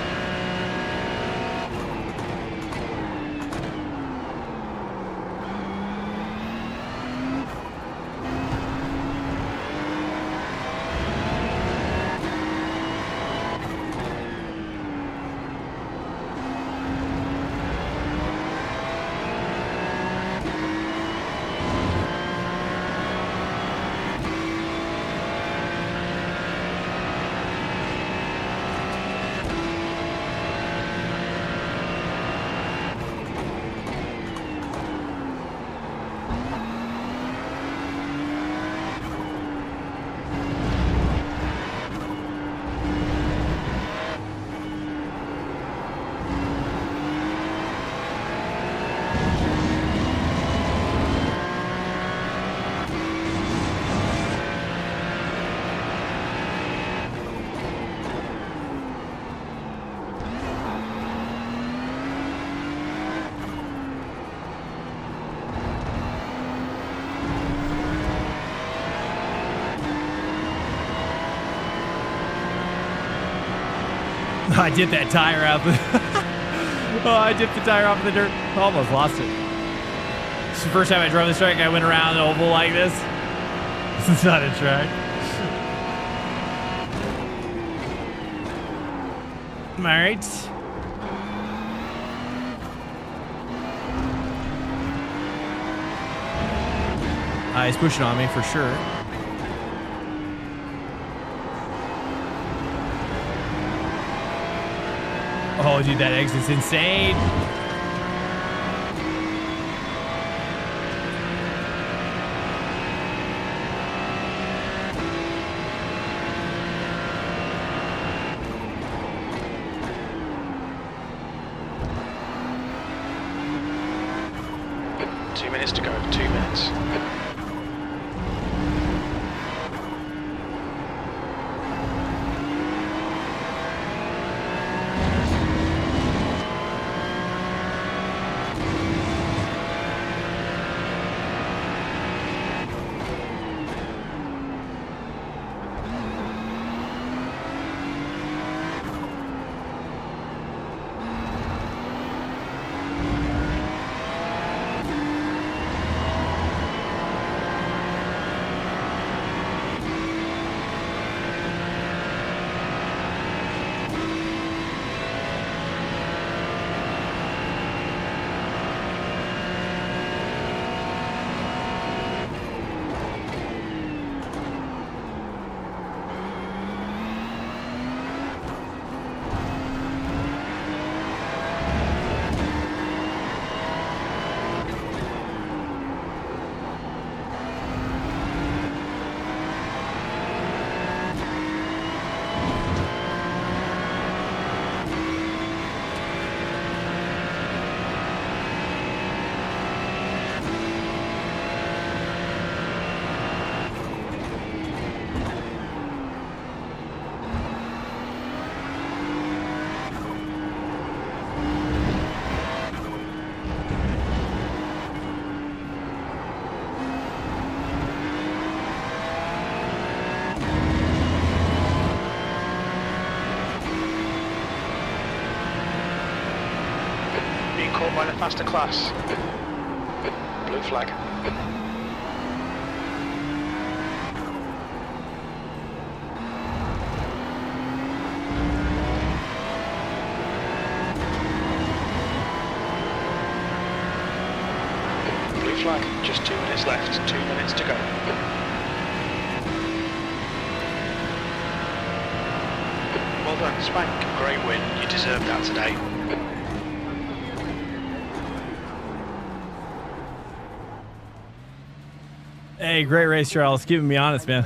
I dipped that tire out. Oh, I dipped the tire off the dirt. Almost lost it. It's the first time I drove this track. I went around the oval like this. This is not a track. All right. He's pushing on me for sure. Oh, dude, that exit's insane. Two minutes to go. 2 minutes. Caught by the faster class. Blue flag. Blue flag. Just 2 minutes left. 2 minutes to go. Well done, Swank. Great win. You deserved that today. Hey, great race, Charles. Keeping me honest, man.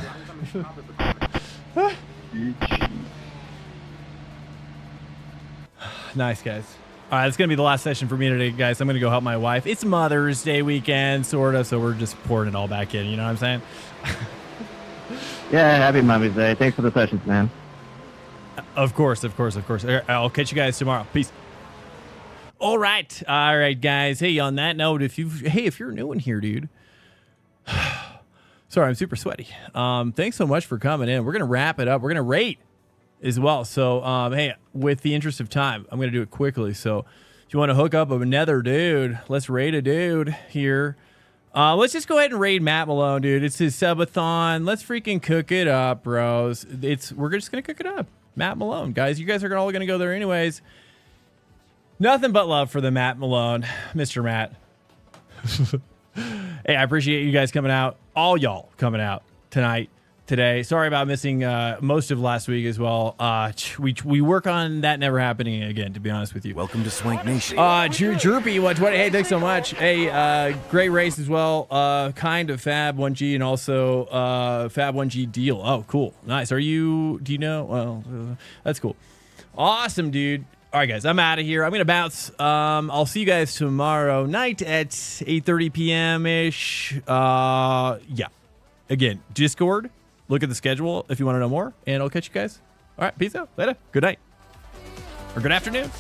Nice, guys. All right, it's going to be the last session for me today, guys. I'm going to go help my wife. It's Mother's Day weekend, sort of, so we're just pouring it all back in. You know what I'm saying? Yeah, happy Mother's Day. Thanks for the sessions, man. Of course, of course, of course. I'll catch you guys tomorrow. Peace. All right, guys. Hey, on that note, if you're new in here, dude. Sorry, I'm super sweaty. Thanks so much for coming in. We're going to wrap it up. We're going to rate as well. So, hey, with the interest of time, I'm going to do it quickly. So if you want to hook up with another dude, let's rate a dude here. Let's just go ahead and raid Matt Malone, dude. It's his subathon. Let's freaking cook it up, bros. We're just going to cook it up. Matt Malone, guys. You guys are all going to go there anyways. Nothing but love for the Matt Malone, Mr. Matt. Hey, I appreciate you guys coming out. All y'all coming out tonight, today. Sorry about missing most of last week as well. We work on that never happening again, to be honest with you. Welcome to Swank Nation. Droopy, hey, thanks so much. Hey, great race as well. Kind of Fab 1G and also Fab 1G deal. Oh, cool. Nice. Do you know? Well, that's cool. Awesome, dude. All right, guys, I'm out of here. I'm going to bounce. I'll see you guys tomorrow night at 8:30 p.m.-ish. Yeah. Again, Discord. Look at the schedule if you want to know more, and I'll catch you guys. All right, peace out. Later. Good night. Or good afternoon.